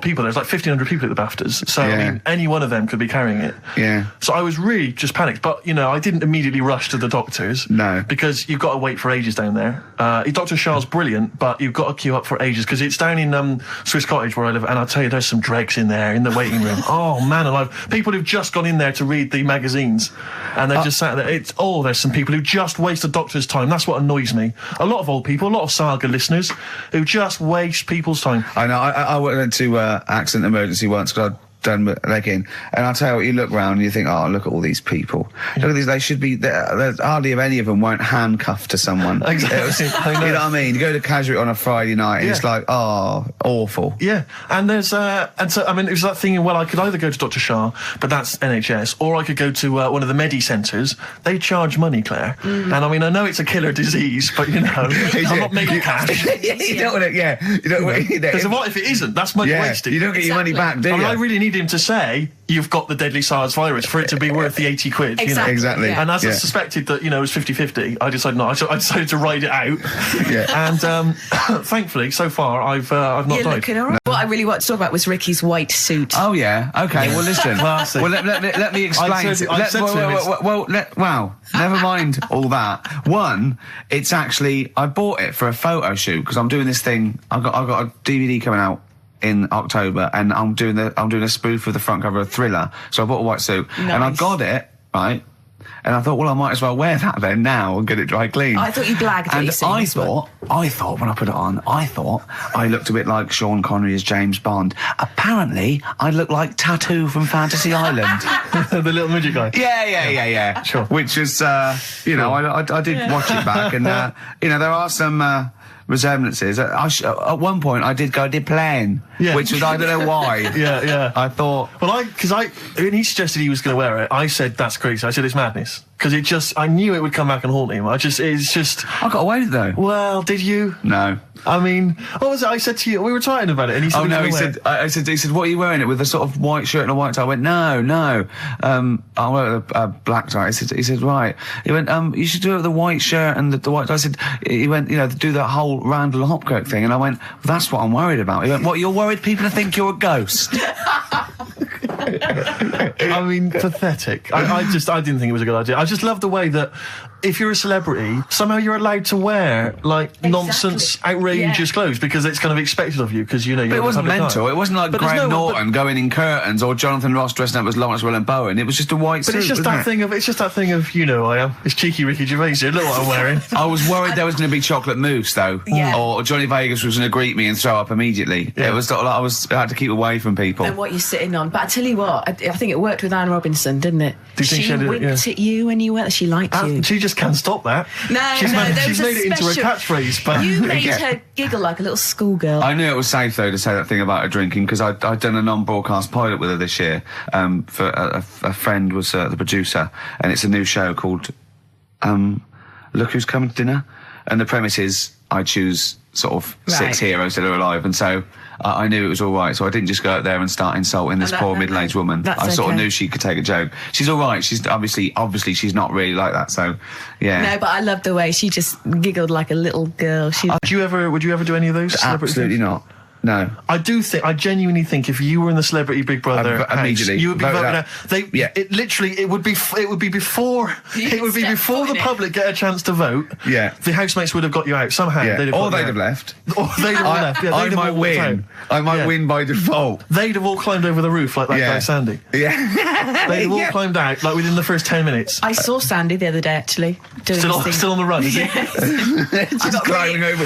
people. There's like 1,500 people at the BAFTAs. So, I mean, any one of them could be carrying it. Yeah. So I was really just panicked. But, I didn't immediately rush to the doctors. No. Because you've got to wait for ages down there. Dr. Charles, brilliant, but you've got to queue up for ages, because it's down in Swiss Cottage where I live. And I'll tell you, there's some dregs in there, in the waiting room. Oh, man alive. People who've just gone in there to read the magazines. And they're just sat there. There's some people who just waste the doctor's time. That's what annoys me. A lot of old people, a lot of saga listeners who just waste people's time. I know. I went to accident emergency once because I'd done my leg in, and I'll tell you what, you look round and you think, oh, look at all these people. Look at these, they should be, there's hardly any of them weren't handcuffed to someone. Exactly. You know what I mean? You go to Casualty on a Friday night and it's like, oh, awful. Yeah, and there's, and so, I mean, it was that thing, well, I could either go to Dr. Shah, but that's NHS, or I could go to one of the Medi centres. They charge money, Claire. And I mean, I know it's a killer disease, but you know, I'm not making cash. You don't want it, you don't want it. Because what if it isn't? That's money wasted. You don't get your money back, do you? I mean, I really need him to say, you've got the deadly SARS virus for it to be worth the 80 quid. Exactly. You know? Exactly. And as I suspected that, you know, it was 50-50, I decided not. I decided to ride it out. And thankfully, so far, I've not You're died. looking all right. What I really want to talk about was Ricky's white suit. Oh yeah. Okay. Well, listen. Classic. Well, let me explain. Wow. Never mind all that. One, it's actually I bought it for a photo shoot because I'm doing this thing. I've got a DVD coming out in October, and I'm doing a spoof of the front cover of Thriller. So I bought a white suit, and I got it right. And I thought, well, I might as well wear that then now and get it dry clean. I thought you blagged it. And I thought when I put it on, I looked a bit like Sean Connery as James Bond. Apparently, I look like Tattoo from Fantasy Island. The little midget guy. Yeah. Sure. Which was, you know, I did watch it back, and you know, there are some resemblances. At one point, I did plan, which was I don't know why. Yeah. I thought, well, when he suggested he was going to wear it, I said that's crazy. I said it's madness because I knew it would come back and haunt him. I got away with it though. Well, did you? No. I mean, what was it I said to you? We were talking about it, and he said, "Oh no!" He said, "What are you wearing it with? A sort of white shirt and a white tie?" I went, "No. I wear a black tie." He said, "Right." He went, "You should do it with the white shirt and the white tie." He went, "You know, do that whole Randall Hopkirk thing." And I went, well, "That's what I'm worried about." He went, "What? You're worried people think you're a ghost?" I mean, pathetic. I didn't think it was a good idea. I just love the way that if you're a celebrity, somehow you're allowed to wear nonsense, outrageous clothes because it's kind of expected of you because you know. But it wasn't mental. It wasn't like Graham Norton going in curtains or Jonathan Ross dressing up as Lawrence Bowen. It was just a white suit. But it's just that thing of you know I am. It's cheeky Ricky Gervais here. Look what I'm wearing. I was worried there was going to be chocolate mousse though, or Johnny Vegas was going to greet me and throw up immediately. Yeah. It was sort of I had to keep away from people. And what you're sitting on. But I tell you what, I think it worked with Anne Robinson, didn't it? Do you think she winked at you when you went. She liked you. She just can't stop that. She's made it into a catchphrarise. But you made her giggle like a little schoolgirl. I knew it was safe though to say that thing about her drinking because I'd done a non-broadcast pilot with her this year. For a friend was the producer, and it's a new show called Look Who's Coming to Dinner, and the premise is I choose sort of 6 heroes that are alive, and so I knew it was all right, so I didn't just go out there and start insulting this poor middle-aged woman. I sort of knew she could take a joke. She's all right. She's obviously she's not really like that. So yeah. No, but I loved the way she just giggled like a little girl. Would you ever do any of those? Absolutely not. No, I genuinely think if you were in the Celebrity Big Brother house, you would be voted out. It would be before the public get a chance to vote. Yeah, the housemates would have got you out somehow. Yeah. They'd have left. Or they'd have left. Yeah, I might win. I might win by default. They'd have all climbed over the roof like that guy Sandy. Yeah, they'd have all climbed out like within the first 10 minutes. I saw Sandy the other day actually. Still on the run, is he? Just climbing over.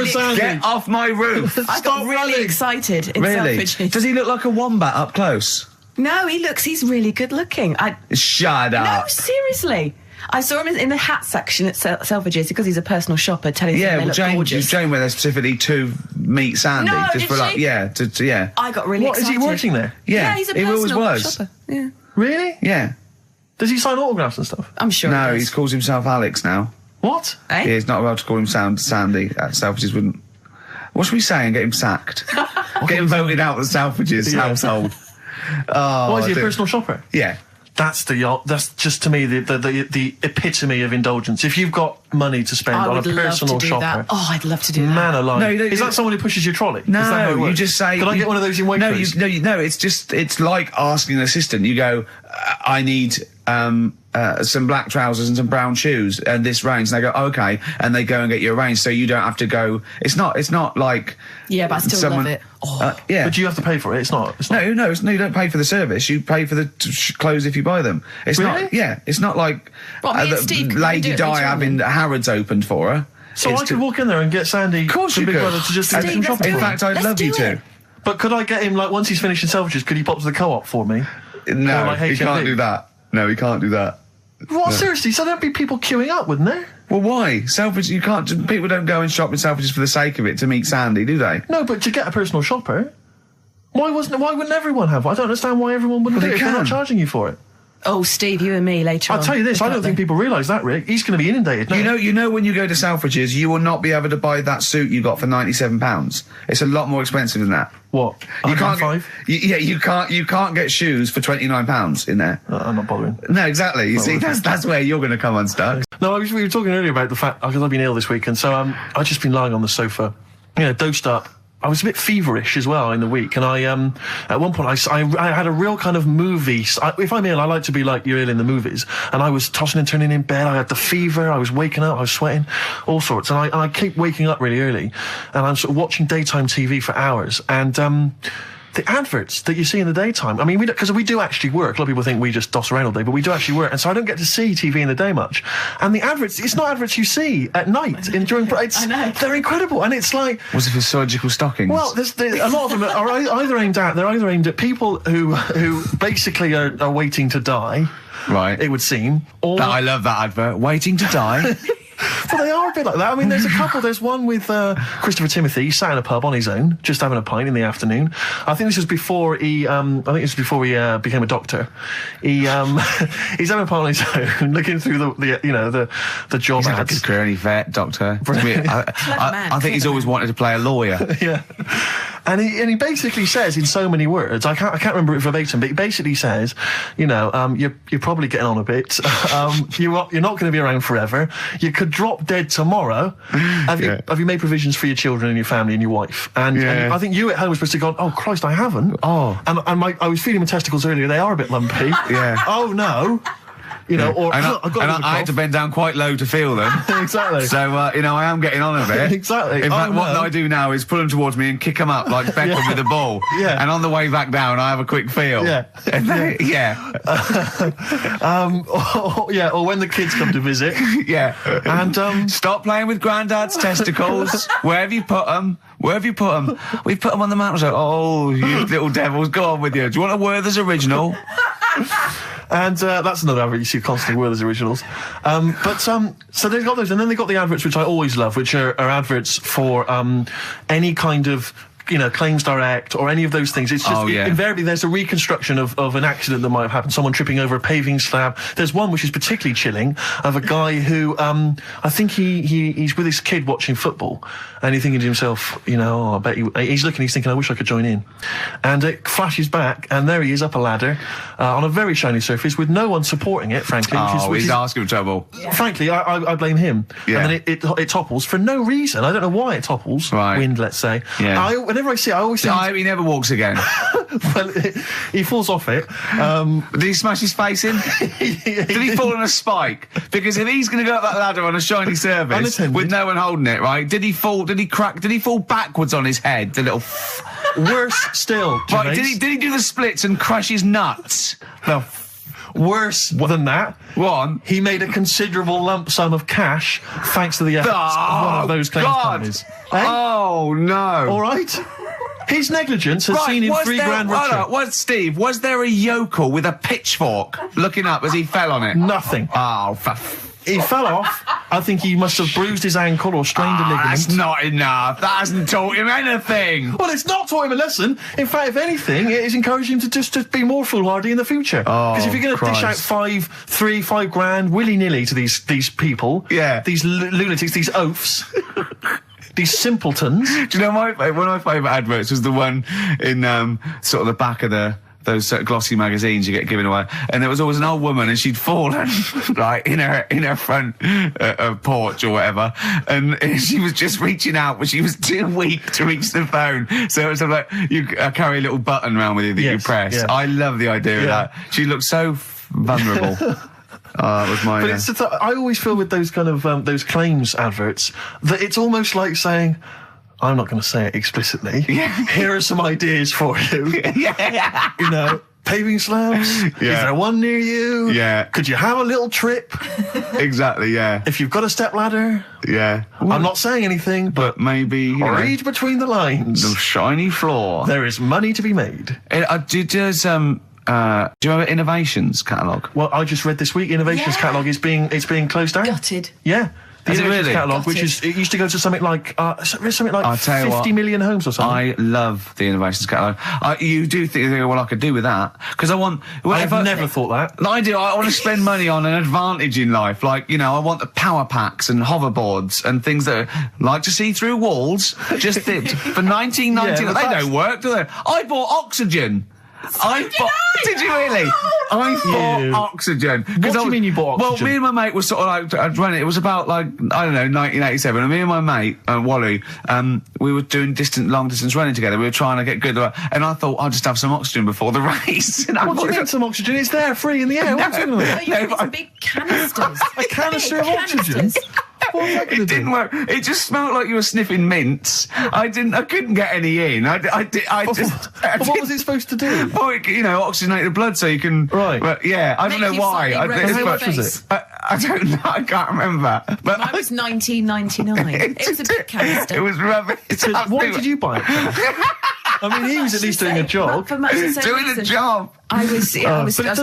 Sandy. Get off my roof. Really excited in Selfridges. Does he look like a wombat up close? No, he's really good looking. Shut up. No, seriously. I saw him in the hat section at Selfridges because he's a personal shopper telling them they look gorgeous. Jane went there specifically to meet Sandy. No, just for like, yeah. I got really excited. Is he working there? Yeah, he's a personal shopper. Yeah. Really? Yeah. Does he sign autographs and stuff? I'm sure. No, he calls himself Alex now. What? Yeah, he's not allowed to call him Sandy. Selfridges wouldn't. What should we say and get him sacked? Get him voted out of the Selfridges household. Why is he a personal shopper? Yeah. That's just to me the epitome of indulgence. If you've got money to spend on a personal shopper, that. Oh, I'd love to do that. Man alive! No, is that someone who pushes your trolley? No, you just say. Can I get one of those in Waitrose? No. It's like asking an assistant. You go, I need some black trousers and some brown shoes and this range, and they go okay, and they go and get you a range, so you don't have to go. It's not like but I still love it. Yeah, but you have to pay for it. It's not. No, you don't pay for the service. You pay for the clothes if you buy them. It's really? not. Yeah, it's not like Lady Di having Harrods opened for her. So I could walk in there and get Sandy, of course you Big could. Brother, to just do some shopping. In fact, I'd love you to. But could I get him, like, once he's finished in Selfridges, could he pop to the Co-op for me? No, like he can't HMV? do that. No, he can't do that. What, seriously? So there'd be people queuing up, wouldn't there? Well, why? Selfridges, you can't, people don't go and shop in Selfridges for the sake of it, to meet Sandy, do they? No, but to get a personal shopper, why wouldn't everyone have one? I don't understand why everyone wouldn't do it if they're not charging you for it. Oh, Steve, you and me later on. I'll tell you this, I don't think people realise that, Rick. He's going to be inundated now. You know when you go to Selfridges, you will not be able to buy that suit you got for £97. It's a lot more expensive than that. What? You can't get, you can't get shoes for £29 in there. I'm not bothering. No, exactly. You see, that's where you're going to come unstuck. No, we were talking earlier about the fact, because I've been ill this week, and so I've just been lying on the sofa, dosed up. I was a bit feverish as well in the week, and I at one point I had a real kind of movie. If I'm ill, I like to be like you're ill in the movies, and I was tossing and turning in bed. I had the fever. I was waking up. I was sweating, all sorts, and I keep waking up really early, and I'm sort of watching daytime TV for hours, and the adverts that you see in the daytime, I mean, because we do actually work. A lot of people think we just doss around all day, but we do actually work, and so I don't get to see TV in the day much. And the adverts, it's not adverts you see at night during. I know. They're incredible, and it's like. Was it for surgical stockings? Well, there's a lot of them are either aimed at people who basically are waiting to die. Right. It would seem. Or I love that advert. Waiting to die. Well, they are a bit like that. I mean, there's a couple. There's one with Christopher Timothy. He sat in a pub on his own, just having a pint in the afternoon. I think this was before he. Became a doctor. He's having a pint on his own, looking through the job He's ads. He's a career, any vet, doctor. I think he's always wanted to play a lawyer. Yeah. And he basically says in so many words, I can't remember it verbatim, but he basically says, you're probably getting on a bit. You're not going to be around forever. You could drop dead tomorrow. Have you made provisions for your children and your family and your wife? And I think you at home were supposed to go, oh Christ, I haven't. Oh. And I was feeling my testicles earlier. They are a bit lumpy. Yeah. Oh no. Or I had to bend down quite low to feel them. Exactly. So, I am getting on a bit. Exactly. In fact, what I do now is pull them towards me and kick them up like Beckham with a ball. Yeah. And on the way back down, I have a quick feel. Yeah. Or when the kids come to visit. Yeah. And stop playing with Grandad's testicles. Where have you put them? Where have you put them? We've put them on the mantel. Oh, you little devils, go on with you. Do you want a Werther's original? And that's another advert you see constantly, Werther's originals. So they've got those, and then they've got the adverts which I always love, which are adverts for any kind of Claims Direct or any of those things. It's just invariably there's a reconstruction of an accident that might have happened. Someone tripping over a paving slab. There's one which is particularly chilling of a guy who I think he's with his kid watching football, and he's thinking to himself, I bet he's looking, he's thinking, I wish I could join in. And it flashes back, and there he is up a ladder on a very shiny surface with no one supporting it, frankly. Which is asking for trouble. Yeah. Frankly, I blame him. Yeah. And then it topples for no reason. I don't know why it topples. Right. Wind, let's say. Yeah. Whenever I see it, I always think... I hope he never walks again. Well, he falls off it. Did he smash his face in? Did he fall on a spike? Because if he's going to go up that ladder on a shiny surface with no one holding it, right? Did he fall? Did he crack? Did he fall backwards on his head? The little... Worse still, Gervais. Right, did he do the splits and crush his nuts? No. Worse than that, one, he made a considerable lump sum of cash thanks to the efforts of one of those claims companies. Oh no! All right. His negligence has seen him £3,000 richer. Steve, was there a yokel with a pitchfork looking up as he fell on it? Nothing. Oh, he fell off. I think he must have bruised his ankle or strained a ligament. That's not enough. That hasn't taught him anything. Well, it's not taught him a lesson. In fact, if anything, it has encouraged him to be more foolhardy in the future. Because if you're going to dish out £5,000 willy-nilly to these people, these lunatics, these oafs, these simpletons. Do you know one of my favourite adverts was the one in sort of the back of those glossy magazines you get given away, and there was always an old woman, and she'd fallen right in her front porch or whatever, and she was just reaching out, but she was too weak to reach the phone. So it was sort of like you carry a little button around with you that you press. Yeah. I love the idea of that. She looked so vulnerable. It was my. But I always feel with those kind of those claims adverts that it's almost like saying, I'm not going to say it explicitly. Yeah. Here are some ideas for you. paving slabs? Is there one near you? Yeah. Could you have a little trip? Exactly, yeah. If you've got a stepladder? Yeah. I'm not saying anything, but maybe, you know, read between the lines. The shiny floor. There is money to be made. Do you remember Innovations catalogue? Well, I just read this week, Innovations catalogue is being closed down. Gutted. Yeah. The Is it Innovations really? catalogue, which is, it used to go to something like 50 million homes or something. I love the Innovations catalogue. You do think, well, I could do with that. Because I want... Well, I've never thought that. I do. I want to spend money on an advantage in life. Like, you know, I want the power packs and hoverboards and things that are like to see through walls. Just for 1999. They don't work, do they? I bought oxygen. Did you really? I bought oxygen. What do you mean you bought oxygen? Well, me and my mate were sort of like, I'd run it. It was about like, I don't know, 1987. And me and my mate, Wally, we were doing long distance running together. We were trying to get good. And I thought, I'll just have some oxygen before the race. And what do you mean some oxygen? It's there, free in the air. What's going on? You had some big canisters. A canister of oxygen? It didn't work. It just smelled like you were sniffing mints. I couldn't get any in. What was it supposed to do? Well, you know, oxygenate the blood so you can... Right. But yeah, I don't know why. How much was it? I don't know. I can't remember. But Mine was 1999. It was a big canister. It was rubbish. Why did you buy it? I mean, he was at least doing a job. For much the same Doing reason. a job. I was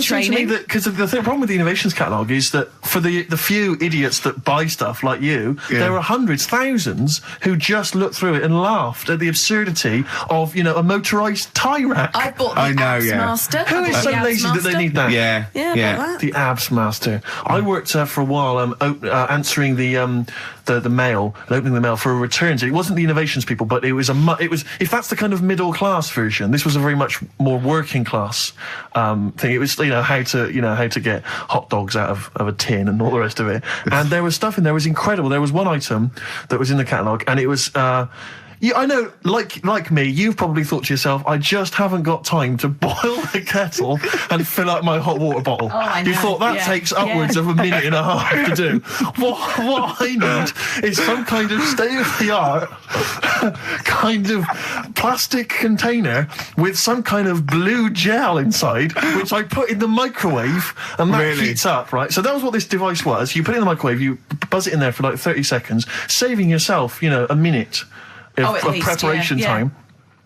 training. Because the problem with the Innovations catalogue is that for the few idiots that buy stuff like you, there are hundreds, thousands who just looked through it and laughed at the absurdity of, you know, a motorised tie rack. I bought the Abs Master. Who is so lazy that they need that? Yeah. The Abs Master. I worked for a while answering the mail, and opening the mail for a returns. It wasn't the Innovations people, but it was if that's the kind of middle class version, this was a very much more working class thing. It was, you know, how to get hot dogs out of a tin and all the rest of it. And there was stuff in there. It was incredible. There was one item that was in the catalogue, and it was I know, like me, you've probably thought to yourself, I just haven't got time to boil the kettle and fill up my hot water bottle. Oh, I know. You thought that takes upwards of a minute and a half to do. What I need is some kind of state-of-the-art kind of plastic container with some kind of blue gel inside, which I put in the microwave, and that heats up, right? So that was what this device was. You put it in the microwave, you buzz it in there for like 30 seconds, saving yourself, you know, a minute of preparation time.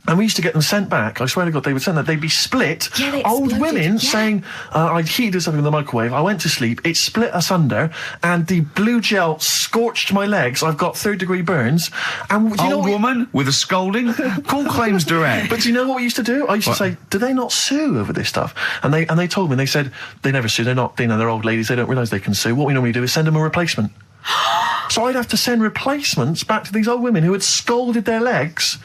And we used to get them sent back. I swear to God, they would send that. They'd be split. Old women saying, I'd heated something in the microwave, I went to sleep, it split asunder, and the blue gel scorched my legs. I've got 3rd-degree burns. And do you know woman with a scolding? Call claims direct. But do you know what we used to do? I used to say, do they not sue over this stuff? And they told me, they said, they never sue, they're not, you know, they're old ladies, they don't realise they can sue. What we normally do is send them a replacement. So I'd have to send replacements back to these old women who had scalded their legs.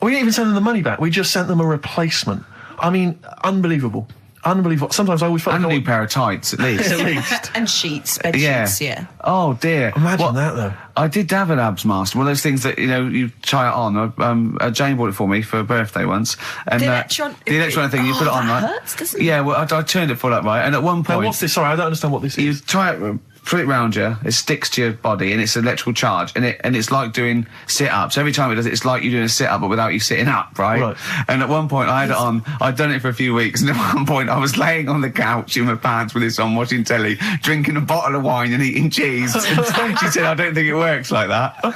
We didn't even send them the money back. We just sent them a replacement. I mean, unbelievable. Unbelievable. Sometimes I always felt like a new pair of tights, at least. At least. And sheets, bed sheets, yeah. Oh, dear. Imagine that, though. I did have an Abs Master, one of those things that, you know, you try it on. Jane bought it for me for a birthday once. And, the electron thing, you put it on, right? Hurts, doesn't it? Yeah, well, I turned it full up, right? And at one point... Now, what's this? Sorry, I don't understand what this is. You try it... Put it round you, it sticks to your body, and it's an electrical charge, and it's like doing sit-ups. Every time it does it, it's like you're doing a sit-up, but without you sitting up, right? And at one point, I had it on, I'd done it for a few weeks, and at one point, I was laying on the couch in my pants with this on, watching telly, drinking a bottle of wine and eating cheese. She said, I don't think it works like that. I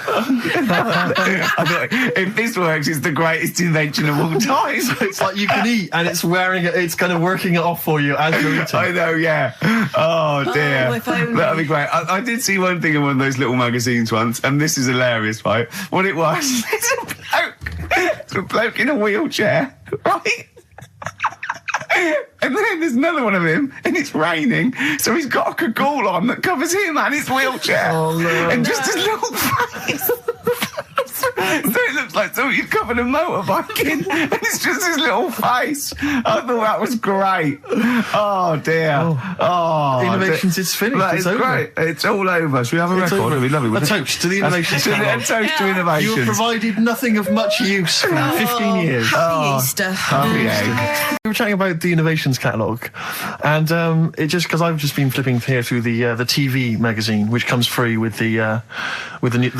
thought, if this works, it's the greatest invention of all time. So it's like you can eat, and it's kind of working it off for you as you're eating. I know, yeah. Oh, dear. Oh, if only. That'd be great. I did see one thing in one of those little magazines once, and this is hilarious, right? What it was, it's a bloke in a wheelchair, right? And then there's another one of him, and it's raining, so he's got a cagoule on that covers him and his wheelchair. Oh, no. And just his little face. So it looks like somebody you've covered a motorbike in, and it's just his little face. I thought that was great. Oh, dear. Oh. Innovations is finished. That is great. It's all over. Should we have a record? It'd be lovely. A toast to the Innovations. A toast to Innovations. You have provided nothing of much use for 15 years. Happy Easter. Happy egg. were chatting about the Innovations catalogue, and it just because I've just been flipping here through the TV magazine, which comes free with the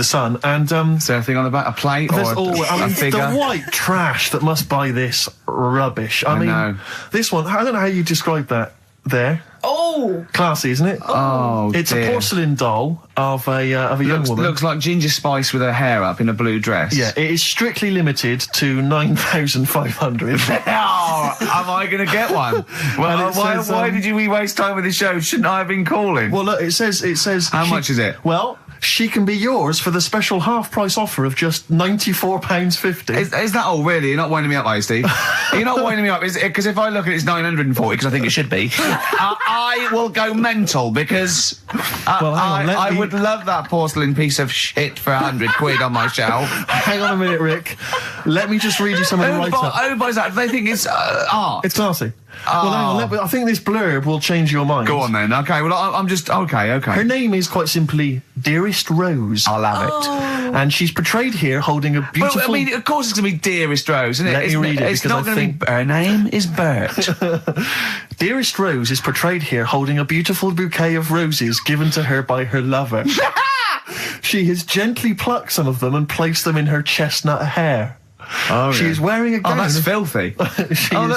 Sun, and is there anything on the back? A plate or a figure? The white trash that must buy this rubbish. I mean, this one. I don't know how you describe that. There. Oh, classy, isn't it? Oh, it's a porcelain doll of a young woman. Looks like Ginger Spice with her hair up in a blue dress. Yeah, it is strictly limited to 9,500. Oh, am I going to get one? Well, why did we waste time with this show? Shouldn't I have been calling? Well, look, it says. How much is it? Well, she can be yours for the special half-price offer of just £94.50. Is that all, really? You're not winding me up, are you, Steve? You're not winding me up, because if I look at it, it's 940, because I think it should be. I will go mental, because I would love that porcelain piece of shit for £100 on my shelf. Hang on a minute, Rick. Let me just read you some of the write-up. Who buys that? They think it's art. It's classy. Well, hang on, I think this blurb will change your mind. Go on then. Okay, well, I'm just... Okay. Her name is quite simply Dearest Rose. I'll have it. And she's portrayed here holding a beautiful... Well, I mean, of course it's going to be Dearest Rose, isn't it? Let me read it, it's not going to be... Her name is Bert. Dearest Rose is portrayed here holding a beautiful bouquet of roses given to her by her lover. She has gently plucked some of them and placed them in her chestnut hair. Oh, she is wearing a gown. Oh, that's filthy.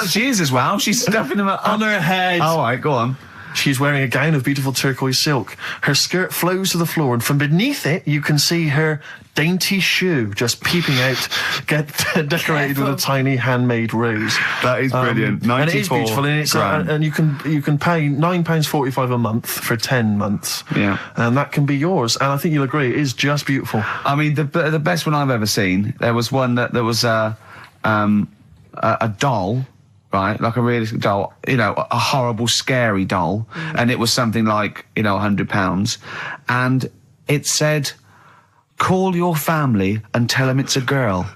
She is as well. She's stuffing them up on her head. All right, go on. She's wearing a gown of beautiful turquoise silk. Her skirt flows to the floor, and from beneath it, you can see her dainty shoe just peeping out, decorated with a tiny handmade rose. That is brilliant. And it is beautiful, and it's and you can pay £9.45 a month for 10 months. Yeah, and that can be yours. And I think you'll agree, it is just beautiful. I mean, the best one I've ever seen. There was one that there was a doll. Right, like a realistic doll, a horrible, scary doll, and it was something like, £100, and it said, "Call your family and tell them it's a girl."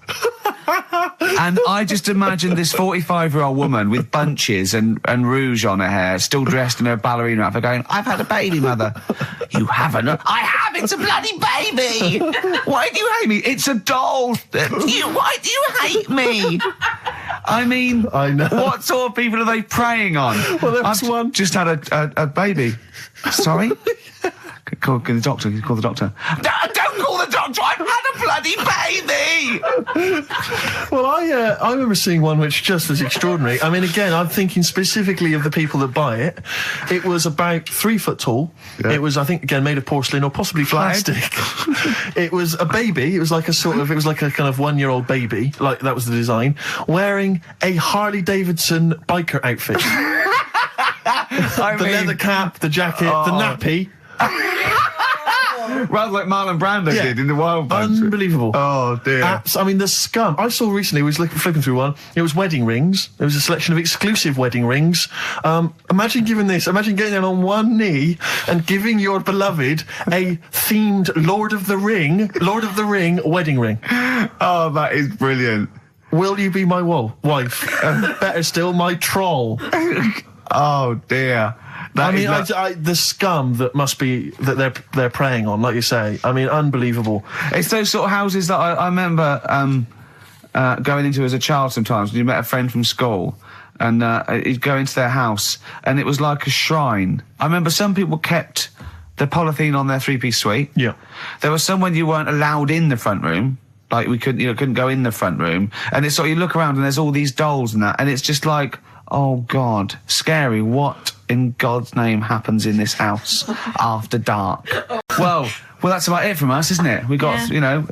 And I just imagined this 45-year-old woman with bunches and rouge on her hair, still dressed in her ballerina outfit, going, "I've had a baby, mother." "You haven't." "I have, it's a bloody baby." "Why do you hate me?" "It's a doll." "Why do you hate me?" I mean, I know. What sort of people are they preying on? Well, there was one. Just had a baby. Sorry? Call the doctor. Call the doctor. Don't call the doctor. I've had a bloody baby. Well, I remember seeing one which just was extraordinary. I mean, again, I'm thinking specifically of the people that buy it. It was about 3 foot tall. Yeah. It was, I think, again, made of porcelain or possibly plastic. It was a baby. It was like a kind of 1-year-old baby. Like, that was the design. Wearing a Harley Davidson biker outfit. The leather cap, the jacket, the nappy. Rather like Marlon Brando did in The Wild Bunch. Unbelievable. Oh, dear. I mean, the scum. I saw recently, flipping through one, it was wedding rings. There was a selection of exclusive wedding rings. Imagine getting down on one knee and giving your beloved a themed Lord of the Ring wedding ring. Oh, that is brilliant. Will you be my wife? Better still, my troll. Oh, dear. The scum that must be that they're preying on, like you say. I mean, unbelievable. It's those sort of houses that I remember going into as a child sometimes when you met a friend from school, and you'd go into their house and it was like a shrine. I remember some people kept the polythene on their 3-piece suite. Yeah. There was some when you weren't allowed in the front room. Like we couldn't go in the front room, and it's sort of, you look around and there's all these dolls and that, and it's just like, oh God, scary. What in God's name happens in this house after dark? Well, that's about it from us, isn't it? We got, to be honest,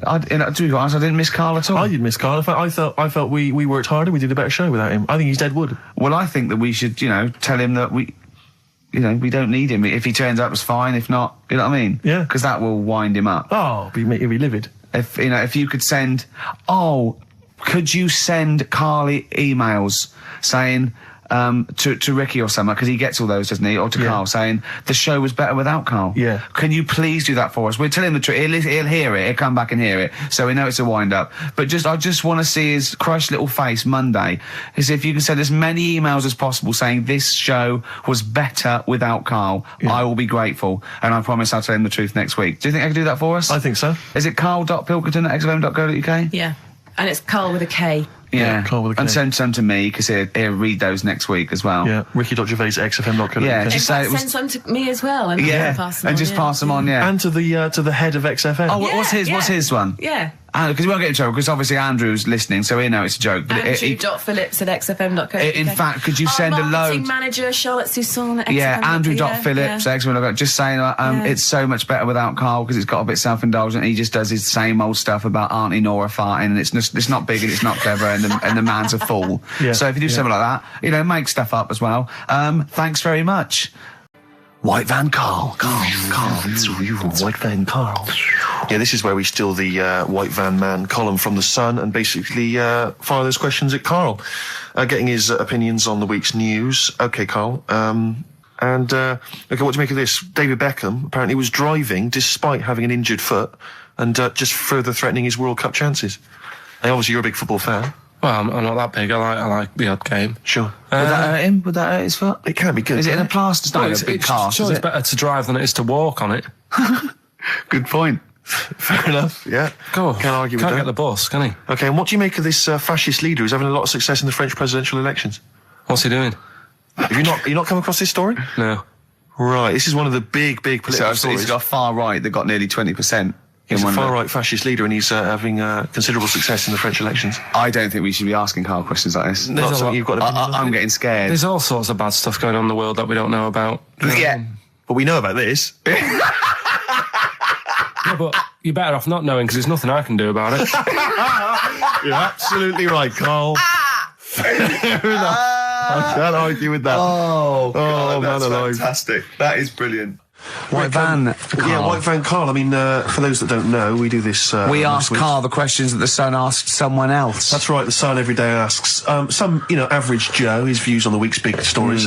I didn't miss Karl at all. I didn't miss Karl. In fact, I felt we worked harder. We did a better show without him. I think he's dead wood. Well, I think that we should, tell him that we don't need him. If he turns up, it's fine. If not, you know what I mean? Yeah. Because that will wind him up. Oh, he'll be livid. If you could send, could you send Carly emails saying to Ricky or something, because he gets all those, doesn't he? Or to Karl, saying the show was better without Karl. Yeah. Can you please do that for us? We're telling him the truth. He'll hear it. He'll come back and hear it. So we know it's a wind up. But I just want to see his crushed little face Monday. Is if you can send as many emails as possible saying this show was better without Karl. Yeah. I will be grateful, and I promise I'll tell him the truth next week. Do you think I can do that for us? I think so. Is it Karl.Pilkington@xfm.co.uk? Yeah. And it's Karl with a K. Yeah, Carl with a K. and send some to me, because he'll read those next week as well. Yeah, ricky.gervais@xfm.co.uk. Yeah, just say send some to me as well. And pass them and on, just pass them on, yeah. And to the head of XFM. Oh, what's his one? Yeah. Because we won't get in trouble, because obviously Andrew's listening, so he know it's a joke. But Andrew.phillips@xfm.co.uk. in fact, could you send a load? Marketing manager, Charlotte Susan at Yeah, XFM. Andrew.phillips, XFM. Just saying, it's so much better without Carl, because it's got a bit self-indulgent. He just does his same old stuff about Auntie Nora farting, and it's not big and it's not clever, and the man's a fool. Yeah. So if you do something like that, make stuff up as well. Thanks very much. White Van Carl, it's you, White Van Carl. Yeah, this is where we steal the White Van Man column from The Sun and basically fire those questions at Carl, getting his opinions on the week's news. Okay, Carl. Okay, what do you make of this? David Beckham apparently was driving despite having an injured foot and just further threatening his World Cup chances. And obviously, you're a big football fan. Well, I'm not that big. I like the odd game. Sure. Would that hurt him? Would that hurt his foot? It can be good. Is it in a plaster? It's not a big cast, is It's it? better to drive than it is to walk on it. Good point. Fair enough, yeah. Can't argue with that. Can't get the bus, can he? Okay, and what do you make of this fascist leader who's having a lot of success in the French presidential elections? What's he doing? Have you not come across this story? No. Right, this is one of the big political stories. He's got far right that got nearly 20%. He's a far-right fascist leader, and he's having considerable success in the French elections. I don't think we should be asking Carl questions like this. Not something you've got to I'm getting scared. There's all sorts of bad stuff going on in the world that we don't know about. Yeah. But we know about this. Yeah, but you're better off not knowing, because there's nothing I can do about it. You're absolutely right, Carl. Fair enough. I can't argue with that. Oh, God, man alive. Fantastic. That is brilliant. White Van Carl. Yeah, White Van Carl. I mean, for those that don't know, we do this... we ask Carl the questions that The Sun asked someone else. That's right, The Sun every day asks some, average Joe, his views on the week's big stories.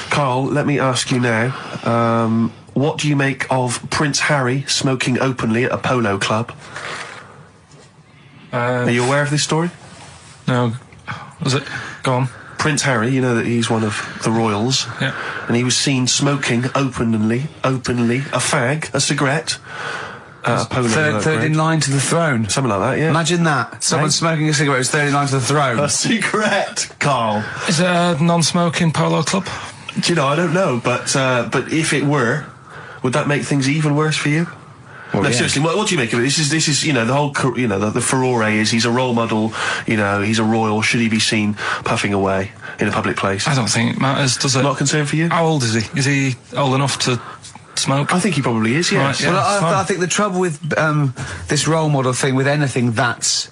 Carl, let me ask you now, what do you make of Prince Harry smoking openly at a polo club? Are you aware of this story? No. Was it? Go on. Prince Harry, you know that he's one of the royals. Yeah. And he was seen smoking openly, a fag, a cigarette, a polo. Third in line to the throne. Something like that, yeah. Imagine that. Someone smoking a cigarette was third in line to the throne. A cigarette, Carl. Is it a non-smoking polo club? Do you know, I don't know, but if it were, would that make things even worse for you? Well, no, yeah. seriously, what do you make of it? This is, the whole, the furore is he's a role model, he's a royal. Should he be seen puffing away in a public place? I don't think it matters, does it? Not a concern for you? How old is he? Is he old enough to smoke? I think he probably is, yes. Right, yeah. Well, I think the trouble with this role model thing, with anything that's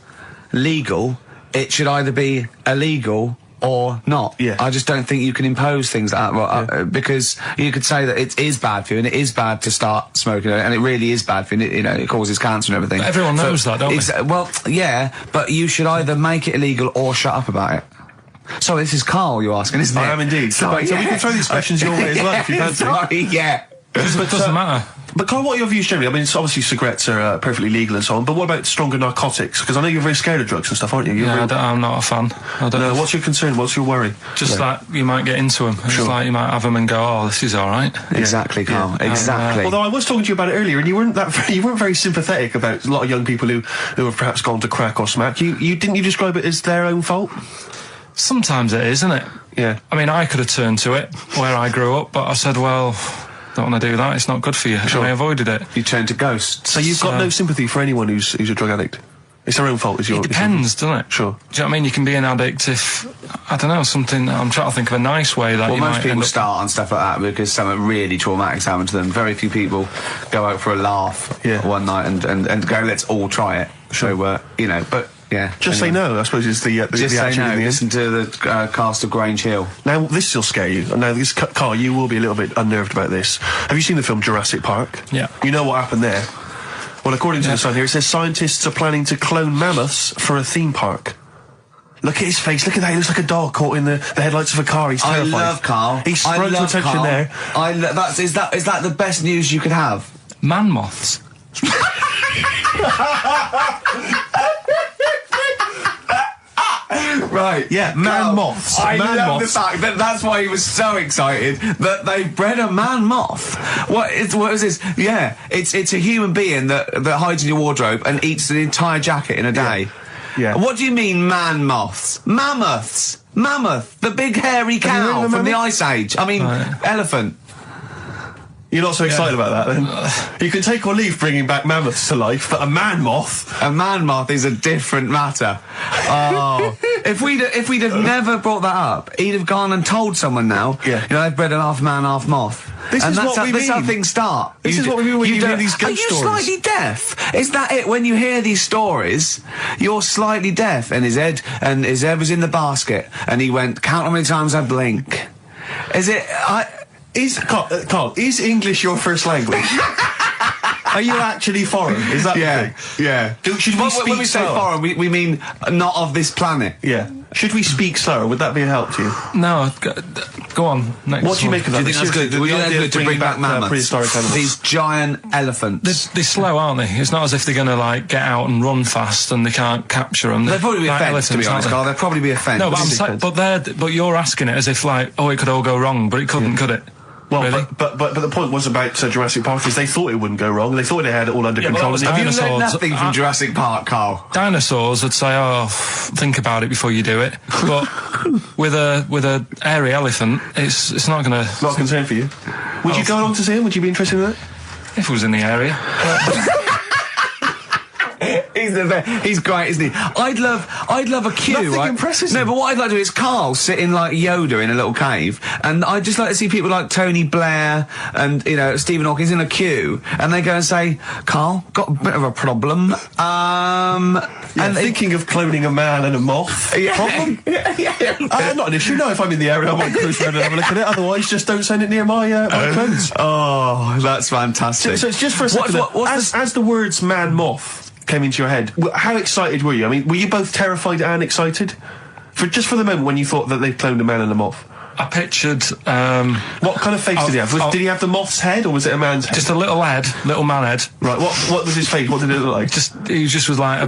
legal, it should either be illegal or not. Yeah. I just don't think you can impose things like that, because you could say that it is bad for you, and it is bad to start smoking, and it really is bad for you, it causes cancer and everything. But everyone knows that, don't they? Well, yeah, but you should either make it illegal or shut up about it. So this is Carl you're asking, isn't it? I am indeed. Sorry, so we can throw these questions your way as well if you fancy. Sorry, yeah. It doesn't matter. But Carl, what are your views generally? I mean, it's obviously cigarettes are perfectly legal and so on, but what about stronger narcotics? Because I know you're very scared of drugs and stuff, aren't you? I'm not a fan. No, what's your concern? What's your worry? Just that you might get into them. It's like you might have them and go, oh, this is all right. Exactly, Carl. Exactly. Although I was talking to you about it earlier, and you weren't very sympathetic about a lot of young people who have perhaps gone to crack or smack. Didn't you describe it as their own fault? Sometimes it is, isn't it? Yeah. I mean, I could have turned to it where I grew up, but I said, well, don't want to do that. It's not good for you. Sure. And I avoided it. You turned to ghosts. So you've got no sympathy for anyone who's a drug addict? It's their own fault, is your... It depends, doesn't it? Sure. Do you know what I mean? You can be an addict if, I don't know, something... I'm trying to think of a nice way that you might... Well, most people start on stuff like that because something really traumatic's happened to them. Very few people go out for a laugh one night and go, let's all try it. Sure. So, but... Yeah. Just say no, I suppose, is the just say attitude no. in the end. Listen to the cast of Grange Hill. Now, this will scare you. Now, Carl, you will be a little bit unnerved about this. Have you seen the film Jurassic Park? Yeah. You know what happened there? Well, according to The Sun here, it says scientists are planning to clone mammoths for a theme park. Look at his face. Look at that. He looks like a dog caught in the headlights of a car. He's terrified. I love Carl. He's sprung to attention Carl. there. Is that the best news you could have? Man moths. Right, yeah, moths. I love the fact that that's why he was so excited that they bred a man moth. What is this? Yeah, it's a human being that hides in your wardrobe and eats an entire jacket in a day. Yeah. What do you mean, man moths? Mammoths. Mammoth, the big hairy cow from the Ice Age. I mean, elephant. You're not so excited about that, then? You can take or leave bringing back mammoths to life, but a man moth... A man moth is a different matter. Oh. If we'd have never brought that up, he'd have gone and told someone now, you know, they've bred an half man, half moth. This is what we mean. That's how things start. This is what we mean when you hear these ghost stories. Are you slightly deaf? Is that it? When you hear these stories, you're slightly deaf. And his head was in the basket, and he went, count how many times I blink. Is it... Carl, is English your first language? Are you actually foreign? Is that the thing? Yeah. Should we speak when we say foreign, we mean not of this planet. Yeah. Should we speak slower? Would that be a help to you? No, go on. Next what do you make of that? Do you think that's good? Would you think that's good to bring back mammoths? Prehistoric animals? These giant elephants. They're slow, aren't they? It's not as if they're going to, like, get out and run fast and they can't capture them. They'd probably be a fence, to be honest, Carl. They'd probably be a fence. No, but you're asking it as if, like, it could all go wrong, but it couldn't, could it? Well, really? but the point was about Jurassic Park is they thought it wouldn't go wrong. They thought they had it all under control. Have you learned nothing from Jurassic Park, Carl? Dinosaurs would say, think about it before you do it. But with a airy elephant, it's not going to... Not a concern for you? Would you go along to see him? Would you be interested in that? If it was in the area. He's the best. He's great, isn't he? I'd love a queue, Nothing right? impresses No, him. but what I'd like to do is Carl sitting like Yoda in a little cave, and I'd just like to see people like Tony Blair and, you know, Stephen Hawking in a queue, and they go and say, Carl, got a bit of a problem. And thinking of cloning a man and a moth. Problem? Not an issue. No, if I'm in the area, I might cruise around and have a look at it. Otherwise, just don't send it near my clothes. Oh, that's fantastic. So it's just for a second. As the words man moth came into your head, how excited were you? I mean, were you both terrified and excited? For the moment when you thought that they'd cloned a man and a moth? I pictured... what kind of face did he have? Did he have the moth's head, or was it a man's head? Just a little man head. Right, what was his face? What did it look like? He just was like a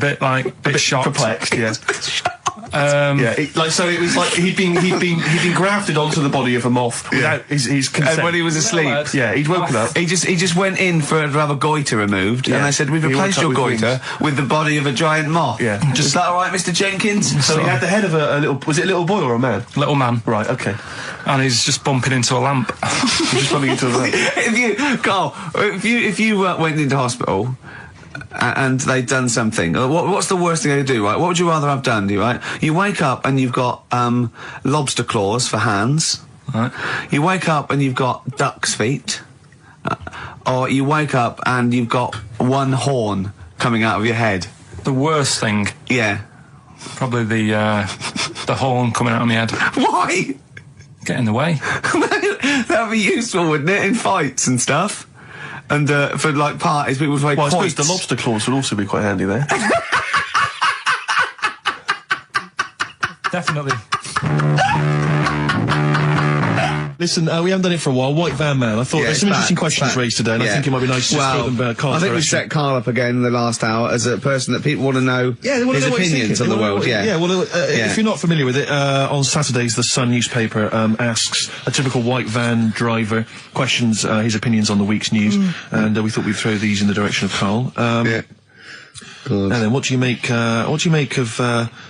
bit shocked. Perplexed, yeah. It was like he'd been grafted onto the body of a moth without his consent. And when he was asleep, he'd woken up. He just went in to have a goiter removed, and they said, "We've replaced your goiter with the body of a giant moth." Yeah, is that all right, Mr. Jenkins? So he had the head of a little. Was it a little boy or a man? Little man. Right. Okay. And he's just bumping into a lamp. He's just bumping into a lamp. If you went into hospital and they'd done something, what's the worst thing they could do, right? What would you rather have done, right? You wake up and you've got lobster claws for hands. Right. You wake up and you've got duck's feet. Or you wake up and you've got one horn coming out of your head. The worst thing? Yeah. Probably the horn coming out of my head. Why? Get in the way. That'd be useful, wouldn't it, in fights and stuff? And for like parties, people would make I suppose the lobster claws would also be quite handy there. Definitely. Listen, we haven't done it for a while. White Van Man. I thought there's some interesting questions raised today, and I think it might be nice to throw them Carl's I think we direction. set Carl up again in the last hour as a person that people want to know his opinions on the world. If you're not familiar with it, on Saturdays the Sun newspaper asks a typical white van driver questions his opinions on the week's news, and we thought we'd throw these in the direction of Carl. And then what do you make of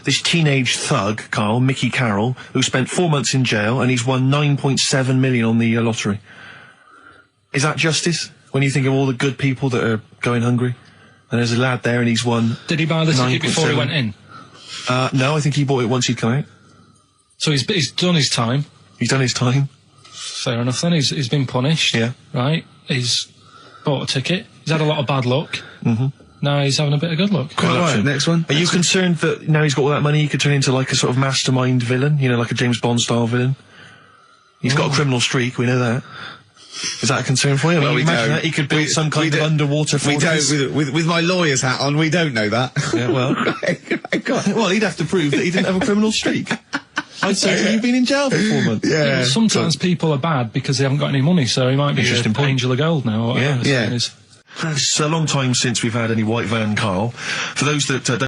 this teenage thug, Carl, Mickey Carroll, who spent 4 months in jail and he's won 9.7 million on the lottery? Is that justice? When you think of all the good people that are going hungry, and there's a lad there and he's won. Did he buy the ticket before he went in? No, I think he bought it once he'd come out. So he's done his time. He's done his time. Fair enough then. He's been punished. Yeah. Right. He's bought a ticket. He's had a lot of bad luck. Mm-hmm. Now he's having a bit of good luck. Quite right. Next one. Are you concerned that now he's got all that money, he could turn into like a sort of mastermind villain? You know, like a James Bond style villain? He's got a criminal streak, we know that. Is that a concern for you? I mean, imagine that he could build some kind of underwater fortress. We don't, with my lawyer's hat on, we don't know that. Yeah, well. Well, he'd have to prove that he didn't have a criminal streak. I'd say you've been in jail for 4 months. Yeah. Sometimes people are bad because they haven't got any money, so he might be just an angel of gold now. Or whatever It's a long time since we've had any white van, Carl. For those that don't